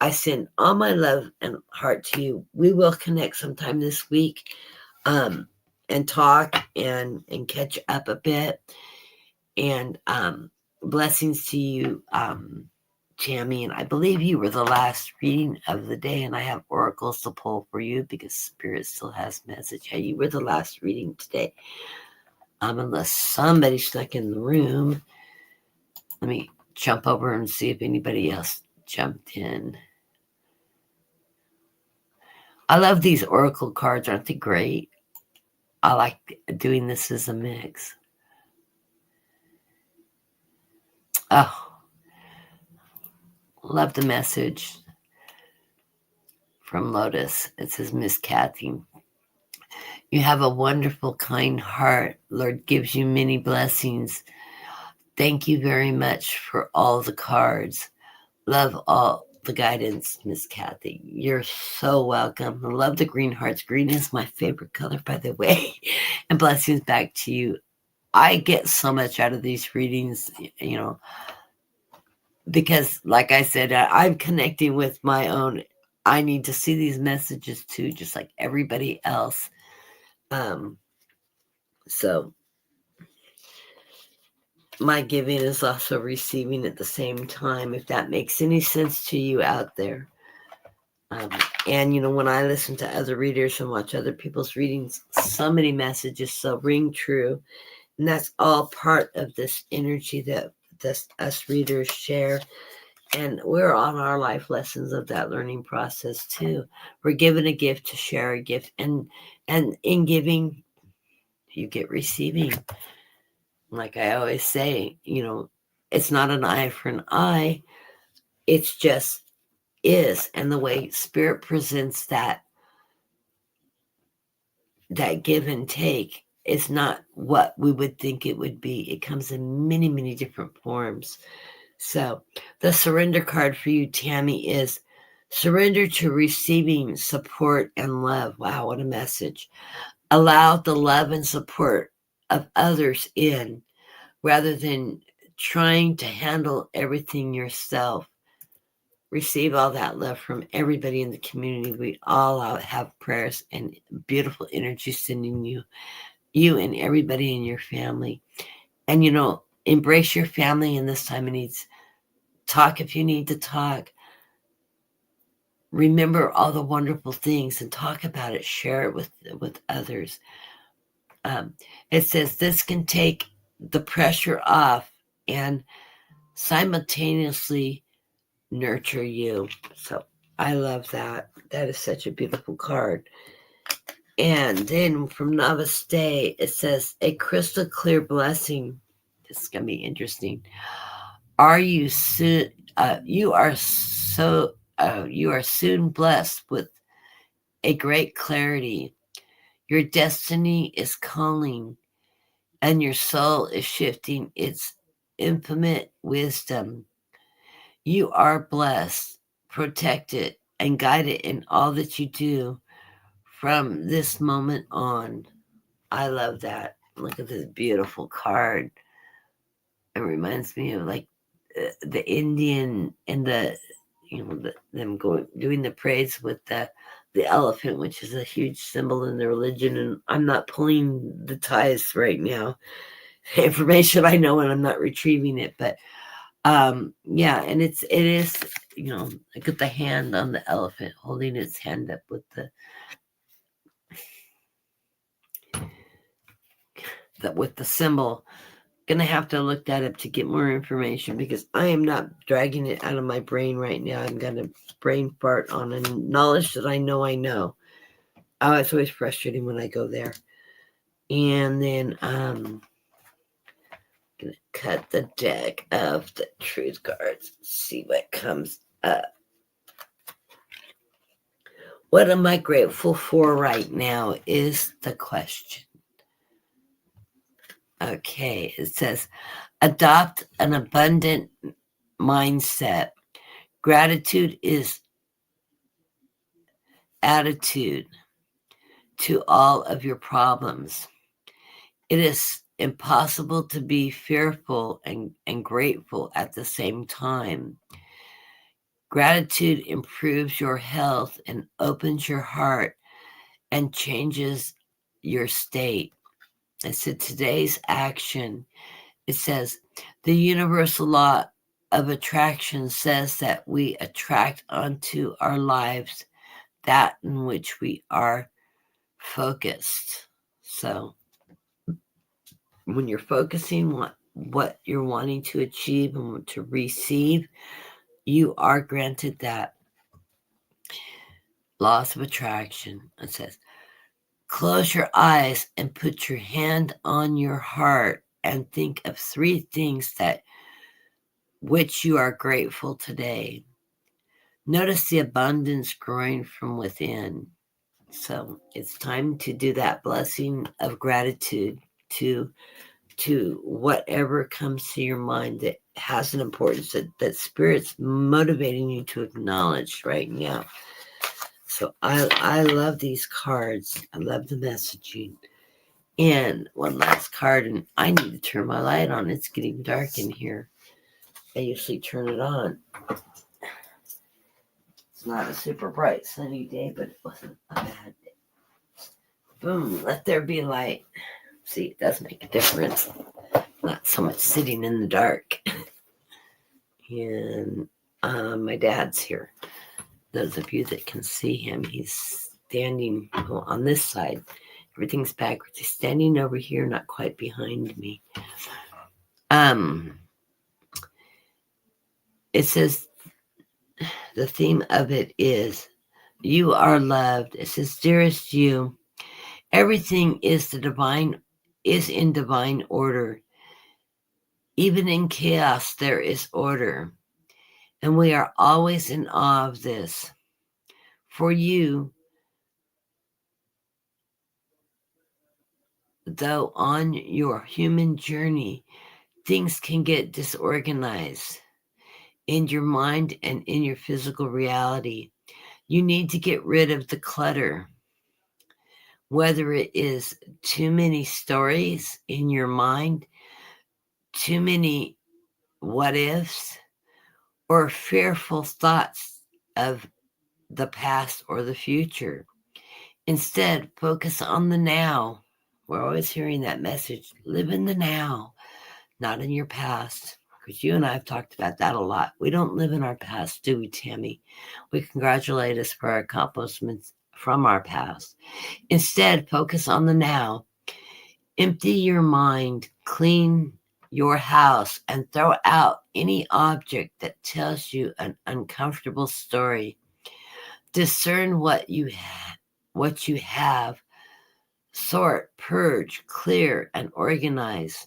I send all my love and heart to you. We will connect sometime this week and talk and catch up a bit. And blessings to you, Tammy. And I believe you were the last reading of the day, and I have oracles to pull for you because Spirit still has message. Yeah, you were the last reading today. Unless somebody stuck in the room. Let me jump over and see if anybody else jumped in. I love these oracle cards. Aren't they great? I like doing this as a mix. Oh, love the message from Lotus. It says, Miss Kathy, you have a wonderful, kind heart. Lord gives you many blessings. Thank you very much for all the cards. Love all the guidance, Miss Kathy. You're so welcome. I love the green hearts. Green is my favorite color, by the way. And blessings back to you. I get so much out of these readings, because like I said, I'm connecting with my own. I need to see these messages too, just like everybody else. So my giving is also receiving at the same time, if that makes any sense to you out there. And when I listen to other readers and watch other people's readings, so many messages so ring true. And that's all part of this energy that us readers share. And we're on our life lessons of that learning process too. We're given a gift to share a gift. And in giving, you get receiving. Like I always say, it's not an eye for an eye. It's just is. And the way Spirit presents that give and take is not what we would think it would be. It comes in many, many different forms. So the surrender card for you, Tammy, is surrender to receiving support and love. Wow, what a message. Allow the love and support of others in rather than trying to handle everything yourself. Receive all that love from everybody in the community. We all have prayers and beautiful energy sending you and everybody in your family. And, embrace your family in this time of needs. Talk if you need to talk. Remember all the wonderful things and talk about it. Share it with others. It says this can take the pressure off and simultaneously nurture you. So I love that. That is such a beautiful card. And then from Namaste, it says a crystal clear blessing. This is gonna be interesting. You are soon blessed with a great clarity. Your destiny is calling, and your soul is shifting its infinite wisdom. You are blessed, protected, and guided in all that you do from this moment on. I love that. Look at this beautiful card. It reminds me of like the Indian and them doing the praise with the elephant, which is a huge symbol in the religion. And I'm not pulling the ties right now. Information I know, and I'm not retrieving it, but yeah, and it is look at the hand on the elephant holding its hand up with the symbol. Gonna have to look that up to get more information because I am not dragging it out of my brain right now. I'm gonna brain fart on a knowledge that I know. Oh, it's always frustrating when I go there. And then gonna cut the deck of the truth cards, see what comes up. What am I grateful for right now is the question. Okay, it says, adopt an abundant mindset. Gratitude is attitude to all of your problems. It is impossible to be fearful and grateful at the same time. Gratitude improves your health and opens your heart and changes your state. It said today's action. It says the universal law of attraction says that we attract onto our lives that in which we are focused. So when you're focusing on what you're wanting to achieve and to receive, you are granted that. Laws of attraction. It says, close your eyes and put your hand on your heart and think of 3 things that which you are grateful today. Notice the abundance growing from within. So it's time to do that blessing of gratitude to whatever comes to your mind that has an importance that Spirit's motivating you to acknowledge right now. So I love these cards. I love the messaging. And one last card, and I need to turn my light on. It's getting dark in here. I usually turn it on. It's not a super bright sunny day, but it wasn't a bad day. Boom, let there be light. See, it does make a difference. Not so much sitting in the dark. And my dad's here. Those of you that can see him, he's standing on this side. Everything's backwards. He's standing over here, not quite behind me. It says the theme of it is you are loved. It says, dearest you, everything is in divine order. Even in chaos, there is order. And we are always in awe of this. For you, though on your human journey, things can get disorganized in your mind and in your physical reality. You need to get rid of the clutter. Whether it is too many stories in your mind, too many what ifs, or fearful thoughts of the past or the future. Instead, focus on the now. We're always hearing that message. Live in the now, not in your past. Because you and I have talked about that a lot. We don't live in our past, do we, Tammy? We congratulate us for our accomplishments from our past. Instead, focus on the now. Empty your mind, clean your house, and throw out any object that tells you an uncomfortable story. Discern what you have. Sort, purge, clear, and organize.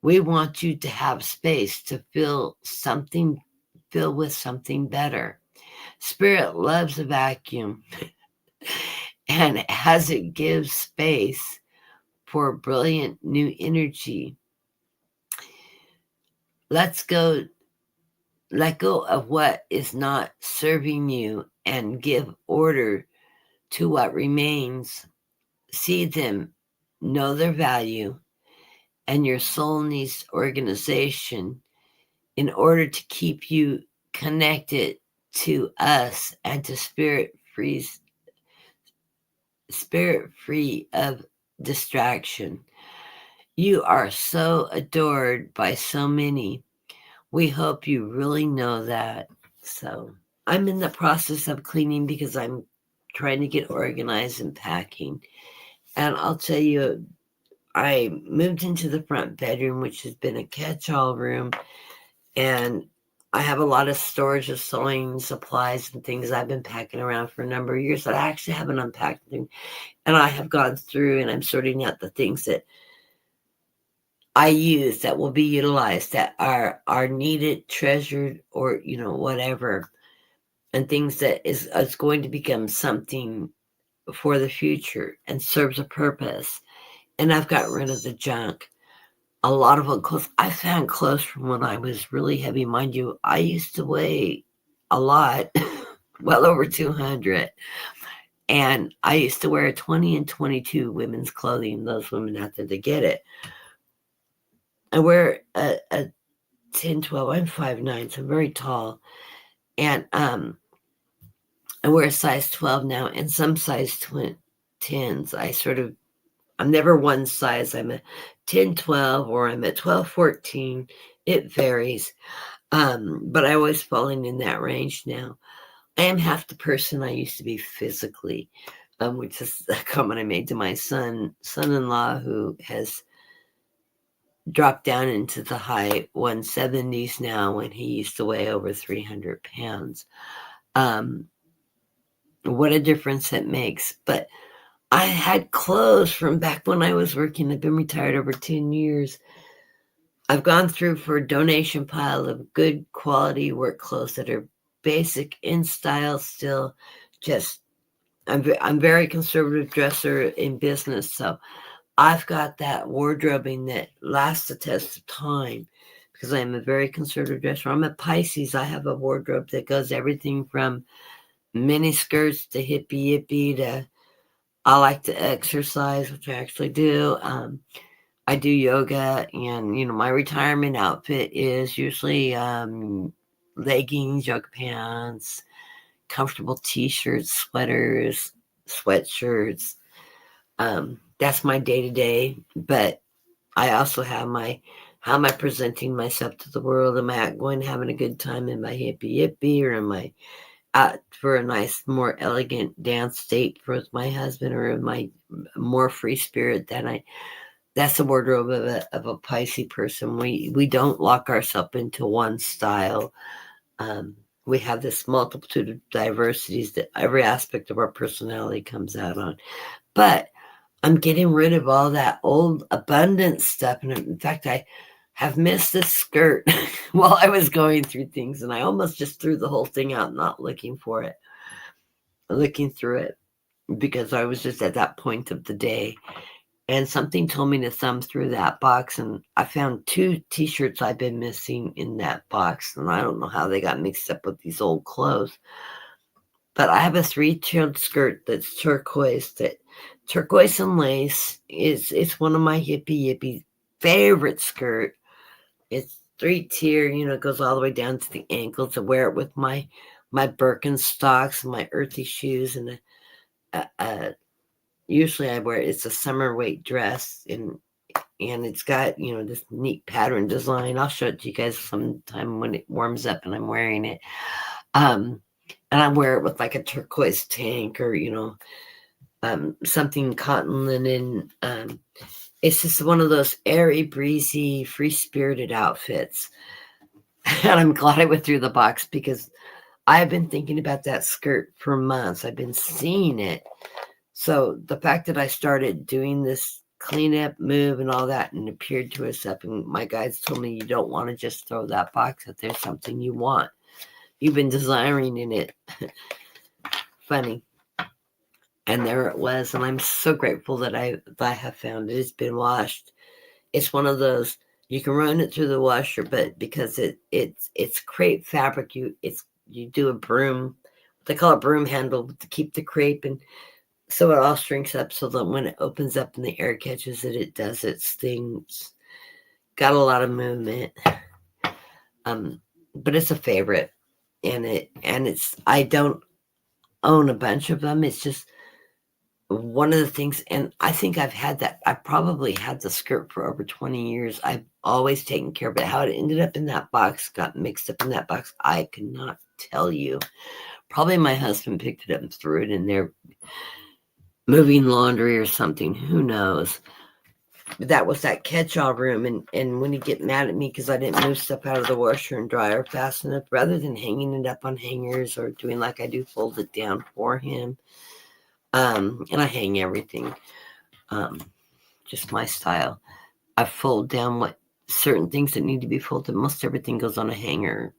We want you to have space to fill with something better. Spirit loves a vacuum, and as it gives space for brilliant new energy, let go of what is not serving you and give order to what remains. See them, know their value, and your soul needs organization in order to keep you connected to us and to spirit free of distraction. You are so adored by so many. We hope you really know that. So I'm in the process of cleaning because I'm trying to get organized and packing. And I'll tell you, I moved into the front bedroom, which has been a catch-all room. And I have a lot of storage of sewing supplies and things I've been packing around for a number of years that I actually haven't unpacked. And I have gone through and I'm sorting out the things that I use that will be utilized, that are needed, treasured, or, whatever. And things that is going to become something for the future and serves a purpose. And I've got rid of the junk. A lot of it clothes. I found clothes from when I was really heavy. Mind you, I used to weigh a lot, well over 200. And I used to wear 20 and 22 women's clothing. Those women out there to get it. I wear a 10, 12. I'm 5'9", so I'm very tall. And I wear a size 12 now and some size 10s. I'm never one size. I'm a 10, 12, or I'm a 12, 14. It varies. But I always falling in that range now. I am half the person I used to be physically, which is a comment I made to my son-in-law, who has dropped down into the high 170s now when he used to weigh over 300 pounds. What a difference it makes. But I had clothes from back when I was working. I've been retired over 10 years. I've gone through for a donation pile of good quality work clothes that are basic in style still. Just I'm very conservative dresser in business, so I've got that wardrobing that lasts the test of time because I'm a very conservative dresser. I'm a Pisces. I have a wardrobe that goes everything from mini skirts to hippie yippie to I like to exercise, which I actually do. I do yoga, and my retirement outfit is usually leggings, yoga pants, comfortable t-shirts, sweaters, sweatshirts. That's my day-to-day. But I also have how am I presenting myself to the world? Am I going having a good time in my hippie yippie, or am I out for a nice, more elegant dance date for my husband, or am I more free spirit than that's the wardrobe of a Pisces person. We don't lock ourselves into one style. We have this multitude of diversities that every aspect of our personality comes out on. But I'm getting rid of all that old abundance stuff. And in fact, I have missed this skirt while I was going through things. And I almost just threw the whole thing out, not looking through it, because I was just at that point of the day. And something told me to thumb through that box, and I found 2 t-shirts I've been missing in that box. And I don't know how they got mixed up with these old clothes. But I have a 3-tiered skirt that's turquoise, turquoise and lace. It's one of my hippie favorite skirt. It's 3-tier, it goes all the way down to the ankles. I wear it with my Birkenstocks and my earthy shoes, and usually I wear it's a summer weight dress, and it's got this neat pattern design. I'll show it to you guys sometime when it warms up and I'm wearing it. And I wear it with like a turquoise tank, or something cotton linen. It's just one of those airy, breezy, free-spirited outfits. And I'm glad I went through the box, because I've been thinking about that skirt for months. I've been seeing it. So the fact that I started doing this cleanup move and all that, and appeared to us up, and my guides told me, you don't want to just throw that box if there's something you want. You've been desiring in it. Funny. And there it was. And I'm so grateful that I have found it. It's been washed. It's one of those, you can run it through the washer, but because it's crepe fabric, you do a broom, they call it broom handle, to keep the crepe, and so it all shrinks up so that when it opens up and the air catches it, it does its thing. It's got a lot of movement. But it's a favorite. And it's I don't own a bunch of them. It's just one of the things, and I think I probably had the skirt for over 20 years. I've always taken care of it. How it ended up in that box, got mixed up in that box, I could not tell you. Probably my husband picked it up and threw it in there, moving laundry or something. Who knows? But that was that catch-all room. And when he get mad at me because I didn't move stuff out of the washer and dryer fast enough, rather than hanging it up on hangers or doing like I do, fold it down for him. And I hang everything. Just my style. I fold down what certain things that need to be folded. Most everything goes on a hanger.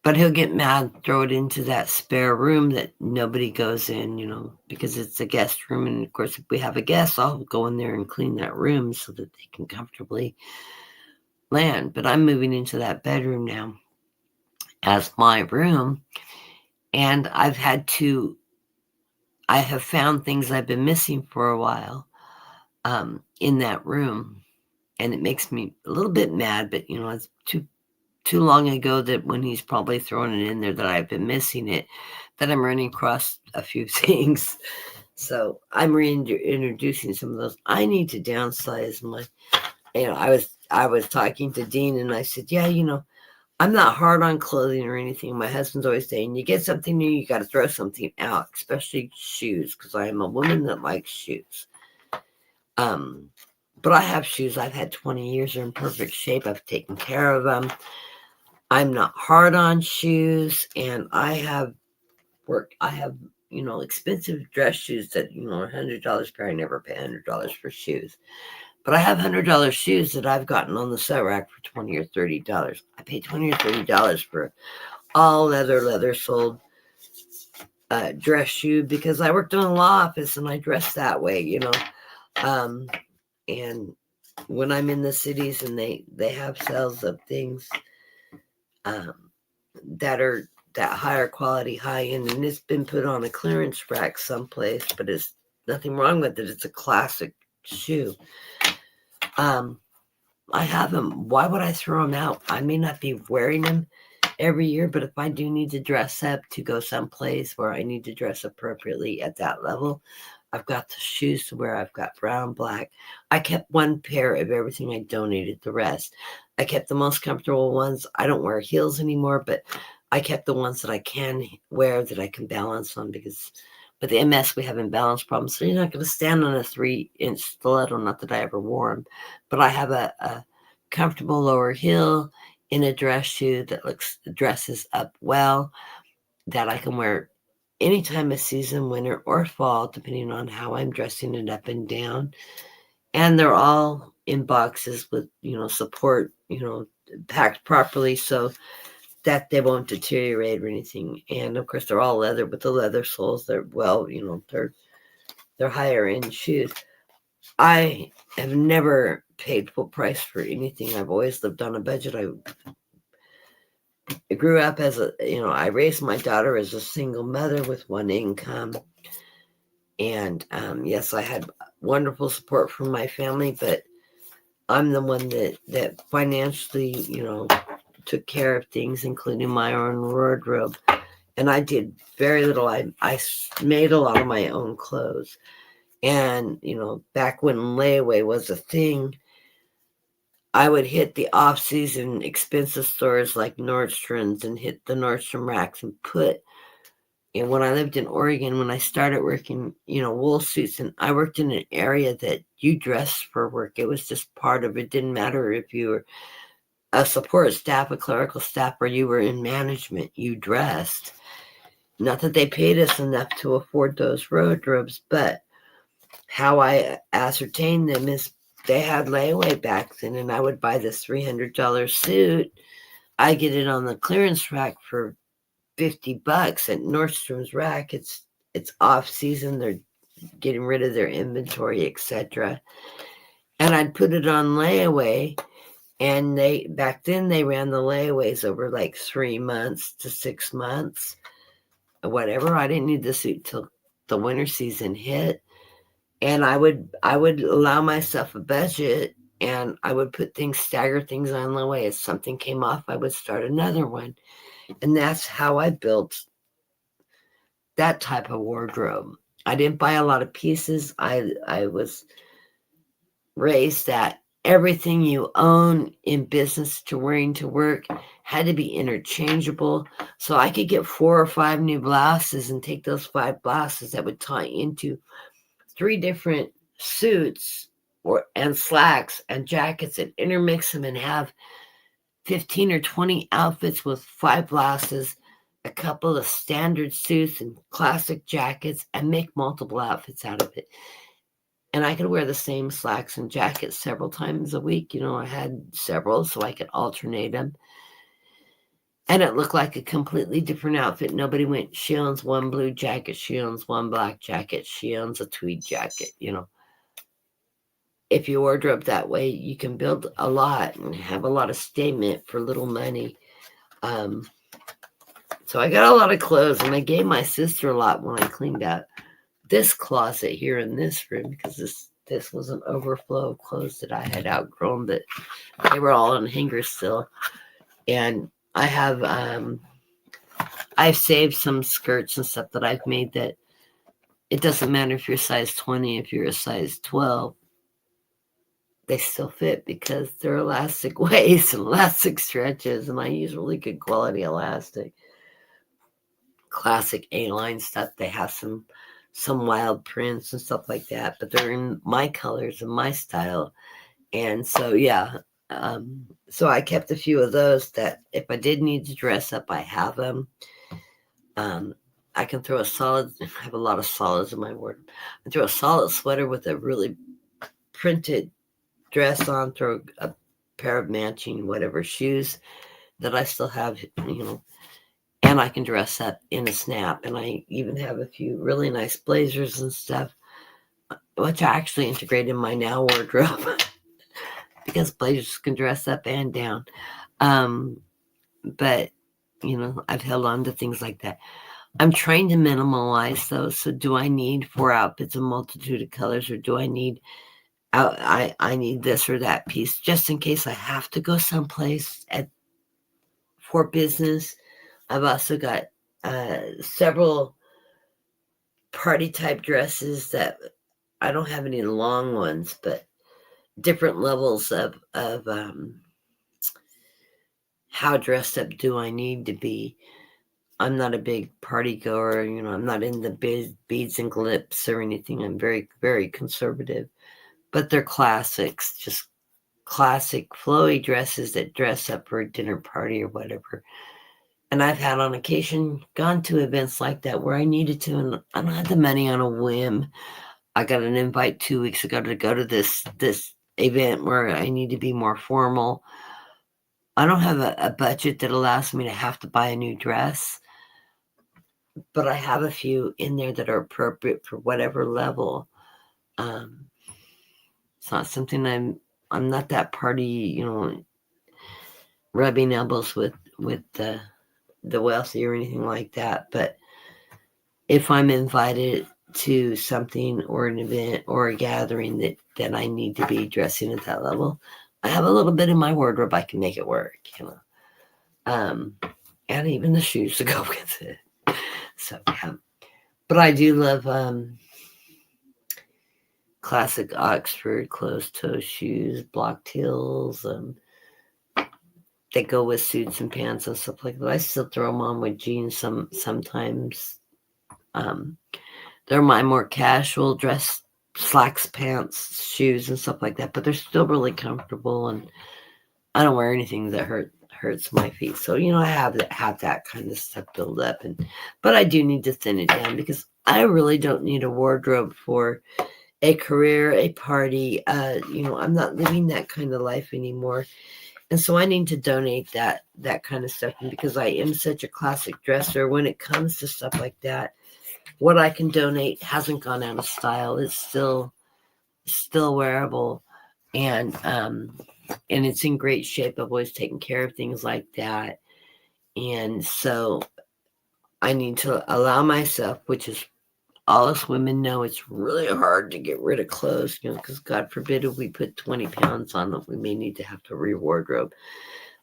But he'll get mad, throw it into that spare room that nobody goes in, because it's a guest room. And of course, if we have a guest, I'll go in there and clean that room so that they can comfortably land. But I'm moving into that bedroom now as my room. And I have found things I've been missing for a while in that room. And it makes me a little bit mad, but, it's too too long ago that when he's probably thrown it in there that I've been missing it, that I'm running across a few things. So I'm reintroducing some of those. I need to downsize my, I was talking to Dean and I said, yeah, I'm not hard on clothing or anything. My husband's always saying, you get something new, you got to throw something out, especially shoes, because I am a woman that likes shoes. But I have shoes I've had 20 years. They're in perfect shape. I've taken care of them. I'm not hard on shoes, and I have expensive dress shoes that, $100 pair. I never pay $100 for shoes. But I have $100 shoes that I've gotten on the sale rack for $20 or $30. I pay $20 or $30 for all leather soled dress shoe because I worked in a law office and I dress that way, and when I'm in the cities and they have sales of things that are that higher quality, high end, and it's been put on a clearance rack someplace, but it's nothing wrong with it. It's a classic shoe. I have them. Why would I throw them out? I may not be wearing them every year, but if I do need to dress up to go someplace where I need to dress appropriately at that level, I've got the shoes to wear. I've got brown, black. I kept one pair of everything. I donated the rest. I kept the most comfortable ones. I don't wear heels anymore, but I kept the ones that I can wear that I can balance on because with the MS, we have imbalance problems. So you're not going to stand on a 3-inch stiletto, not that I ever wore them, but I have a comfortable lower heel in a dress shoe that dresses up well, that I can wear any time of season, winter or fall, depending on how I'm dressing it up and down. And they're all in boxes with, support, packed properly so that they won't deteriorate or anything. And of course, they're all leather with the leather soles. They're they're higher end shoes. I have never paid full price for anything. I've always lived on a budget. I grew up as I raised my daughter as a single mother with one income. And yes, I had wonderful support from my family, but I'm the one that financially, took care of things, including my own wardrobe. And I did very little. I made a lot of my own clothes. And, back when layaway was a thing, I would hit the off-season expensive stores like Nordstrom's and hit the Nordstrom racks and and when I lived in Oregon, when I started working, wool suits, and I worked in an area that you dressed for work. It was just part of it. It didn't matter if you were a support staff, a clerical staff, or you were in management, you dressed. Not that they paid us enough to afford those wardrobes, but how I ascertained them is they had layaway back then, and I would buy this $300 suit. I get it on the clearance rack for $50 at Nordstrom's rack. It's off season. They're getting rid of their inventory, etc. And I'd put it on layaway. And back then they ran the layaways over like 3 months to 6 months, whatever. I didn't need the suit till the winter season hit. And I would allow myself a budget, and I would stagger things on the way. If something came off, I would start another one. And that's how I built that type of wardrobe. I didn't buy a lot of pieces. I was raised that everything you own in business to wearing to work had to be interchangeable. So I could get 4 or 5 new blouses and take those 5 blouses that would tie into 3 different suits and slacks and jackets and intermix them and have 15 or 20 outfits with 5 blouses, a couple of standard suits and classic jackets, and make multiple outfits out of it. And I could wear the same slacks and jackets several times a week. I had several so I could alternate them. And it looked like a completely different outfit. Nobody went, she owns one blue jacket, she owns one black jacket, she owns a tweed jacket, If you wardrobe that way, you can build a lot and have a lot of statement for little money. So I got a lot of clothes, and I gave my sister a lot when I cleaned out this closet here in this room, because this was an overflow of clothes that I had outgrown, but they were all on hangers still. And I've saved some skirts and stuff that I've made that it doesn't matter if you're size 20, if you're a size 12, they still fit because they're elastic waist and elastic stretches, and I use really good quality elastic. Classic A-line stuff. They have some wild prints and stuff like that, but they're in my colors and my style. And so yeah, so I kept a few of those that if I did need to dress up, I have them. I can throw a solid, I have a lot of solids in my wardrobe. I throw a solid sweater with a really printed dress on, throw a pair of matching whatever shoes that I still have, and I can dress up in a snap. And I even have a few really nice blazers and stuff, which I actually integrate in my now wardrobe because blazers can dress up and down. But, I've held on to things like that. I'm trying to minimalize those. So do I need 4 outfits, a multitude of colors, or do I need I need this or that piece just in case I have to go someplace for business. I've also got several party type dresses that I don't have any long ones, but different levels of how dressed up do I need to be. I'm not a big party goer, I'm not in the beads and glips or anything. I'm very, very conservative, but they're classics, just classic flowy dresses that dress up for a dinner party or whatever. And I've had on occasion gone to events like that where I needed to, and I don't have the money on a whim. I got an invite 2 weeks ago to go to this event where I need to be more formal. I don't have a budget that allows me to have to buy a new dress, but I have a few in there that are appropriate for whatever level. It's not something I'm not that party, rubbing elbows with the wealthy or anything like that. But if I'm invited to something or an event or a gathering that I need to be dressing at that level, I have a little bit in my wardrobe. I can make it work, and even the shoes to go with it. So yeah, but I do love classic Oxford closed-toe shoes, blocked heels, they go with suits and pants and stuff like that. I still throw them on with jeans sometimes. They're my more casual dress, slacks, pants, shoes, and stuff like that, but they're still really comfortable, and I don't wear anything that hurts my feet. So, I have that kind of stuff built up, but I do need to thin it down because I really don't need a wardrobe for a career, a party. I'm not living that kind of life anymore. And so I need to donate that kind of stuff. And because I am such a classic dresser, when it comes to stuff like that, what I can donate hasn't gone out of style. It's still wearable, and it's in great shape. I've always taken care of things like that. And so I need to allow myself, which is all us women know, it's really hard to get rid of clothes, because God forbid if we put 20 pounds on them, we may need to have to re-wardrobe.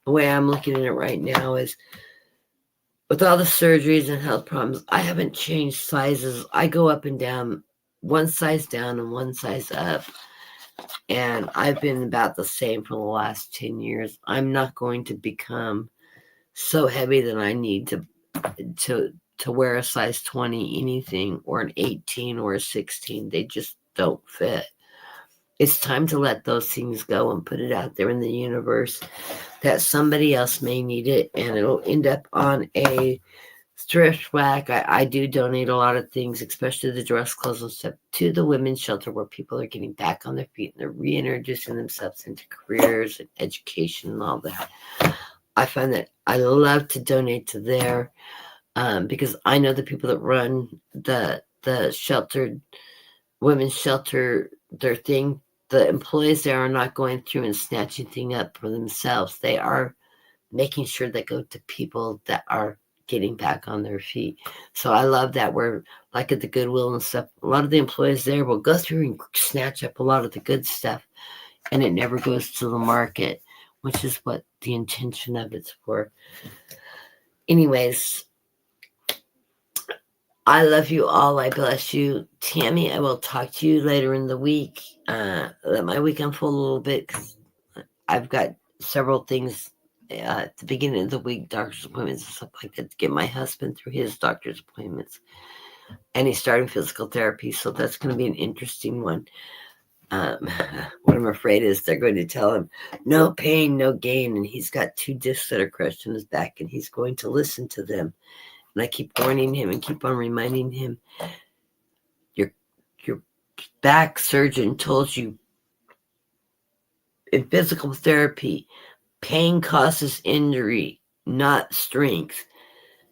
The way I'm looking at it right now is with all the surgeries and health problems, I haven't changed sizes. I go up and down, one size down and one size up. And I've been about the same for the last 10 years. I'm not going to become so heavy that I need to wear a size 20 anything or an 18 or a 16. They just don't fit. It's time to let those things go and put it out there in the universe that somebody else may need it, and it'll end up on a thrift rack. I do donate a lot of things, especially the dress clothes and stuff, to the women's shelter where people are getting back on their feet and they're reintroducing themselves into careers and education and all that. I find that I love to donate to there because I know the people that run the sheltered women's shelter, their thing, the employees there are not going through and snatching things up for themselves. They are making sure they go to people that are getting back on their feet. So I love that. Where like at the Goodwill and stuff, a lot of the employees there will go through and snatch up a lot of the good stuff, and it never goes to the market, which is what the intention of it's for. Anyways, I love you all. I bless you. Tammy, I will talk to you later in the week. Let my week unfold a little bit because I've got several things at the beginning of the week, doctor's appointments and stuff like that, to get my husband through his doctor's appointments. And he's starting physical therapy, so that's going to be an interesting one. What I'm afraid is they're going to tell him, no pain, no gain. And he's got 2 discs that are crushed in his back, and he's going to listen to them. And I keep warning him and keep on reminding him, your back surgeon told you in physical therapy, pain causes injury, not strength.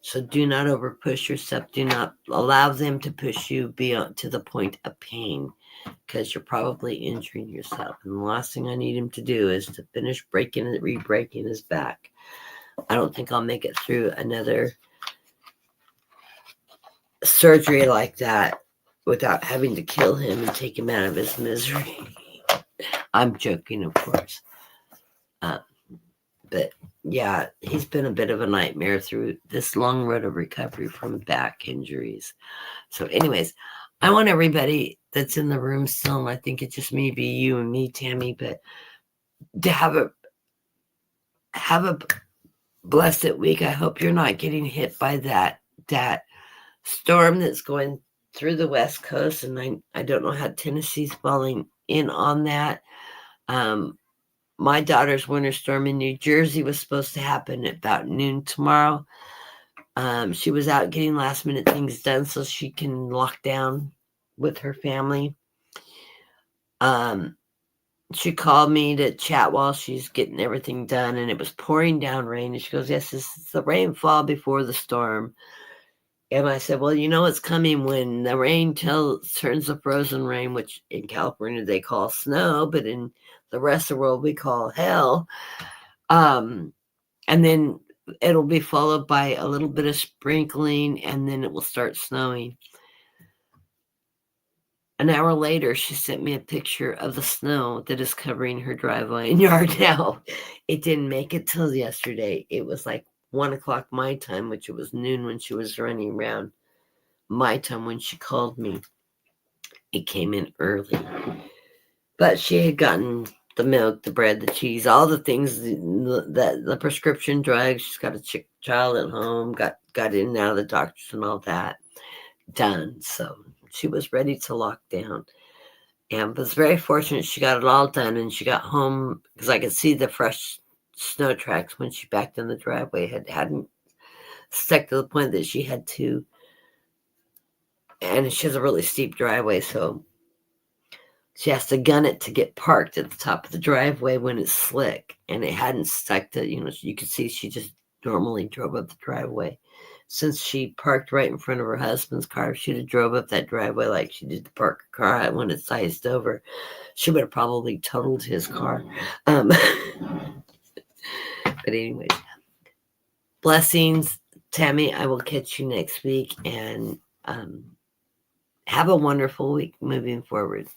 So do not overpush yourself. Do not allow them to push you beyond to the point of pain, because you're probably injuring yourself. And the last thing I need him to do is to finish breaking and re-breaking his back. I don't think I'll make it through another surgery like that without having to kill him and take him out of his misery. I'm joking, of course. But yeah, he's been a bit of a nightmare through this long road of recovery from back injuries. So anyways, I want everybody that's in the room still, and I think it just may be you and me, Tammy, but to have a blessed week. I hope you're not getting hit by that storm that's going through the West Coast, and I don't know how Tennessee's falling in on that. My daughter's winter storm in New Jersey was supposed to happen at about noon tomorrow. She was out getting last minute things done so she can lock down with her family. She called me to chat while she's getting everything done, and it was pouring down rain. And she goes, yes, this is the rainfall before the storm. And I said, well, you know it's coming when the rain turns to frozen rain, which in California they call snow, but in the rest of the world we call hell. And then it'll be followed by a little bit of sprinkling, and then it will start snowing. An hour later, she sent me a picture of the snow that is covering her driveway and yard now. It didn't make it till yesterday. It was like 1 o'clock my time, which it was noon when she was running around my time when she called me. It came in early. But she had gotten the milk, the bread, the cheese, all the things, the prescription drugs. She's got a child at home, got in and out of the doctors and all that done. So she was ready to lock down. And was very fortunate she got it all done, and she got home because I could see the fresh snow tracks when she backed in the driveway. Hadn't stuck to the point that she had to, and she has a really steep driveway, so she has to gun it to get parked at the top of the driveway when it's slick, and it hadn't stuck to, you could see she just normally drove up the driveway. Since she parked right in front of her husband's car, if she'd have drove up that driveway like she did to park her car when it's sized over, she would have probably totaled his car. But anyways, blessings, Tammy. I will catch you next week, and have a wonderful week moving forward.